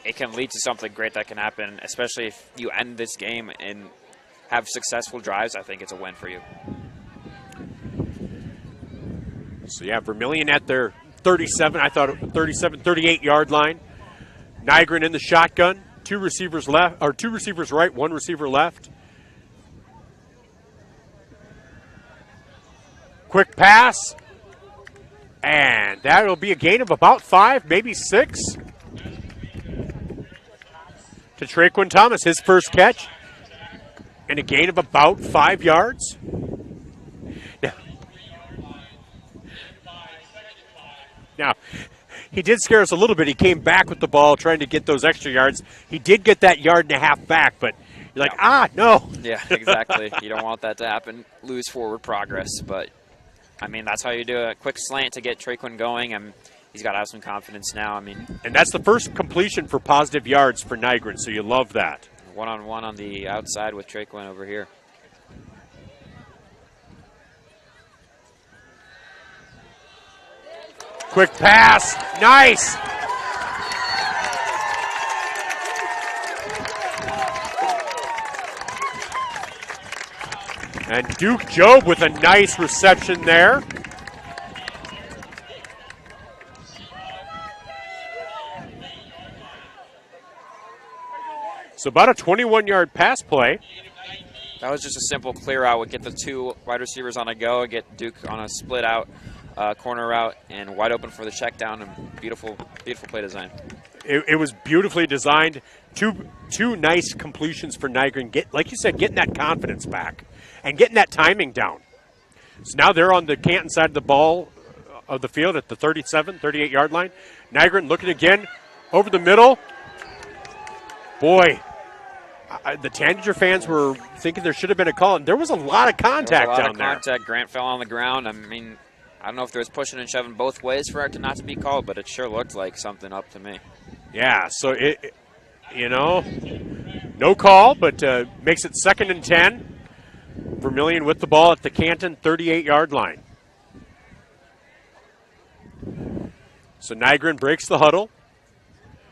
it can lead to something great that can happen, especially if you end this game and have successful drives. I think it's a win for you. So, yeah, Vermillion at their 37, 38-yard line. Nygren in the shotgun. 2 receivers left, or 2 receivers right, 1 receiver left. Quick pass. And that will be a gain of about 5, maybe 6. To Traquan Thomas, his first catch. And a gain of about 5 yards. Now, he did scare us a little bit. He came back with the ball trying to get those extra yards. He did get that 1.5 yards back, but you're like, no. Yeah, exactly. You don't want that to happen, lose forward progress. But, I mean, that's how you do a quick slant to get Traquan going. He's got to have some confidence now. I mean, and that's the first completion for positive yards for Nygren, so you love that. One-on-one on the outside with Traquan over here. Quick pass. Nice. And Duke Job with a nice reception there. So about a 21-yard pass play. That was just a simple clear out. Would get the 2 wide receivers on a go, get Duke on a split out corner route, and wide open for the check down. And beautiful play design. It was beautifully designed. Two nice completions for Nygren. Like you said, getting that confidence back and getting that timing down. So now they're on the Canton side of the ball of the field at the 38-yard line. Nygren looking again over the middle. Boy, the Tanager fans were thinking there should have been a call. And there was a lot of contact down there. Grant fell on the ground. I mean, I don't know if there was pushing and shoving both ways for it to not to be called, but it sure looked like something up to me. Yeah, so No call, but makes it 2nd and 10. Vermillion with the ball at the Canton 38-yard line. So Nygren breaks the huddle.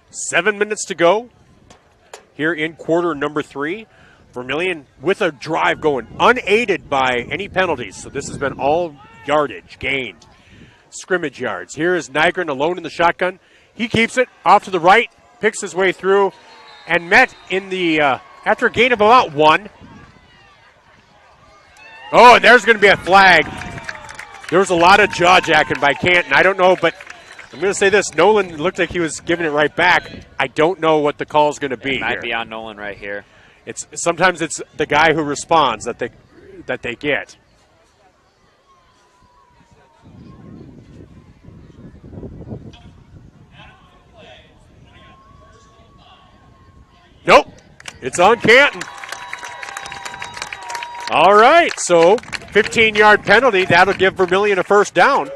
7 minutes to go here in quarter number 3. Vermillion with a drive going, unaided by any penalties. So this has been all yardage gained, scrimmage yards. Here is Nygren alone in the shotgun. He keeps it off to the right, picks his way through, and met in the, after a gain of about 1. Oh, and there's going to be a flag. There was a lot of jaw-jacking by Canton. I don't know, but I'm going to say this. Nolan looked like he was giving it right back. I don't know what the call is going to be. It might be on Nolan right here. Sometimes it's the guy who responds that they get. Nope, it's on Canton. All right, so 15-yard penalty. That'll give Vermillion a first down.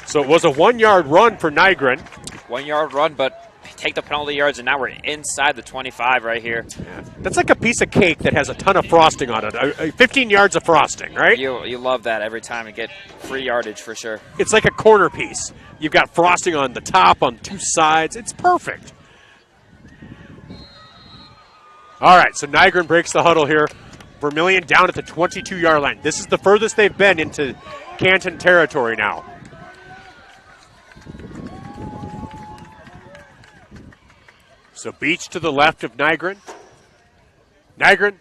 So it was a 1-yard run for Nygren. 1-yard run, but take the penalty yards, and now we're inside the 25 right here. Yeah. That's like a piece of cake that has a ton of frosting on it. 15 yards of frosting, right? You love that every time you get free yardage for sure. It's like a corner piece. You've got frosting on the top, on 2 sides. It's perfect. All right, so Nygren breaks the huddle here. Vermillion down at the 22-yard line. This is the furthest they've been into Canton territory now. So Beach to the left of Nygren. Nygren,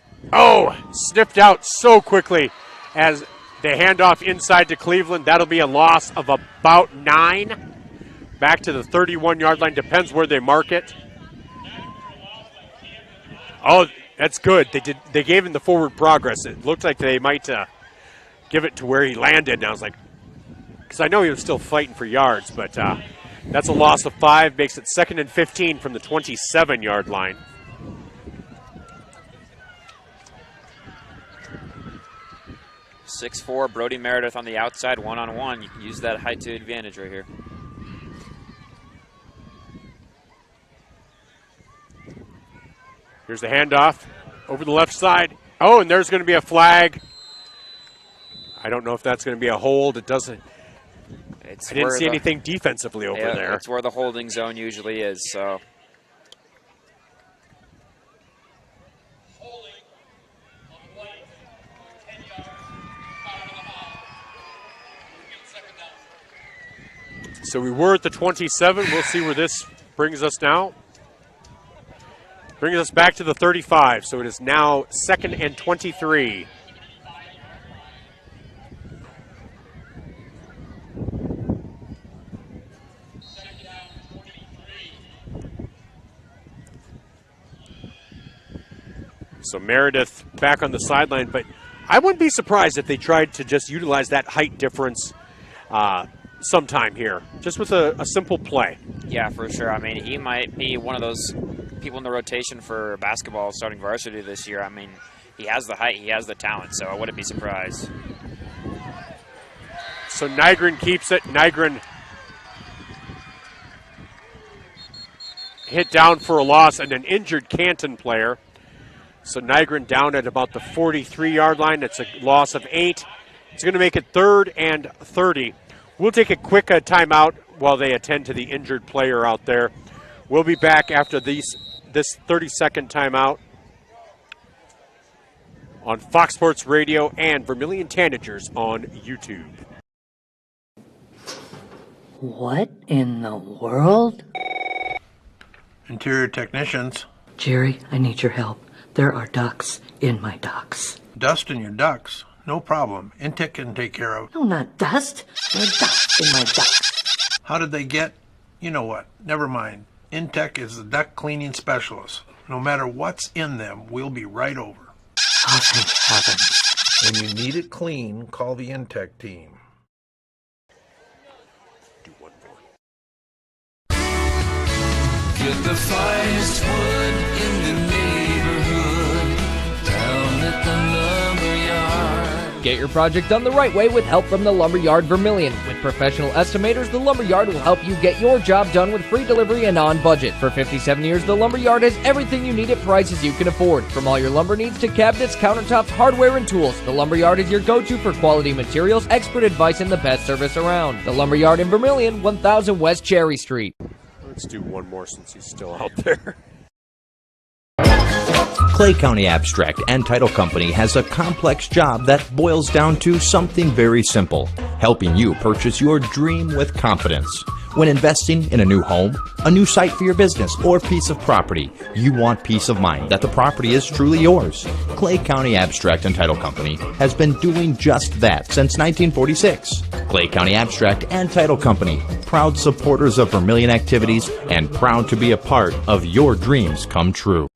sniffed out so quickly as they hand off inside to Cleveland. That'll be a loss of about 9. Back to the 31-yard line. Depends where they mark it. Oh, that's good. They gave him the forward progress. It looked like they might give it to where he landed. And I was like, because I know he was still fighting for yards, but that's a loss of 5. Makes it 2nd and 15 from the 27-yard line. .6'4", Brody Meredith on the outside, one-on-one. You can use that height to advantage right here. Here's the handoff over the left side. Oh, and there's going to be a flag. I don't know if that's going to be a hold. It doesn't. I didn't see anything defensively over there. That's where the holding zone usually is. So. So we were at the 27. We'll see where this brings us now. Brings us back to the 35. So it is now 2nd and 23. So Meredith back on the sideline, but I wouldn't be surprised if they tried to just utilize that height difference sometime here, just with a simple play. Yeah, for sure. I mean, he might be one of those people in the rotation for basketball starting varsity this year. I mean, he has the height, he has the talent, so I wouldn't be surprised. So Nygren keeps it. Nygren hit down for a loss and an injured Canton player. So Nygren down at about the 43-yard line. It's a loss of 8. It's going to make it 3rd and 30. We'll take a quick timeout while they attend to the injured player out there. We'll be back after this 30-second timeout on Fox Sports Radio and Vermillion Tanagers on YouTube. What in the world? Interior technicians. Jerry, I need your help. There are ducks in my ducks. Dust in your ducks? No problem. Intech can take care of. No, not dust. There are ducks in my ducks. How did they get? You know what? Never mind. Intech is the duct cleaning specialist. No matter what's in them, we'll be right over. Oh, thank heaven. When you need it clean, call the Intech team. Get the finest wood in the neighborhood down at the lumber yard. Get your project done the right way with help from the Lumberyard Vermillion. With professional estimators, the Lumberyard will help you get your job done with free delivery and on budget. For 57 years, the Lumberyard has everything you need at prices you can afford. From all your lumber needs to cabinets, countertops, hardware, and tools, the Lumberyard is your go-to for quality materials, expert advice, and the best service around. The Lumberyard in Vermillion, 1000 West Cherry Street. Let's do one more since he's still out there. Clay County Abstract and Title Company has a complex job that boils down to something very simple: helping you purchase your dream with confidence. When investing in a new home, a new site for your business, or piece of property, you want peace of mind that the property is truly yours. Clay County Abstract and Title Company has been doing just that since 1946. Clay County Abstract and Title Company, proud supporters of Vermillion activities and proud to be a part of your dreams come true.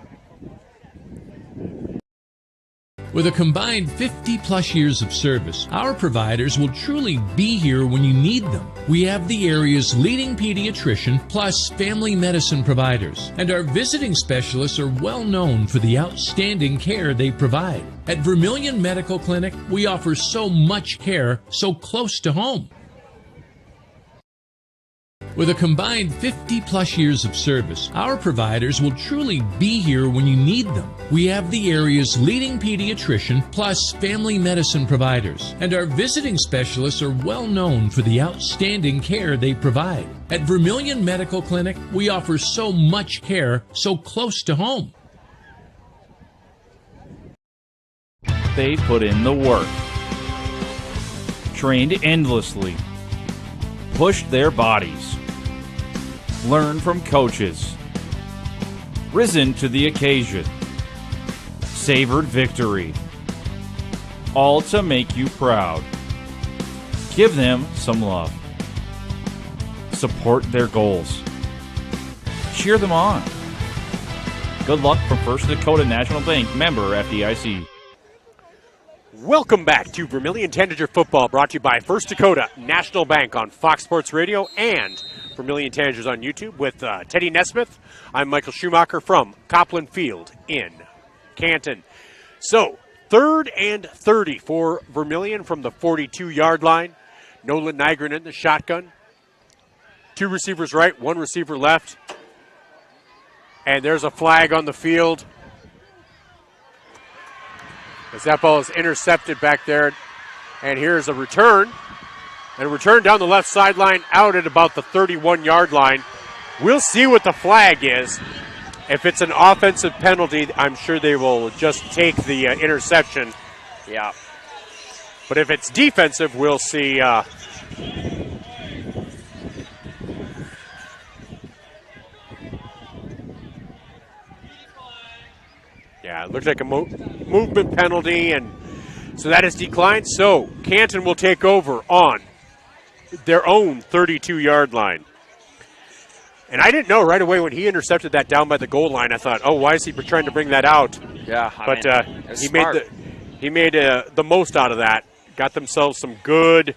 With a combined 50-plus years of service, our providers will truly be here when you need them. We have the area's leading pediatrician plus family medicine providers, and our visiting specialists are well known for the outstanding care they provide. At Vermillion Medical Clinic, we offer so much care so close to home. With a combined 50-plus years of service, our providers will truly be here when you need them. We have the area's leading pediatrician plus family medicine providers, and our visiting specialists are well known for the outstanding care they provide. At Vermillion Medical Clinic, we offer so much care so close to home. They put in the work, trained endlessly, pushed their bodies, learned from coaches, risen to the occasion, savored victory, all to make you proud. Give them some love. Support their goals. Cheer them on. Good luck from First Dakota National Bank, member FDIC. Welcome back to Vermillion Tanager Football, brought to you by First Dakota National Bank on Fox Sports Radio and Vermillion Tanagers on YouTube with Teddy Nesmith. I'm Michael Schumacher from Coplan Field in Canton. So, 3rd and 30 for Vermillion from the 42-yard line. Nolan Nygren in the shotgun. 2 receivers right, 1 receiver left. And there's a flag on the field. As that ball is intercepted back there. And here's a return. And a return down the left sideline out at about the 31-yard line. We'll see what the flag is. If it's an offensive penalty, I'm sure they will just take the interception. Yeah. But if it's defensive, we'll see. Yeah, it looks like a movement penalty, and so that is declined. So Canton will take over on their own 32-yard line. And I didn't know right away when he intercepted that down by the goal line. I thought, oh, why is he trying to bring that out? Yeah, but he made the most out of that. Got themselves some good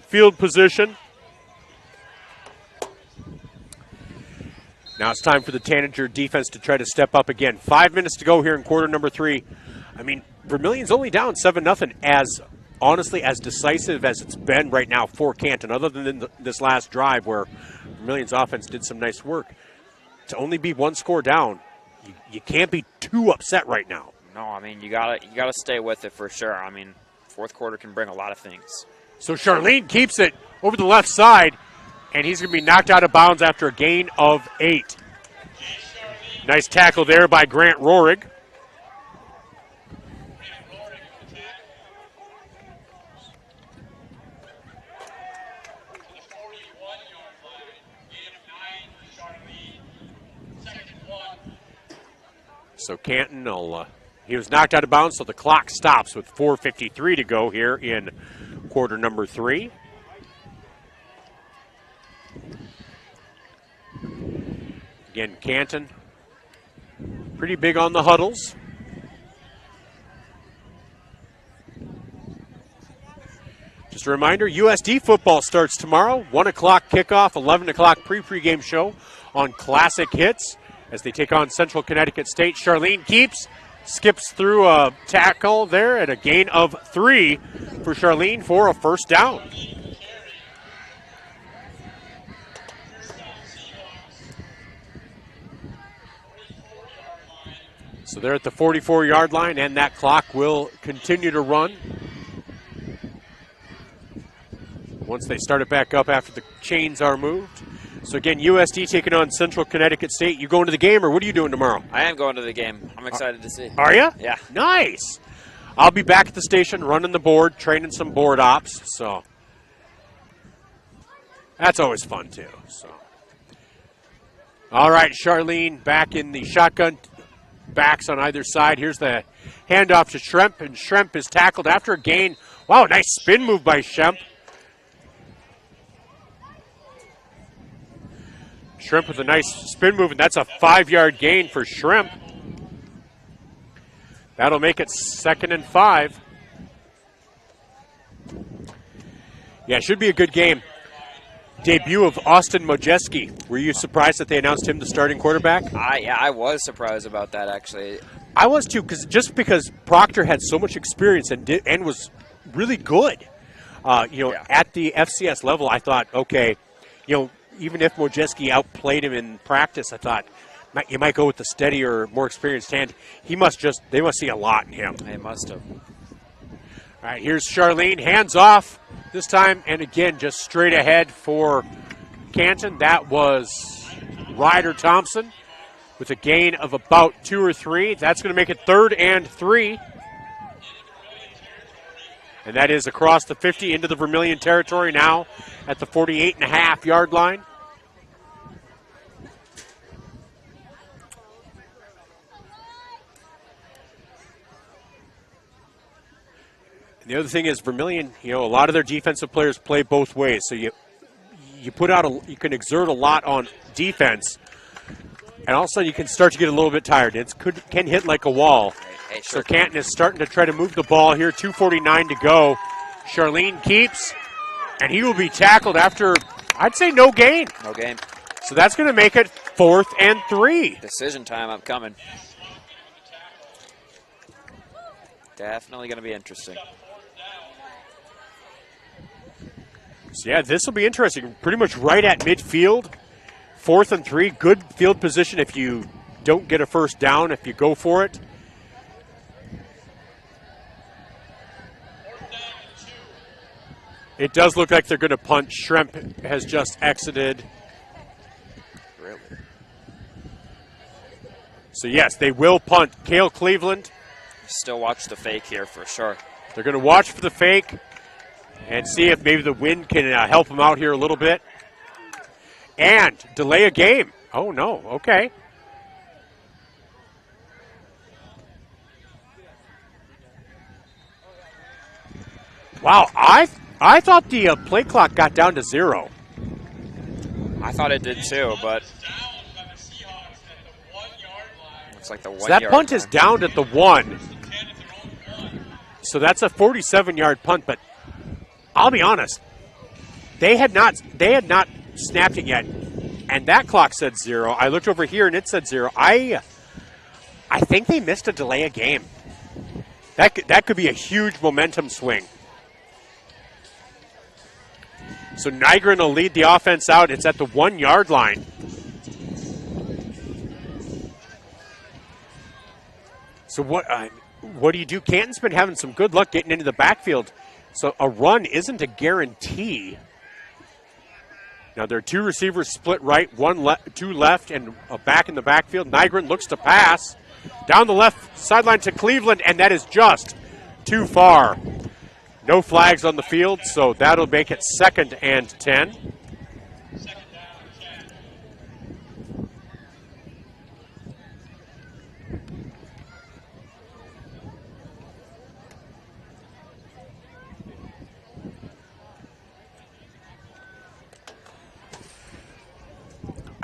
field position. Now it's time for the Tanager defense to try to step up again. 5 minutes to go here in quarter number 3. I mean, Vermillion's only down 7-0, as honestly as decisive as it's been right now for Canton, other than this last drive where Vermillion's offense did some nice work. To only be 1 score down, you can't be too upset right now. No, I mean, you gotta stay with it for sure. I mean, fourth quarter can bring a lot of things. So Charlene keeps it over the left side, and he's going to be knocked out of bounds after a gain of 8. Nice tackle there by Grant Rohrig. So Canton he was knocked out of bounds, so the clock stops with 4:53 to go here in quarter number 3. Again, Canton, pretty big on the huddles. Just a reminder, USD football starts tomorrow, 1 o'clock kickoff, 11 o'clock pre-pregame show on Classic Hits as they take on Central Connecticut State. Charlene keeps, skips through a tackle there and a gain of 3 for Charlene for a first down. So they're at the 44-yard line, and that clock will continue to run once they start it back up after the chains are moved. So again, USD taking on Central Connecticut State. You going to the game, or what are you doing tomorrow? I am going to the game. I'm excited to see. Are you? Yeah. Nice. I'll be back at the station running the board, training some board ops. So that's always fun, too. So, all right, Charlene back in the shotgun. Backs on either side. Here's the handoff to Schremp, and Schremp is tackled after a gain. Wow, nice spin move by Schremp. Schremp with a nice spin move, and that's a 5-yard gain for Schremp. That'll make it 2nd and 5. Yeah, it should be a good game. Debut of Austin Mojeski. Were you surprised that they announced him the starting quarterback? Yeah, I was surprised about that, actually. I was too, because Proctor had so much experience and was really good. At the FCS level, I thought, okay, even if Mojeski outplayed him in practice, I thought you might go with the steadier, more experienced hand. They must see a lot in him. They must have. All right, here's Charlene, hands off this time, and again, just straight ahead for Canton. That was Ryder Thompson with a gain of about 2 or 3. That's going to make it 3rd and 3. And that is across the 50 into the Vermillion territory now at the 48.5-yard line. And the other thing is Vermillion, a lot of their defensive players play both ways. So you you can exert a lot on defense, and all of a sudden you can start to get a little bit tired. It can hit like a wall. So Canton is starting to try to move the ball here. 2:49 to go. Charlene keeps, and he will be tackled after, I'd say, no gain. No gain. So that's going to make it 4th and 3. Decision time upcoming. Definitely going to be interesting. So, yeah, this will be interesting. Pretty much right at midfield. 4th and 3. Good field position if you don't get a first down, if you go for it. It does look like they're going to punt. Schremp has just exited. Really? So, yes, they will punt. Cale Cleveland. Still watch the fake here for sure. They're going to watch for the fake and see if maybe the wind can help them out here a little bit. And delay a game. Oh, no. Okay. Wow, I thought the play clock got down to 0. I thought it did too, but looks like the 1 So that yard punt line. is down at the 1. So that's a 47-yard punt, but I'll be honest, they had not snapped it yet, and that clock said 0. I looked over here and it said 0. I think they missed a delay a game. That could be a huge momentum swing. So Nygren will lead the offense out. It's at the 1 yard line. So what do you do? Canton's been having some good luck getting into the backfield. So a run isn't a guarantee. Now there are 2 receivers split right, 2 left, and a back in the backfield. Nygren looks to pass down the left sideline to Cleveland, and that is just too far. No flags on the field, so that'll make it 2nd and 10.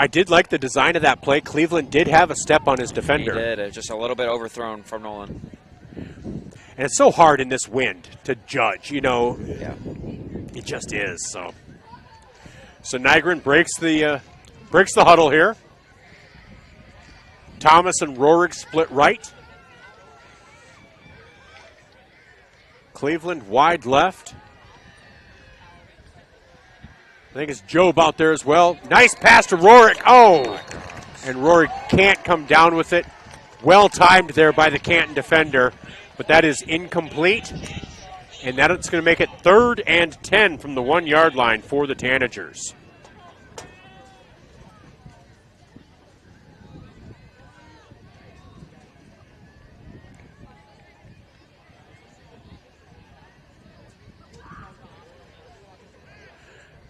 I did like the design of that play. Cleveland did have a step on his defender. He did. Just a little bit overthrown from Nolan. And it's so hard in this wind to judge, Yeah. It just is. So Nygren breaks the huddle here. Thomas and Roerig split right. Cleveland wide left. I think it's Job out there as well. Nice pass to Rorik. Oh! And Rorik can't come down with it. Well timed there by the Canton defender, but that is incomplete. And that's going to make it 3rd and 10 from the 1-yard line for the Tanagers.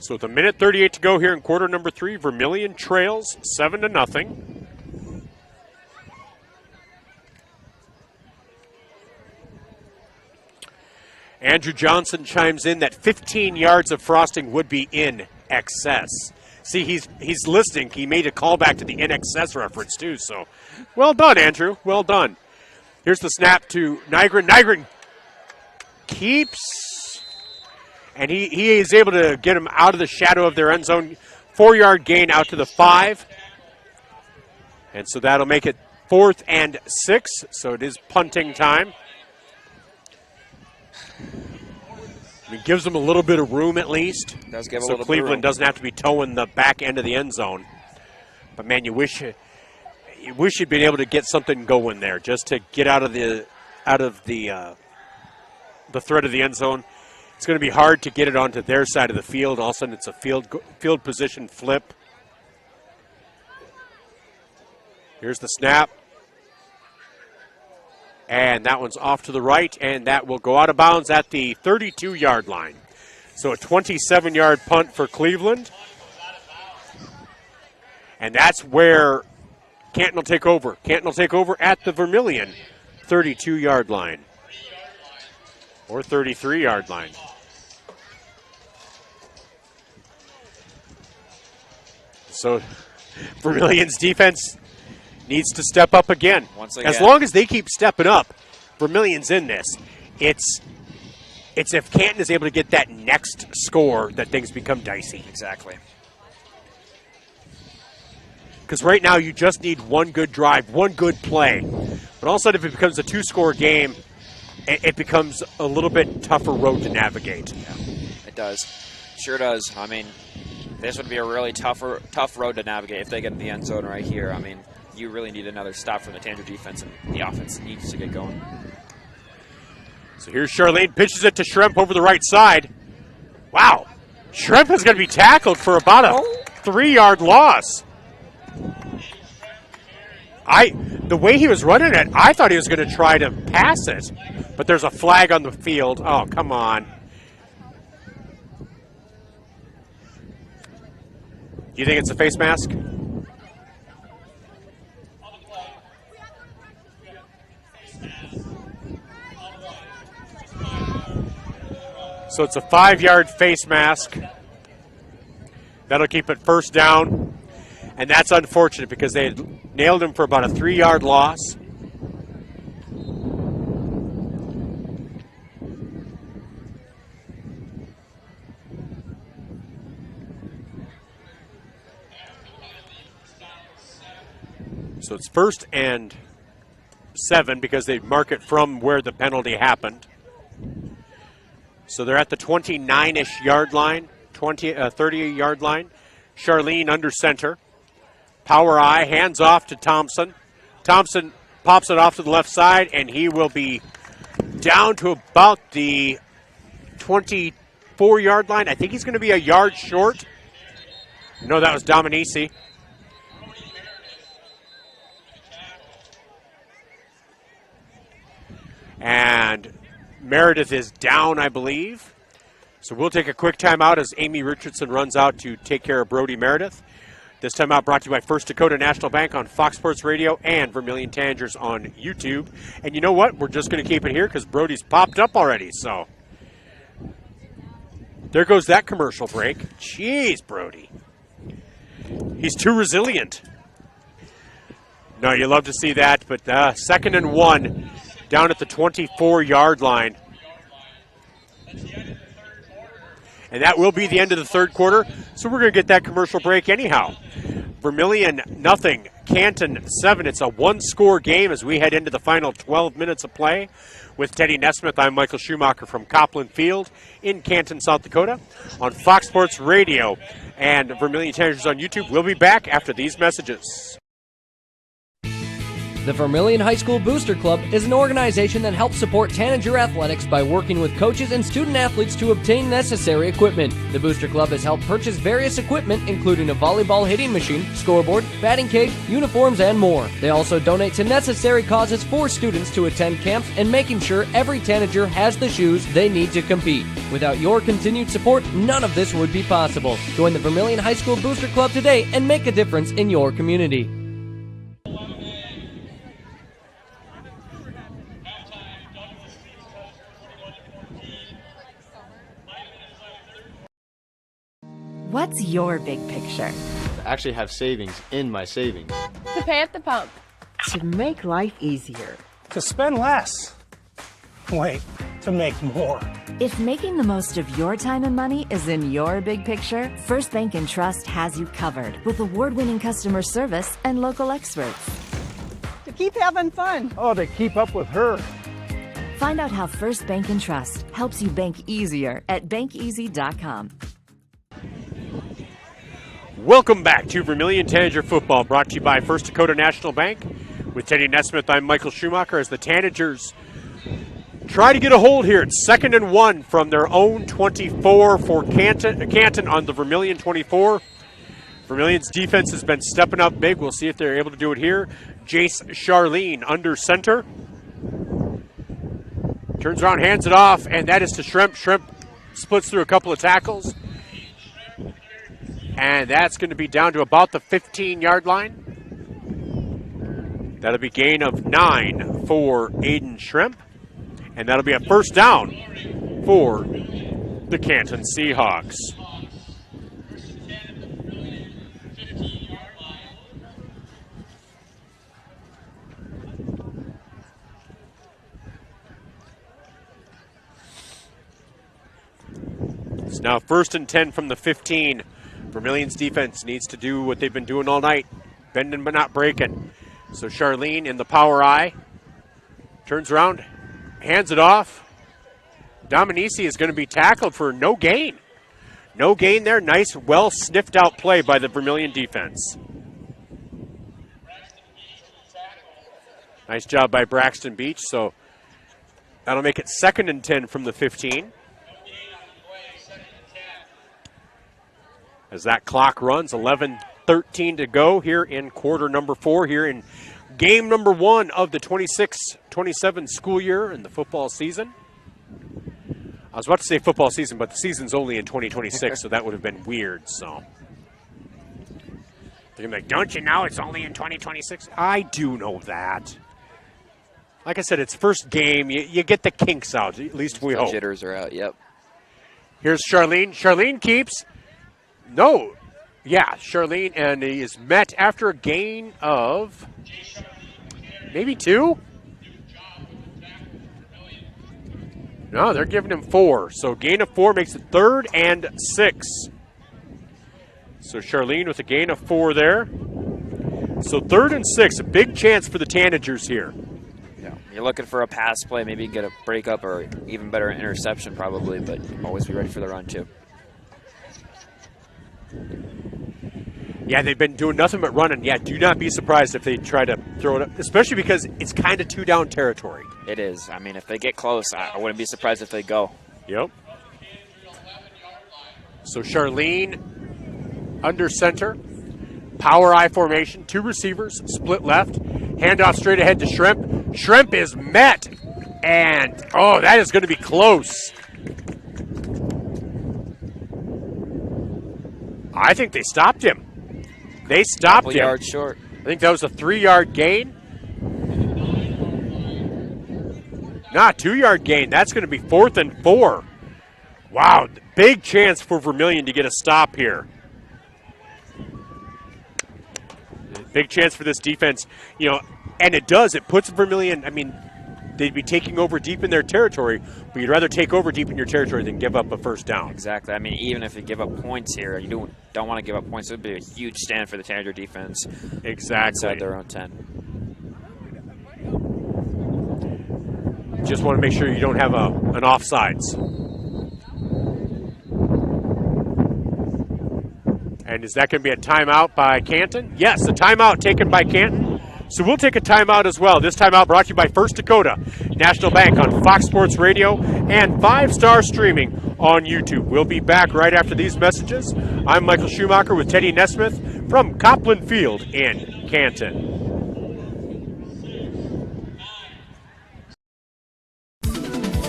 So with 1:38 to go here in quarter number 3, Vermillion trails 7-0. Andrew Johnson chimes in that 15 yards of frosting would be in excess. See, he's listening. He made a callback to the in excess reference too. So, well done, Andrew. Well done. Here's the snap to Nygren. Nygren keeps, and he is able to get him out of the shadow of their end zone. 4-yard gain out to the 5. And so that'll make it 4th and 6. So it is punting time. It gives them a little bit of room at least. Does give a so little Cleveland bit of room. doesn't have to be towing the back end of the end zone. But man, you wish you'd been able to get something going there just to get out of the threat of the end zone. It's going to be hard to get it onto their side of the field. All of a sudden, it's a field position flip. Here's the snap. And that one's off to the right, and that will go out of bounds at the 32-yard line. So a 27-yard punt for Cleveland. And that's where Canton will take over. Canton will take over at the Vermillion 32-yard line. Or 33-yard line. So Vermillion's defense needs to step up again. Once again. As long as they keep stepping up, Vermillion's in this. It's if Canton is able to get that next score that things become dicey. Exactly. Because right now you just need one good drive, one good play. But all of a sudden if it becomes a 2-score game, it becomes a little bit tougher road to navigate. Yeah, it does. Sure does. I mean, this would be a really tough road to navigate if they get in the end zone right here. I mean, you really need another stop from the Tanager defense, and the offense needs to get going. So here's Charlene, pitches it to Schremp over the right side. Wow. Schremp is going to be tackled for about a 3-yard loss. The way he was running it, I thought he was going to try to pass it. But there's a flag on the field. Oh, come on. Do you think it's a face mask? So it's a 5-yard face mask. That'll keep it first down. And that's unfortunate because they had nailed him for about a 3-yard loss. So it's 1st and 7 because they mark it from where the penalty happened. So they're at the 29-ish yard line, 30-yard line. Charlene under center. Power I, hands off to Thompson. Thompson pops it off to the left side, and he will be down to about the 24-yard line. I think he's going to be a yard short. No, that was Dominici. And Meredith is down, I believe. So we'll take a quick timeout as Amy Richardson runs out to take care of Brody Meredith. This timeout brought to you by First Dakota National Bank on Fox Sports Radio and Vermillion Tanagers on YouTube. And you know what? We're just going to keep it here because Brody's popped up already. So there goes that commercial break. Jeez, Brody. He's too resilient. No, you love to see that. But 2nd and 1 down at the 24-yard line. And that will be the end of the third quarter. So we're going to get that commercial break anyhow. Vermillion, 0. Canton 7. It's a one-score game as we head into the final 12 minutes of play. With Teddy Nesmith, I'm Michael Schumacher from Coplan Field in Canton, South Dakota, on Fox Sports Radio and Vermillion Tanagers on YouTube. We'll be back after these messages. The Vermillion High School Booster Club is an organization that helps support Tanager athletics by working with coaches and student athletes to obtain necessary equipment. The Booster Club has helped purchase various equipment, including a volleyball hitting machine, scoreboard, batting cage, uniforms, and more. They also donate to necessary causes for students to attend camps and making sure every Tanager has the shoes they need to compete. Without your continued support, none of this would be possible. Join the Vermillion High School Booster Club today and make a difference in your community. What's your big picture? To actually have savings in my savings. To pay at the pump. To make life easier. To spend less. Wait, to make more. If making the most of your time and money is in your big picture, First Bank & Trust has you covered with award-winning customer service and local experts. To keep having fun. Oh, to keep up with her. Find out how First Bank & Trust helps you bank easier at bankeasy.com. Welcome back to Vermillion Tanager Football, brought to you by First Dakota National Bank. With Teddy Nesmith, I'm Michael Schumacher as the Tanagers try to get a hold here. It's 2nd and 1 from their own 24 for Canton on the Vermillion 24. Vermillion's defense has been stepping up big. We'll see if they're able to do it here. Jace Charlene under center. Turns around, hands it off, and that is to Shrimp. Shrimp splits through a couple of tackles. And that's going to be down to about the 15-yard line. That'll be gain of 9 for Aiden Shrimp. And that'll be a first down for the Canton Seahawks. It's now 1st and 10 from the 15. Vermillion's defense needs to do what they've been doing all night, bending but not breaking. So Charlene in the power eye, turns around, hands it off. Dominici is going to be tackled for no gain. No gain there. Nice, well sniffed out play by the Vermillion defense. Nice job by Braxton Beach. So that'll make it 2nd and 10 from the 15. As that clock runs, 11:13 to go here in quarter number 4, here in game number 1 of the 26-27 school year in the football season. I was about to say football season, but the season's only in 2026, so that would have been weird. So they're going to be like, don't you know it's only in 2026? I do know that. Like I said, it's first game. You get the kinks out, at least we hope. Jitters are out, yep. Here's Charlene. Charlene keeps. No. Yeah, Charlene, and he is met after a gain of maybe 2. No, they're giving him 4. So gain of 4 makes it 3rd and 6. So Charlene with a gain of 4 there. So 3rd and 6, a big chance for the Tanagers here. Yeah, you're looking for a pass play, maybe get a breakup or even better interception probably, but always be ready for the run too. Yeah, they've been doing nothing but running. Yeah, do not be surprised if they try to throw it up, especially because it's kind of 2-down territory. It is. I mean, if they get close, I wouldn't be surprised if they go. Yep. So Charlene under center, power I formation, 2 receivers, split left, handoff straight ahead to Shrimp. Shrimp is met, and oh, that is going to be close. I think they stopped him. They stopped him. Yards short. I think that was a 3-yard gain. Nah, 2-yard gain. That's going to be 4th and 4. Wow, big chance for Vermillion to get a stop here. Big chance for this defense, you know, and it does. It puts Vermillion, I mean, they'd be taking over deep in their territory, but you'd rather take over deep in your territory than give up a first down. Exactly. I mean, even if you give up points here, you don't want to give up points. It would be a huge stand for the Tanager defense. Exactly. Inside their own 10. Just want to make sure you don't have an offsides. And is that going to be a timeout by Canton? Yes, a timeout taken by Canton. So we'll take a timeout as well. This timeout brought to you by First Dakota National Bank on Fox Sports Radio and 5-star streaming on YouTube. We'll be back right after these messages. I'm Michael Schumacher with Teddy Nesmith from Coplan Field in Canton.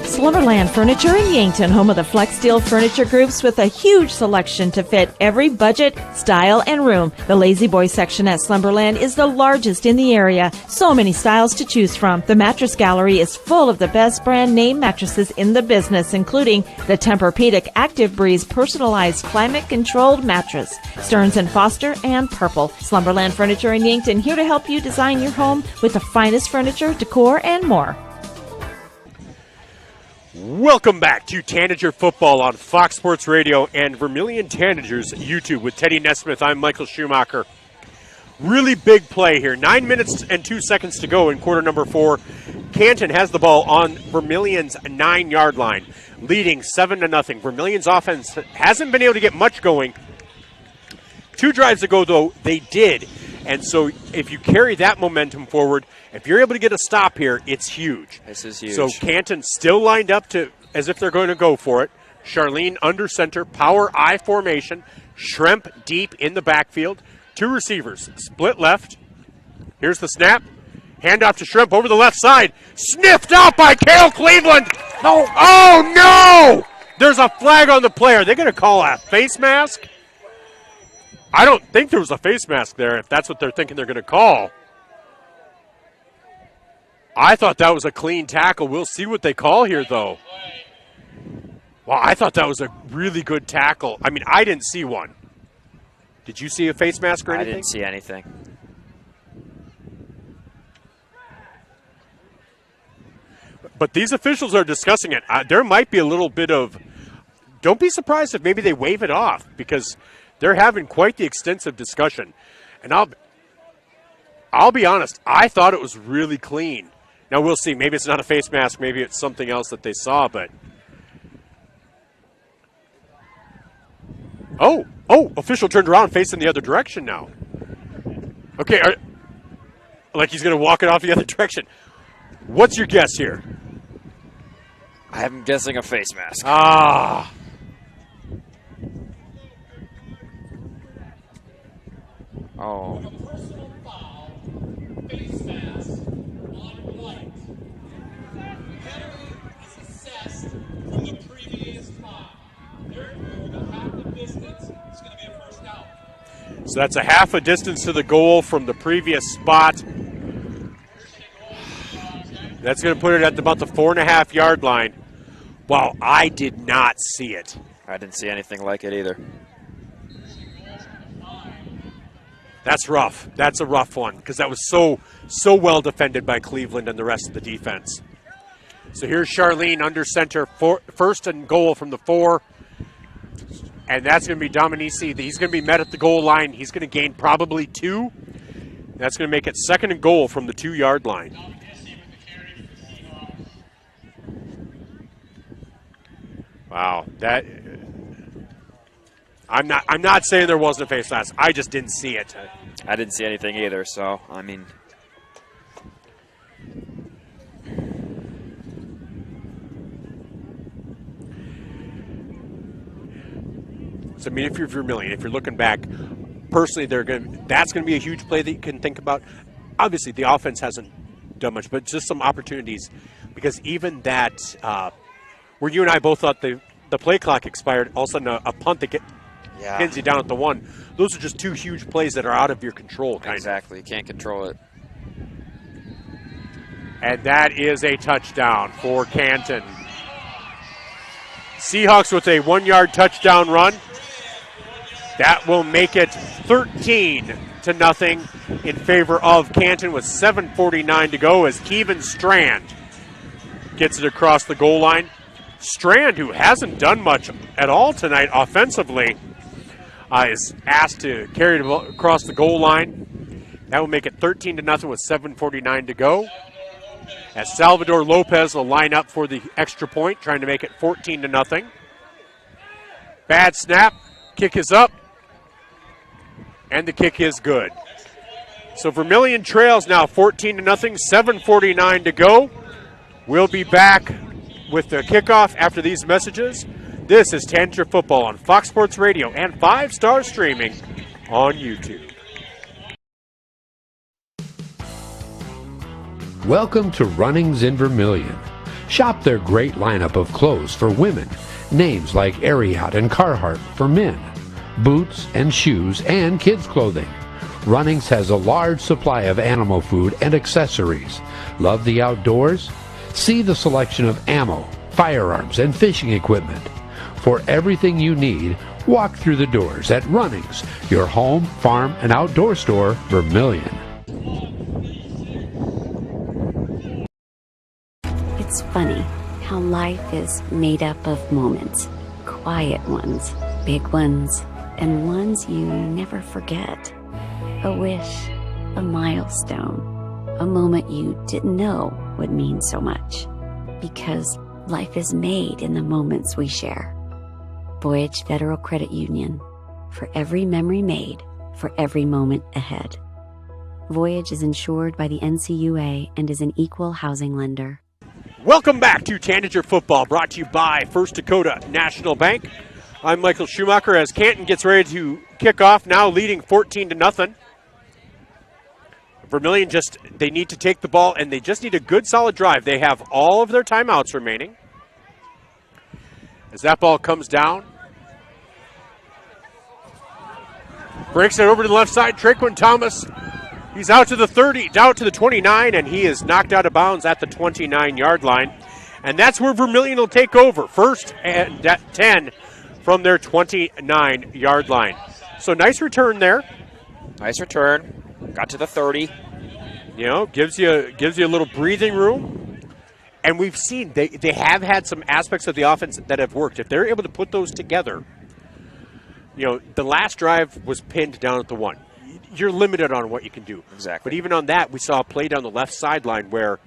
Slumberland Furniture in Yankton, home of the Flex Steel Furniture Groups with a huge selection to fit every budget, style, and room. The Lazy Boy section at Slumberland is the largest in the area. So many styles to choose from. The mattress gallery is full of the best brand name mattresses in the business, including the Tempur-Pedic Active Breeze personalized climate-controlled mattress, Stearns & Foster, and Purple. Slumberland Furniture in Yankton, here to help you design your home with the finest furniture, decor, and more. Welcome back to Tanager Football on Fox Sports Radio and Vermillion Tanagers YouTube with Teddy Nesmith. I'm Michael Schumacher. Really big play here. 9 minutes and 2 seconds to go in quarter number 4. Canton has the ball on Vermillion's 9-yard line, leading 7-0. Vermillion's offense hasn't been able to get much going. 2 drives ago, though, they did. And so if you carry that momentum forward, if you're able to get a stop here, it's huge. This is huge. So Canton still lined up to as if they're going to go for it. Charlene under center, power I formation. Schremp deep in the backfield. 2 receivers, split left. Here's the snap. Handoff to Schremp over the left side. Sniffed out by Cale Cleveland. No. Oh, no! There's a flag on the play. Are they going to call a face mask? I don't think there was a face mask there, if that's what they're thinking they're going to call. I thought that was a clean tackle. We'll see what they call here, though. Well, I thought that was a really good tackle. I mean, I didn't see one. Did you see a face mask or anything? I didn't see anything. But these officials are discussing it. There might be a little bit of... Don't be surprised if maybe they wave it off, because they're having quite the extensive discussion. And I'll be honest, I thought it was really clean. Now, we'll see. Maybe it's not a face mask. Maybe it's something else that they saw, but... Oh, official turned around facing the other direction now. Okay, like he's going to walk it off the other direction. What's your guess here? I'm guessing a face mask. Ah. Oh. So that's a half a distance to the goal from the previous spot. That's going to put it at about the 4.5-yard line. Wow, I did not see it. I didn't see anything like it either. That's rough. That's a rough one, because that was so well defended by Cleveland and the rest of the defense. So here's Charlene under center, first and goal from the 4. And that's going to be Dominici. He's going to be met at the goal line. He's going to gain probably 2. That's going to make it second and goal from the 2-yard line. Wow, that I'm not saying there wasn't a face mask. I just didn't see it. I didn't see anything either, so I mean. So I mean, if you're Vermillion, if you're looking back, personally, that's going to be a huge play that you can think about. Obviously, the offense hasn't done much, but just some opportunities, because even that, where you and I both thought the play clock expired, all of a sudden a punt that pins you down at the 1. Those are just 2 huge plays that are out of your control. Exactly, you can't control it. And that is a touchdown for Canton. Seahawks with a 1-yard touchdown run. That will make it 13-0 in favor of Canton with 7:49 to go, as Kevin Strand gets it across the goal line. Strand, who hasn't done much at all tonight offensively, is asked to carry it across the goal line. That will make it 13-0 with 7:49 to go. As Salvador Lopez will line up for the extra point, trying to make it 14-0. Bad snap. Kick is up. And the kick is good. So Vermillion trails now 14-0, 7:49 to go. We'll be back with the kickoff after these messages. This is Tanager Football on Fox Sports Radio and 5-star streaming on YouTube. Welcome to Runnings in Vermillion. Shop their great lineup of clothes for women. Names like Ariat and Carhartt for men. Boots and shoes and kids' clothing. Runnings has a large supply of animal food and accessories. Love the outdoors? See the selection of ammo, firearms, and fishing equipment. For everything you need, walk through the doors at Runnings, your home, farm, and outdoor store, Vermillion. It's funny how life is made up of moments. Quiet ones, big ones, and ones you never forget. A wish, a milestone, a moment you didn't know would mean so much. Because life is made in the moments we share. Voyage Federal Credit Union. For every memory made, for every moment ahead. Voyage is insured by the NCUA and is an equal housing lender. Welcome back to Tanager Football, brought to you by First Dakota National Bank. I'm Michael Schumacher as Canton gets ready to kick off, now leading 14-0. Vermillion they need to take the ball, and they just need a good, solid drive. They have all of their timeouts remaining. As that ball comes down, breaks it over to the left side. Traquin Thomas, he's out to the 30, down to the 29, and he is knocked out of bounds at the 29-yard line. And that's where Vermillion will take over, first and 10 from their 29-yard line. So nice return there. Nice return. Got to the 30. You know, gives you a little breathing room. And we've seen they have had some aspects of the offense that have worked. If they're able to put those together, you know, the last drive was pinned down at the 1. You're limited on what you can do. Exactly. But even on that, we saw a play down the left sideline where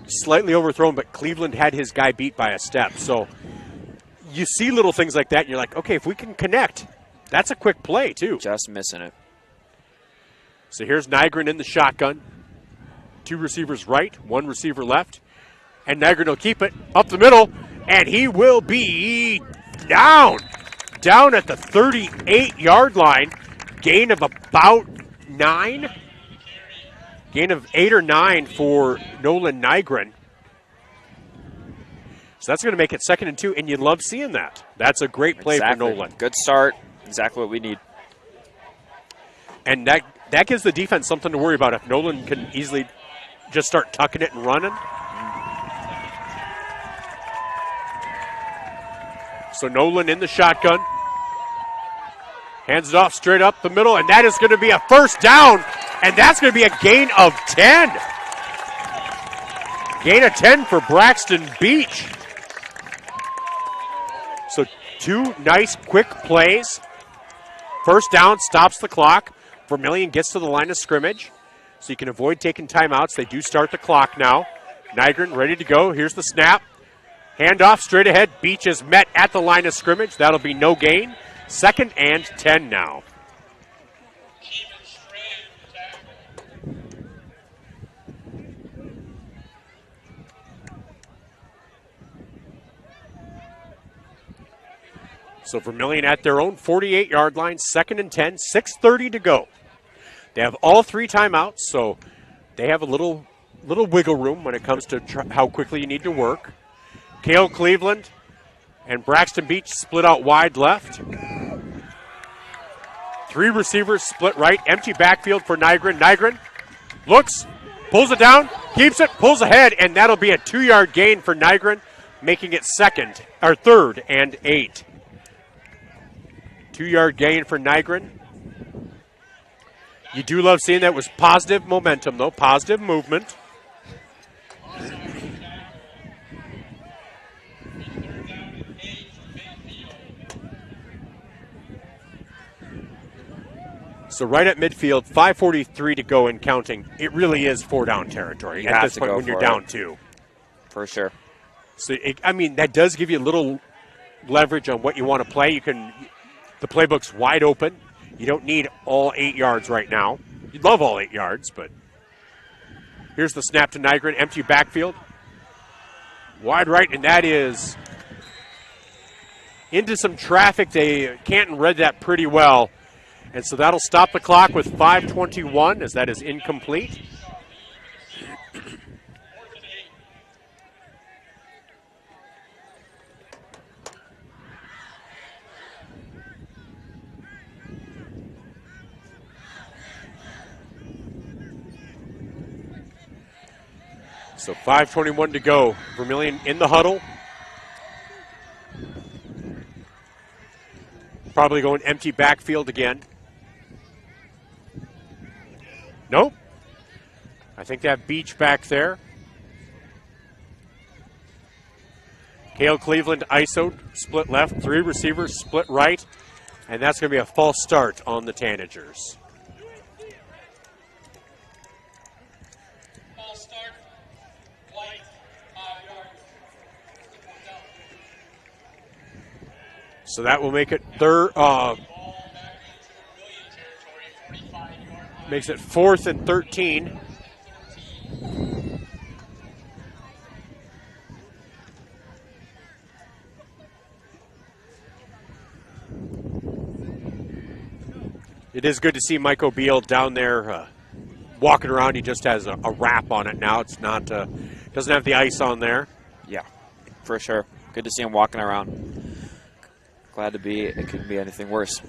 slightly overthrown, but Cleveland had his guy beat by a step. So you see little things like that, and you're like, okay, if we can connect, that's a quick play, too. Just missing it. So here's Nygren in the shotgun. 2 receivers right, 1 receiver left. And Nygren will keep it up the middle, and he will be down at the 38-yard line. Gain of about 9. Gain of 8 or 9 for Nolan Nygren. So that's going to make it 2nd and 2, and you love seeing that. That's a great play for Nolan. Good start. Exactly what we need. And that gives the defense something to worry about if Nolan can easily just start tucking it and running. So Nolan in the shotgun. Hands it off straight up the middle, and that is going to be a first down, and that's going to be a gain of 10. Gain of 10 for Braxton Beach. So 2 nice quick plays. First down, stops the clock. Vermillion gets to the line of scrimmage, so you can avoid taking timeouts. They do start the clock now. Nygren ready to go. Here's the snap. Handoff straight ahead. Beach is met at the line of scrimmage. That'll be no gain. 2nd and 10 now. So Vermillion at their own 48-yard line, 2nd and 10, 6:30 to go. They have all 3 timeouts, so they have a little wiggle room when it comes to how quickly you need to work. Cale Cleveland and Braxton Beach split out wide left. 3 receivers split right. Empty backfield for Nygren. Nygren looks, pulls it down, keeps it, pulls ahead, and that'll be a 2-yard gain for Nygren, making it 3rd and 8. 2-yard gain for Nygren. You do love seeing that. It was positive momentum, though. Positive movement. So right at midfield, 5:43 to go and counting. It really is 4-down territory You at have this to point go when you're for down it. 2. For sure. So, that does give you a little leverage on what you want to play. The playbook's wide open. You don't need all 8 yards right now. You'd love all 8 yards, but here's the snap to Nygren, empty backfield. Wide right, and that is into some traffic. Canton read that pretty well. And so that'll stop the clock with 5:21 as that is incomplete. So 5:21 to go. Vermillion in the huddle. Probably going empty backfield again. Nope. I think they have Beach back there. Cale Cleveland ISO'd, split left, 3 receivers, split right, and that's going to be a false start on the Tanagers. So that will make it makes it 4th and 13. It is good to see Mike O'Beal down there walking around. He just has a wrap on it now. It's not doesn't have the ice on there. Yeah, for sure. Good to see him walking around. Glad to be. It couldn't be anything worse.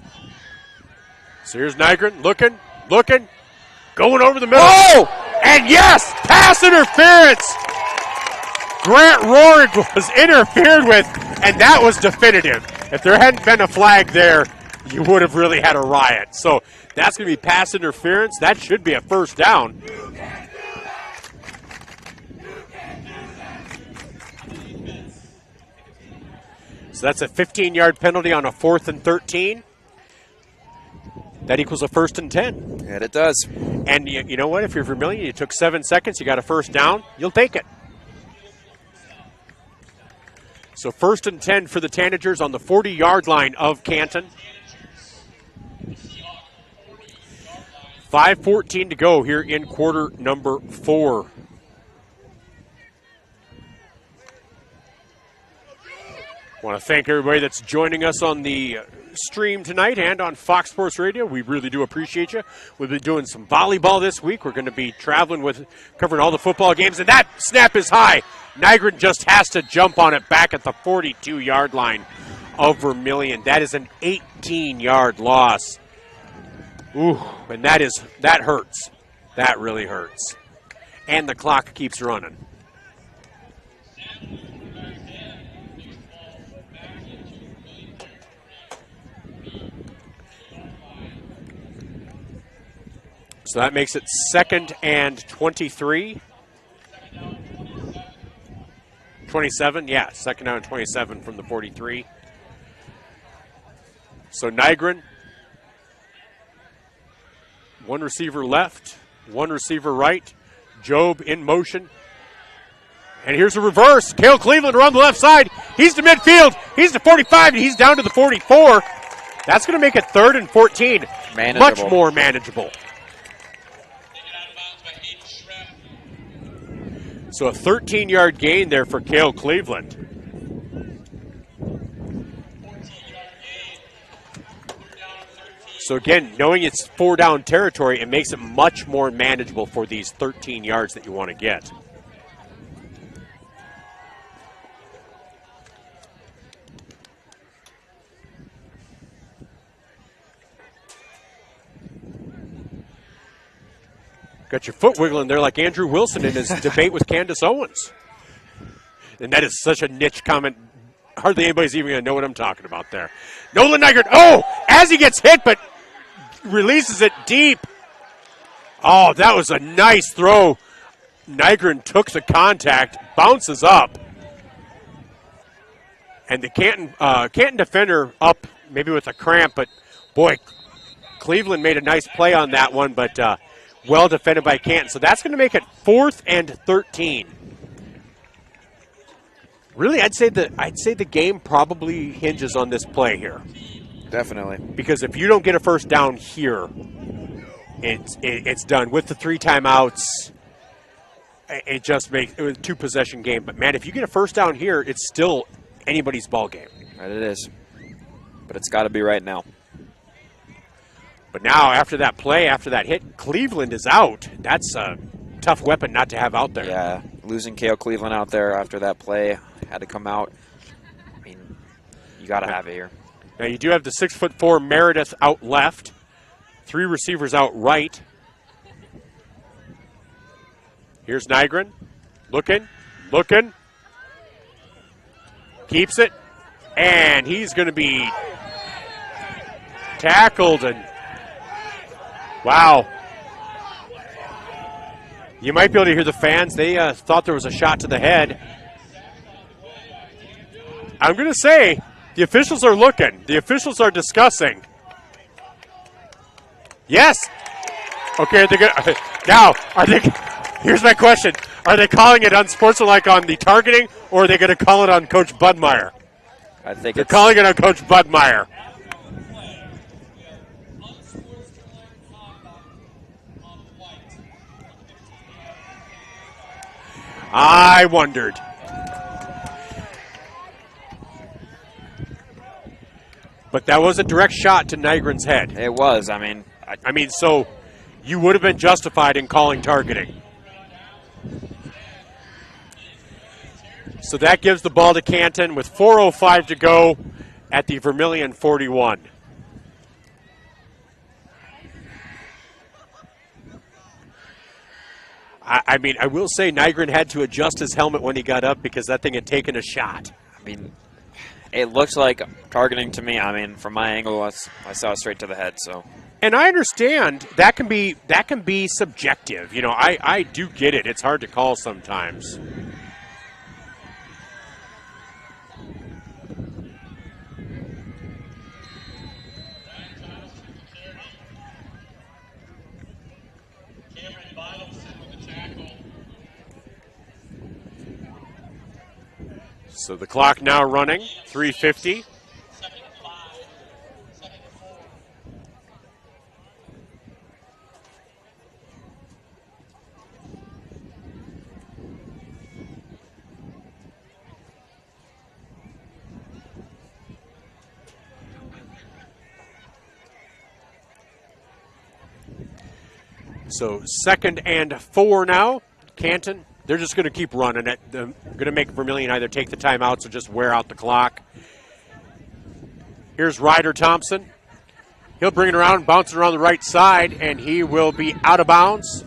So here's Nygren looking, going over the middle. Oh! And yes, pass interference. Grant Rohrig was interfered with, and that was definitive. If there hadn't been a flag there, you would have really had a riot. So that's going to be pass interference. That should be a first down. So that's a 15-yard penalty on a 4th and 13. That equals a 1st and 10. Yeah, it does. And you know what? If you're Vermillion, you took 7 seconds, you got a first down, you'll take it. So 1st and 10 for the Tanagers on the 40-yard line of Canton. 5:14 to go here in quarter number 4. I want to thank everybody that's joining us on the stream tonight and on Fox Sports Radio. We really do appreciate you. We've been doing some volleyball this week. We're going to be covering all the football games, and that snap is high. Nygren just has to jump on it back at the 42-yard line of Vermillion. That is an 18-yard loss. Ooh, and that hurts. That really hurts. And the clock keeps running. So that makes it 2nd and 23. 27, yeah, 2nd down and 27 from the 43. So Nygren, 1 receiver left, 1 receiver right. Job in motion. And here's a reverse. Cale Cleveland around the left side. He's to midfield. He's to 45, and he's down to the 44. That's going to make it 3rd and 14. Manageable. Much more manageable. So a 13-yard gain there for Cale Cleveland. So again, knowing it's 4-down territory, it makes it much more manageable for these 13 yards that you want to get. Got your foot wiggling there like Andrew Wilson in his debate with Candace Owens. And that is such a niche comment. Hardly anybody's even going to know what I'm talking about there. Nolan Nygren, as he gets hit, but releases it deep. Oh, that was a nice throw. Nygren took the contact, bounces up. And the Canton defender up maybe with a cramp, but boy, Cleveland made a nice play on that one, but well defended by Canton. So that's going to make it 4th and 13. Really, I'd say the game probably hinges on this play here. Definitely. Because if you don't get a first down here, it's done. With the 3 timeouts, it just makes it was a 2-possession game. But, man, if you get a first down here, it's still anybody's ball game. Right, it is. But it's got to be right now. But now, after that play, after that hit, Cleveland is out. That's a tough weapon not to have out there. Yeah, losing Kale Cleveland out there after that play had to come out. I mean, you got to have it here. Now, you do have the 6'4" Meredith out left. 3 receivers out right. Here's Nygren. Looking. Keeps it. And he's going to be tackled. And wow. You might be able to hear the fans. They thought there was a shot to the head. I'm going to say the officials are looking. The officials are discussing. Yes. Okay, now, here's my question. Are they calling it unsportsmanlike on the targeting, or are they going to call it on Coach Budmeyer? I think they're calling it on Coach Budmeyer. I wondered. But that was a direct shot to Nygren's head. It was. I mean, so you would have been justified in calling targeting. So that gives the ball to Canton with 4:05 to go at the Vermillion 41. I mean, I will say Nygren had to adjust his helmet when he got up because that thing had taken a shot. I mean, it looks like targeting to me. I mean, from my angle, I saw it straight to the head. So, and I understand that can be subjective. You know, I do get it. It's hard to call sometimes. So the clock now running, 3:50. So 2nd and 4 now, Canton. They're just going to keep running it. They're going to make Vermillion either take the timeouts or just wear out the clock. Here's Ryder Thompson. He'll bring it around, bounce it around the right side, and he will be out of bounds.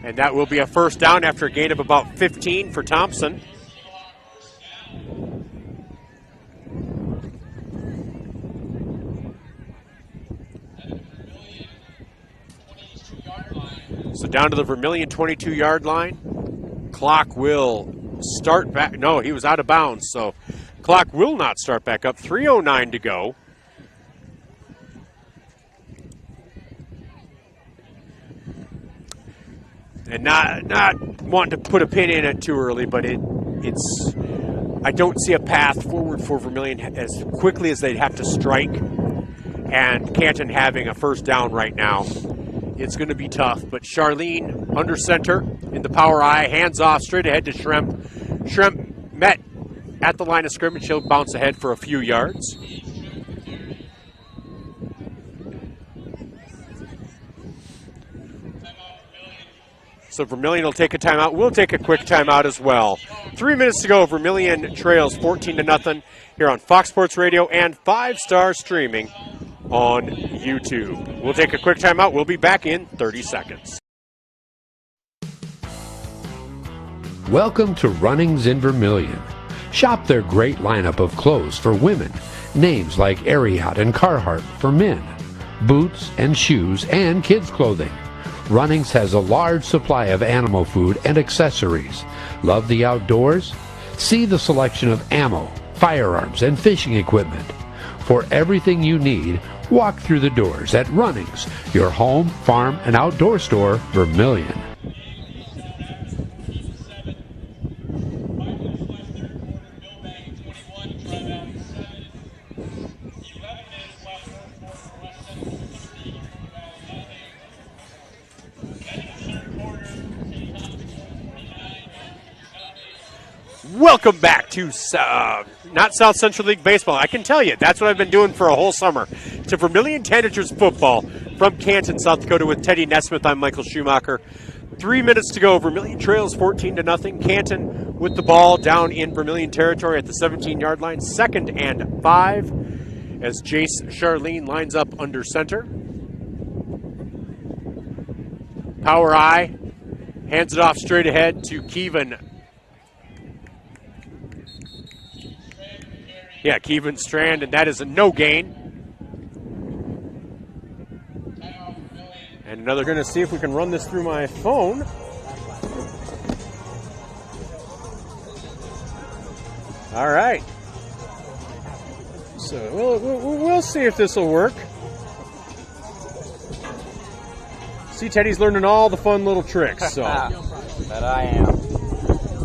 And that will be a first down after a gain of about 15 for Thompson. So down to the Vermillion 22-yard line. Clock will start back. No, he was out of bounds, so clock will not start back up. 3:09 to go. And not wanting to put a pin in it too early, but it's I don't see a path forward for Vermillion as quickly as they'd have to strike. And Canton having a first down right now. It's going to be tough, but Charlene under center in the power I, hands off straight ahead to Schremp. Schremp met at the line of scrimmage. He'll bounce ahead for a few yards. So Vermillion will take a timeout. We'll take a quick timeout as well. 3 minutes to go. Vermillion trails 14-0 here on Fox Sports Radio and 5-star streaming on YouTube. We'll take a quick timeout. We'll be back in 30 seconds. Welcome to Runnings in Vermillion. Shop their great lineup of clothes for women. Names like Ariat and Carhartt for men. Boots and shoes and kids' clothing. Runnings has a large supply of animal food and accessories. Love the outdoors? See the selection of ammo, firearms, and fishing equipment. For everything you need, Walk through the doors at Runnings, your home, farm, and outdoor store, Vermillion. Welcome back to not South Central League Baseball. I can tell you, that's what I've been doing for a whole summer. To Vermillion Tanagers Football from Canton, South Dakota with Teddy Nesmith. I'm Michael Schumacher. 3 minutes to go. Vermillion trails 14-0. Canton with the ball down in Vermillion territory at the 17-yard line. 2nd and 5 as Jace Charlene lines up under center. Power I hands it off straight ahead to Kevin. Yeah, Kevin Strand, and that is a no gain. And another, going to see if we can run this through my phone. All right. So we'll see if this will work. See, Teddy's learning all the fun little tricks. So That I am.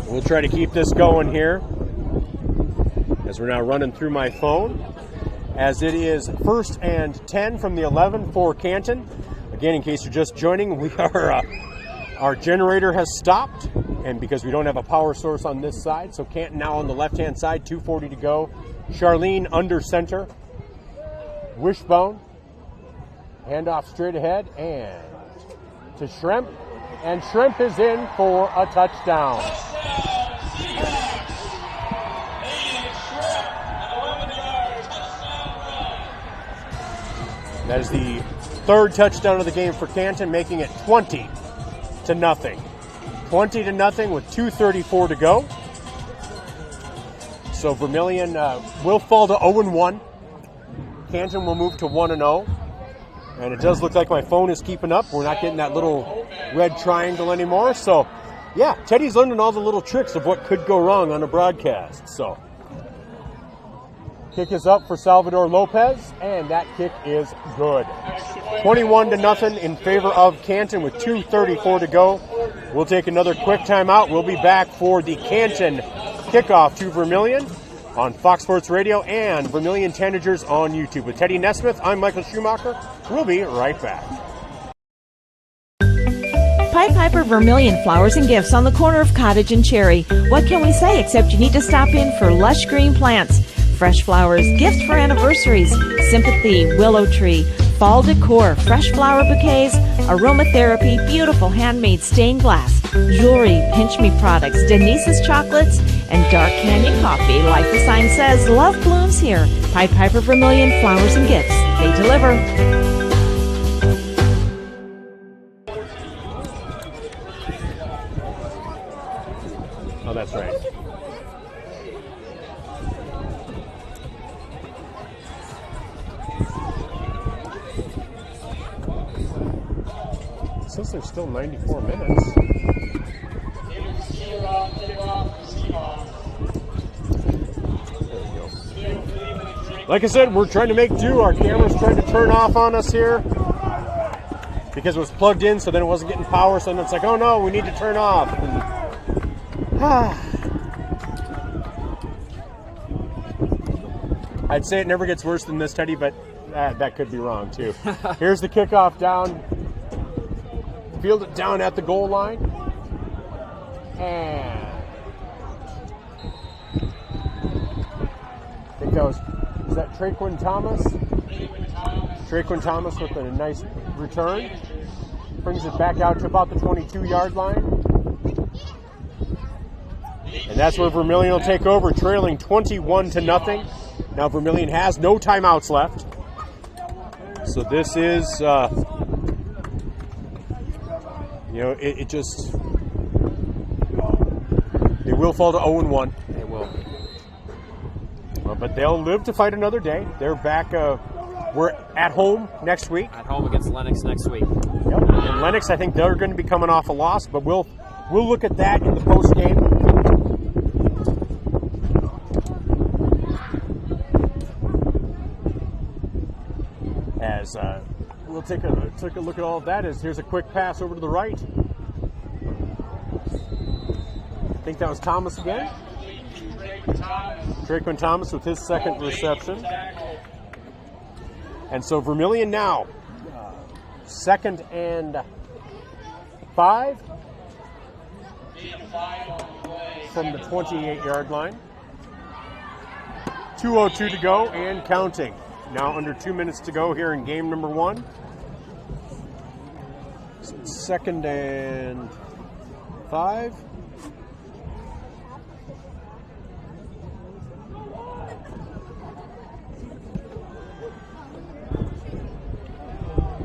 We'll try to keep this going here as we're now running through my phone. As it is 1st and 10 from the 11 for Canton. Again, in case you're just joining, we are our generator has stopped, and because we don't have a power source on this side, so Canton now on the left-hand side, 2:40 to go. Charlene under center. Wishbone. Handoff straight ahead, and to Shrimp. And Shrimp is in for a touchdown. That is the 3rd touchdown of the game for Canton, making it 20-0. 20-0 with 2:34 to go. So Vermillion will fall to 0-1. Canton will move to 1-0. And it does look like my phone is keeping up. We're not getting that little red triangle anymore. So, yeah, Teddy's learning all the little tricks of what could go wrong on a broadcast. So, kick is up for Salvador Lopez, and that kick is good. 21-0 in favor of Canton with 2:34 to go. We'll take another quick timeout. We'll be back for the Canton kickoff to Vermillion on Fox Sports Radio and Vermillion Tanagers on YouTube. With Teddy Nesmith, I'm Michael Schumacher. We'll be right back. Pied Piper Vermillion Flowers and Gifts on the corner of Cottage and Cherry. What can we say except you need to stop in for lush green plants, fresh flowers, gifts for anniversaries, sympathy, willow tree, fall decor, fresh flower bouquets, aromatherapy, beautiful handmade stained glass, jewelry, Pinch Me products, Denise's chocolates, and Dark Canyon coffee. Like the sign says, love blooms here. Pied Piper Vermillion Flowers and Gifts. They deliver. Oh, that's right. Since there's still 94 minutes. Like I said, we're trying to make do. Our camera's trying to turn off on us here because it was plugged in, so then it wasn't getting power. So then it's like, oh no, we need to turn off. I'd say it never gets worse than this, Teddy, but that could be wrong too. Here's the kickoff down. Field it down at the goal line. And I think that was that Traquin Thomas? Traquin Thomas with a nice return. Brings it back out to about the 22-yard line. And that's where Vermillion will take over, trailing 21-0. Now Vermillion has no timeouts left. So this is, it just, they will fall to 0-1. They will. But they'll live to fight another day. They're back, we're at home next week. At home against Lennox next week. Yep. And Lennox, I think they're going to be coming off a loss, but we'll look at that in the post game. take a look at all of that. Here's a quick pass over to the right. I think that was Thomas again. Traquan Thomas with his second reception. And so Vermillion now, 2nd and 5 from the 28-yard line. 2:02 to go and counting. Now under 2 minutes to go here in game number 1. So 2nd and 5.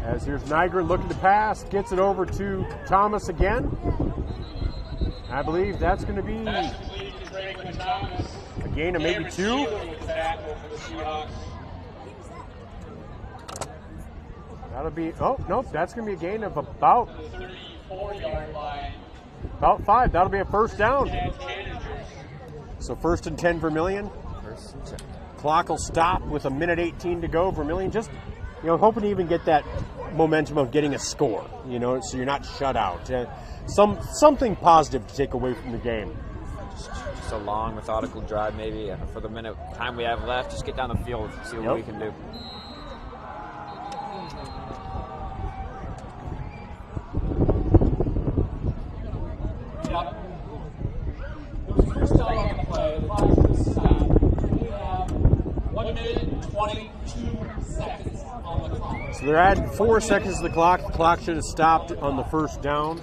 As here's Nygren looking to pass, gets it over to Thomas again. I believe that's going to be a gain of maybe 2. That'll be, oh, nope, that's going to be a gain of about 5. That'll be a first down. So 1st and 10 Vermillion. Clock will stop with 1:18 to go. Vermillion just, hoping to even get that momentum of getting a score, so you're not shut out. Something positive to take away from the game. Just a long, methodical drive, maybe for the minute time we have left. Just get down the field, see what we can do. Still on the play. The clock is stopped. We have 1 minute 22 seconds on the clock. So they're adding 4 seconds to the clock. The clock should have stopped on the first down.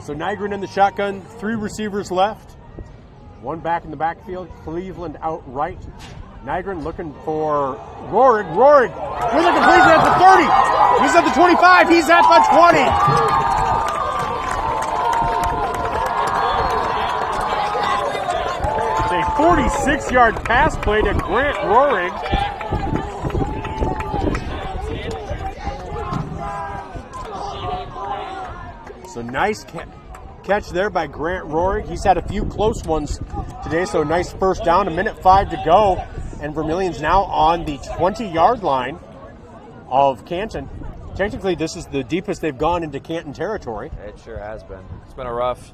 So Nygren in the shotgun, 3 receivers left. 1 back in the backfield, Cleveland out right. Nygren looking for Rorig. Rorig with a completion at the 30. He's at the 25. He's at the 20. It's a 46-yard pass play to Grant Rorig. So nice catch there by Grant Rorig. He's had a few close ones today, so nice first down. 1:05 to go, and Vermillion's now on the 20-yard line of Canton. Technically, this is the deepest they've gone into Canton territory. It sure has been. It's been a rough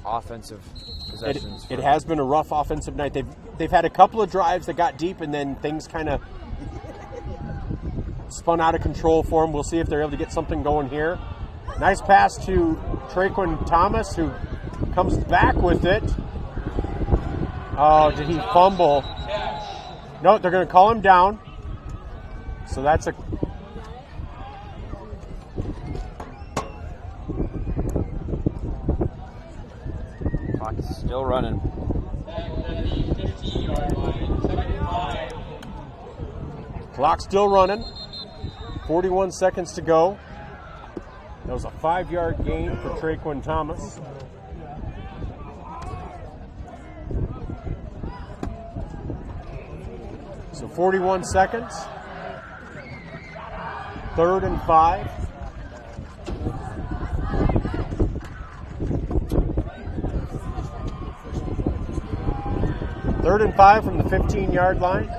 offensive possessions. It has been a rough offensive night. They've had a couple of drives that got deep, and then things kind of spun out of control for them. We'll see if they're able to get something going here. Nice pass to Traquan Thomas, who comes back with it. Oh, did he fumble? No, they're going to call him down. So that's a... Clock is still running. Clock still running. 41 seconds to go. That was a 5-yard gain for Traquan Thomas. So 41 seconds. 3rd and 5. Third and 5 from the 15-yard line.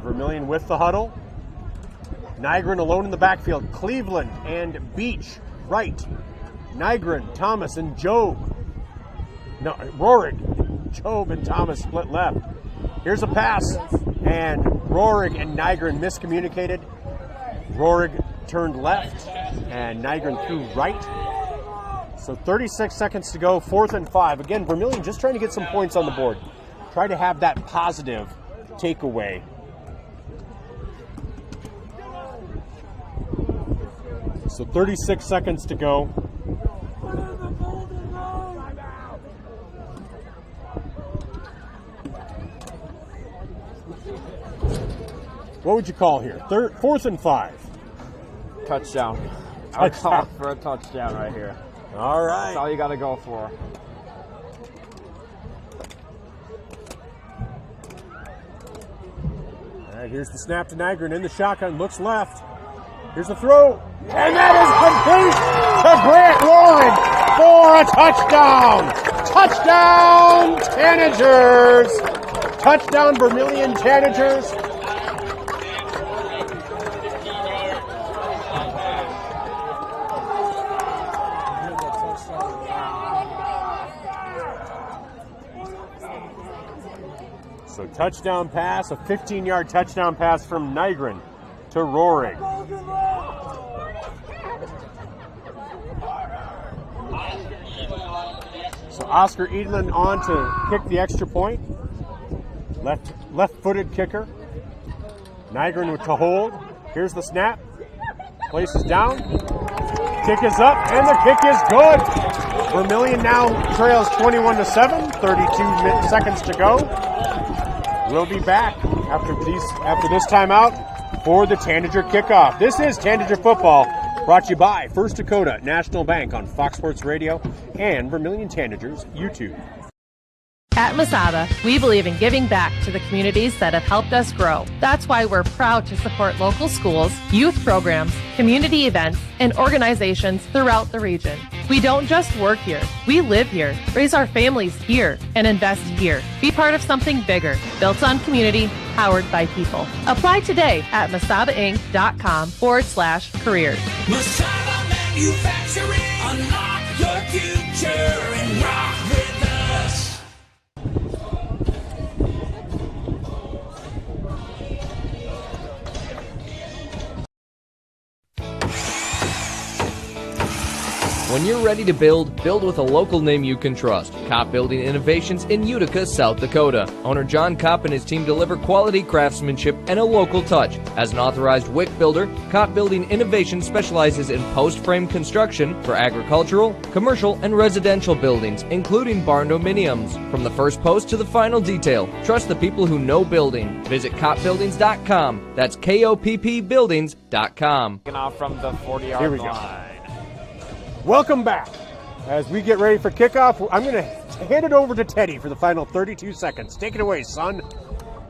Vermillion with the huddle. Nygren alone in the backfield. Cleveland and Beach right. Nygren, Thomas, and Job. No, Rorig. Job and Thomas split left. Here's a pass, and Rorig and Nygren miscommunicated. Rorig turned left, and Nygren threw right. So 36 seconds to go, 4th and 5. Again, Vermillion just trying to get some points on the board. Try to have that positive takeaway. So 36 seconds to go. What would you call here? 4th and 5. Touchdown. I'll call for a touchdown right here. All right. That's all you got to go for. All right, here's the snap to Nygren in the shotgun. Looks left. Here's the throw. And that is complete to Grant Warren for a touchdown. Touchdown, Tanagers. Touchdown, Vermillion Tanagers. So touchdown pass, a 15-yard touchdown pass from Nygren to Rohrig. So Oscar Edelin on to kick the extra point. Left-footed kicker. Nygren to hold. Here's the snap. Places down. Kick is up, and the kick is good. Vermillion now trails 21-7. 32 seconds to go. We'll be back after this timeout for the Tanager kickoff. This is Tanager Football, brought to you by First Dakota National Bank on Fox Sports Radio and Vermillion Tanagers YouTube. At Masada, we believe in giving back to the communities that have helped us grow. That's why we're proud to support local schools, youth programs, community events, and organizations throughout the region. We don't just work here, we live here, raise our families here, and invest here. Be part of something bigger, built on community, powered by people. Apply today at masadainc.com/careers. Masada Manufacturing, unlock your future and rock with us. When you're ready to build with a local name you can trust. Kopp Building Innovations in Utica, South Dakota. Owner John Kopp and his team deliver quality craftsmanship and a local touch. As an authorized WIC builder, Kopp Building Innovations specializes in post-frame construction for agricultural, commercial, and residential buildings, including barn dominiums. From the first post to the final detail, trust the people who know building. Visit koppbuildings.com. That's KOPP buildings.com. Off from the 40-yard line. Welcome back. As we get ready for kickoff, I'm going to hand it over to Teddy for the final 32 seconds. Take it away, son.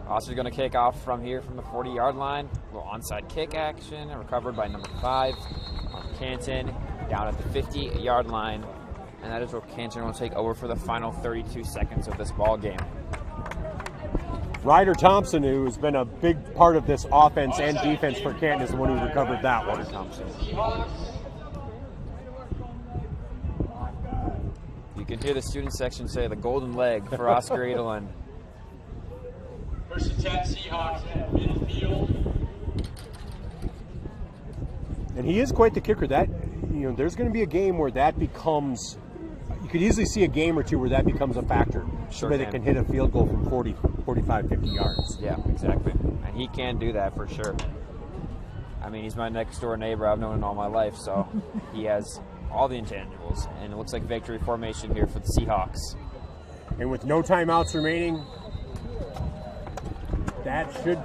Oscar's going to kick off from here from the 40-yard line. A little onside kick action, recovered by number 5 on Canton, down at the 50-yard line. And that is where Canton will take over for the final 32 seconds of this ball game. Ryder Thompson, who has been a big part of this offense and defense for Canton, is the one who recovered that one. Thompson. You can hear the student section say the golden leg for Oscar Edelin. First and 10 Seahawks at midfield. And he is quite the kicker. That, there's going to be a game where that becomes, you could easily see a game or two where that becomes a factor. Sure, where they can hit a field goal from 40, 45, 50 yards. Yeah, exactly. And he can do that for sure. I mean, he's my next door neighbor. I've known him all my life, so he has all the intangibles, and it looks like victory formation here for the Seahawks. And with no timeouts remaining, that should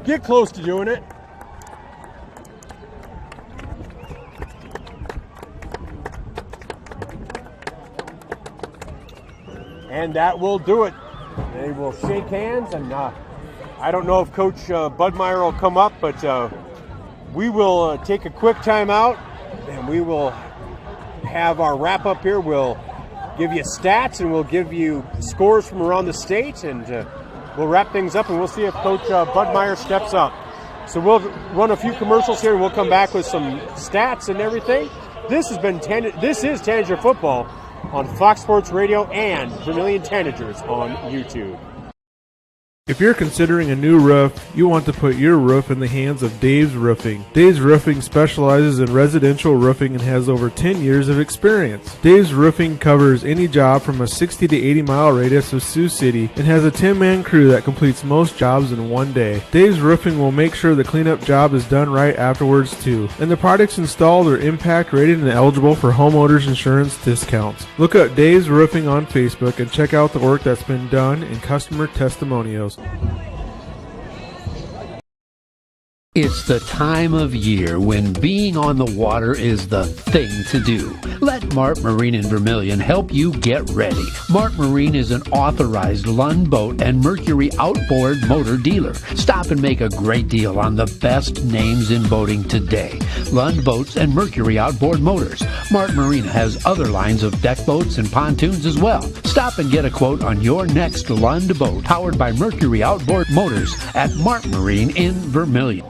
get close to doing it. And that will do it. They will shake hands, and I don't know if Coach Budmeyer will come up, but we will take a quick timeout. And we will have our wrap up here. We'll give you stats and we'll give you scores from around the state, and we'll wrap things up, and we'll see if Coach Budmeyer steps up. So we'll run a few commercials here, and we'll come back with some stats and everything. This is Tanager Football on Fox Sports Radio and Vermillion Tanagers on YouTube. If you're considering a new roof, you want to put your roof in the hands of Dave's Roofing. Dave's Roofing specializes in residential roofing and has over 10 years of experience. Dave's Roofing covers any job from a 60 to 80 mile radius of Sioux City and has a 10-man crew that completes most jobs in one day. Dave's Roofing will make sure the cleanup job is done right afterwards too. And the products installed are impact rated and eligible for homeowners insurance discounts. Look up Dave's Roofing on Facebook and check out the work that's been done and customer testimonials. It's the time of year when being on the water is the thing to do. Let Mart Marine in Vermillion help you get ready. Mart Marine is an authorized Lund Boat and Mercury outboard motor dealer. Stop and make a great deal on the best names in boating today. Lund Boats and Mercury outboard motors. Mart Marine has other lines of deck boats and pontoons as well. Stop and get a quote on your next Lund boat powered by Mercury outboard motors at Mart Marine in Vermillion.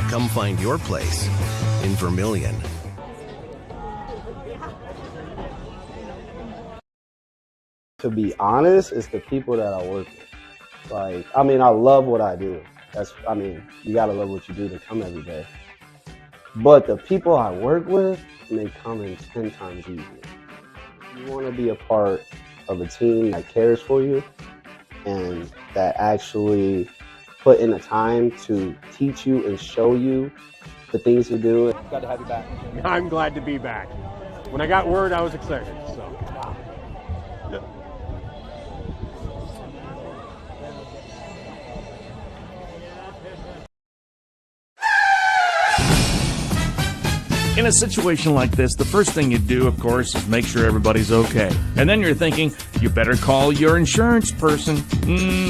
Come find your place in Vermillion. To be honest, it's the people that I work with. Like, I mean, I love what I do. You gotta love what you do to come every day. But the people I work with make coming 10 times easier. You want to be a part of a team that cares for you and that actually put in the time to teach you and show you the things you do. Glad to have you back. I'm glad to be back. When I got word, I was excited. So. In a situation like this, the first thing you do, of course, is make sure everybody's okay. And then you're thinking, you better call your insurance person.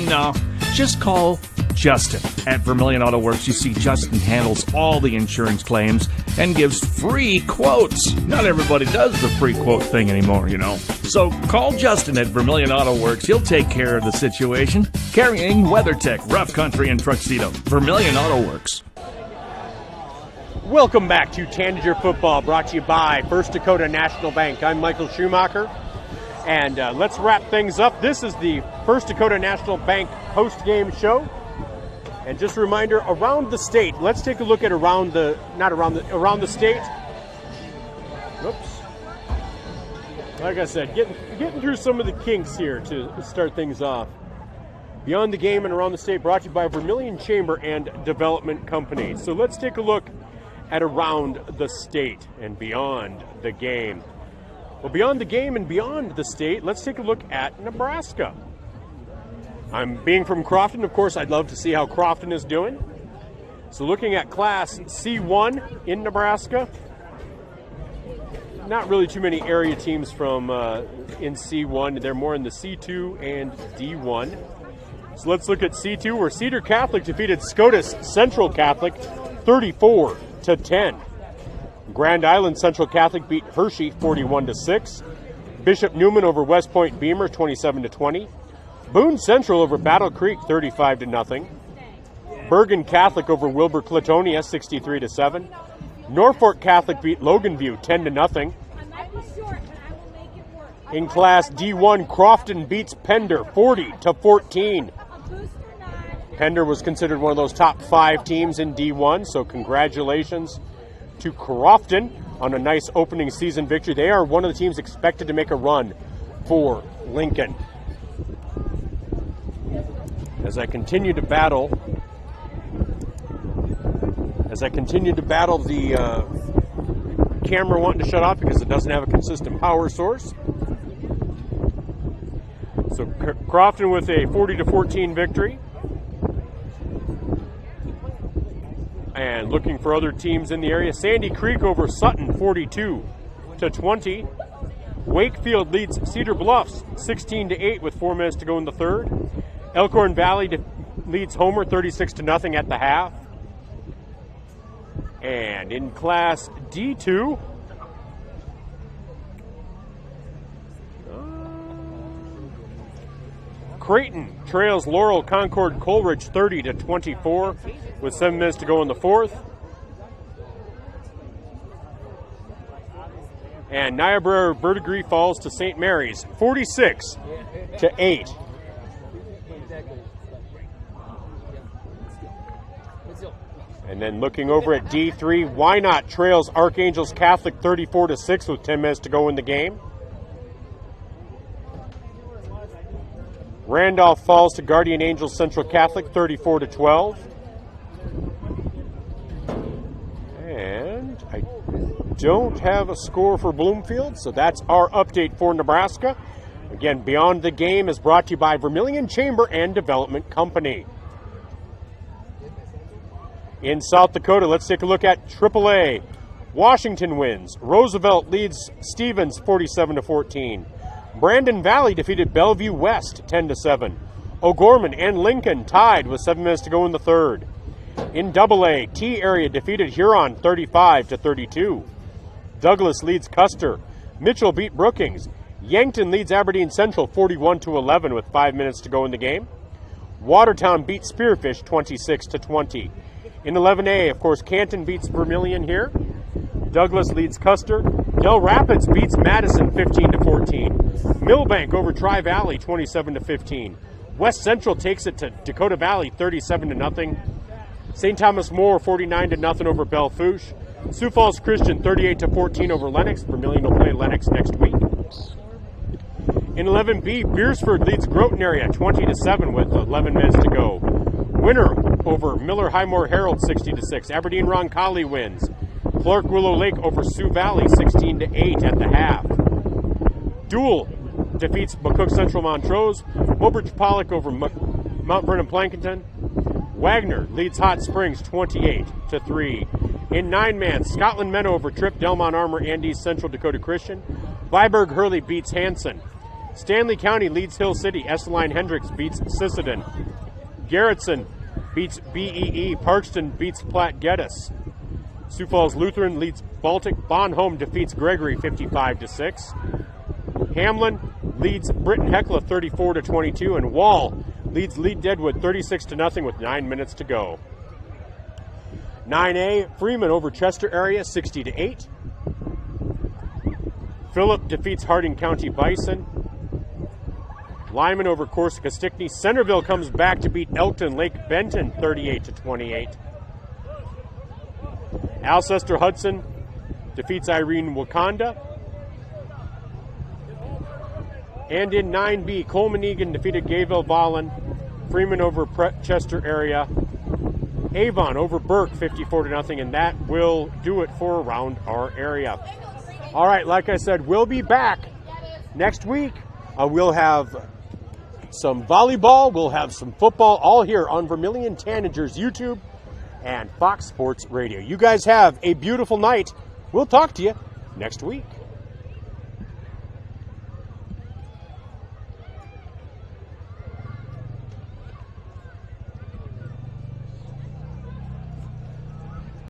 No, just call Justin. At Vermillion Auto Works, you see Justin handles all the insurance claims and gives free quotes. Not everybody does the free quote thing anymore, you know. So call Justin at Vermillion Auto Works. He'll take care of the situation. Carrying WeatherTech, Rough Country, and Tuxedo. Vermillion Auto Works. Welcome back to Tanager Football, brought to you by First Dakota National Bank. I'm Michael Schumacher, and let's wrap things up. This is the First Dakota National Bank post-game show. And just a reminder, around the state, let's take a look at around the state. Whoops. Like I said, getting through some of the kinks here to start things off. Beyond the game and around the state, brought to you by Vermillion Chamber and Development Company. So let's take a look at around the state and beyond the game. Well, beyond the game and beyond the state, let's take a look at Nebraska. Being from Crofton, of course, I'd love to see how Crofton is doing. So looking at Class C1 in Nebraska, not really too many area teams from in C1. They're more in the C2 and D1. So let's look at C2, where Cedar Catholic defeated Scotus Central Catholic 34-10. Grand Island Central Catholic beat Hershey 41-6. Bishop Newman over West Point Beamer 27-20. Boone Central over Battle Creek 35-0. Bergen Catholic over Wilbur Clatonia 63-7. Norfolk Catholic beat Logan View 10-0. In Class D1, Crofton beats Pender 40-14. Pender was considered one of those top 5 teams in D1, so congratulations to Crofton on a nice opening season victory. They are one of the teams expected to make a run for Lincoln. As I continue to battle the camera wanting to shut off because it doesn't have a consistent power source. So Crofton with a 40-14 victory. And looking for other teams in the area, Sandy Creek over Sutton 42-20. Wakefield leads Cedar Bluffs 16-8 with 4 minutes to go in the third. Elkhorn Valley leads Homer 36-0 at the half. And in Class D2, Creighton trails Laurel Concord Coleridge 30-24 with 7 minutes to go in the fourth. And Niobrara Verdigris falls to St. Mary's 46-8. And then looking over at D3, Wynot trails Archangels Catholic 34-6 with 10 minutes to go in the game. Randolph falls to Guardian Angels Central Catholic 34-12. And I don't have a score for Bloomfield, so that's our update for Nebraska. Again, Beyond the Game is brought to you by Vermillion Chamber and Development Company. In South Dakota, let's take a look at AAA. Washington wins. Roosevelt leads Stevens 47-14. Brandon Valley defeated Bellevue West 10-7. O'Gorman and Lincoln tied with 7 minutes to go in the third. In AA, T area defeated Huron 35-32. Douglas leads Custer. Mitchell beat Brookings. Yankton leads Aberdeen Central 41-11 with 5 minutes to go in the game. Watertown beat Spearfish 26-20. In 11A, of course, Canton beats Vermillion here. Douglas leads Custer. Del Rapids beats Madison 15-14. Millbank over Tri-Valley 27-15. West Central takes it to Dakota Valley 37-0. St. Thomas More 49-0 over Belle Fourche. Sioux Falls Christian 38-14 over Lennox. Vermillion will play Lennox next week. In 11B, Beersford leads Groton area 20-7 with 11 minutes to go. Winner over Miller Highmore Herald 60-6. Aberdeen Roncalli wins. Clark Willow Lake over Sioux Valley 16-8 at the half. Duel defeats McCook Central Montrose. Mobridge Pollock over Mount Vernon Plankinton. Wagner leads Hot Springs 28-3. In 9-man, Scotland Men over Tripp Delmont Armor and East Central Dakota Christian. Viborg Hurley beats Hanson. Stanley County leads Hill City. Esteline Hendricks beats Sisseton. Garrettson beats BEE. Parkston beats Platte Geddes. Sioux Falls Lutheran leads Baltic. Bonhomme defeats Gregory 55-6. Hamlin leads Britton Hecla 34-22. And Wall leads Lead Deadwood 36-0 with 9 minutes to go. 9A, Freeman over Chester area 60-8. Phillip defeats Harding County Bison. Lyman over Corsica Stickney. Centerville comes back to beat Elkton Lake Benton 38-28. Alcester Hudson defeats Irene Wakanda. And in 9B, Coleman Egan defeated Gayville Vollen. Freeman over Chester area. Avon over Burke 54-0, and that will do it for around our area. All right, like I said, we'll be back next week. We'll have some volleyball, we'll have some football, all here on Vermillion Tanagers YouTube and Fox Sports Radio. You guys have a beautiful night. We'll talk to you next week.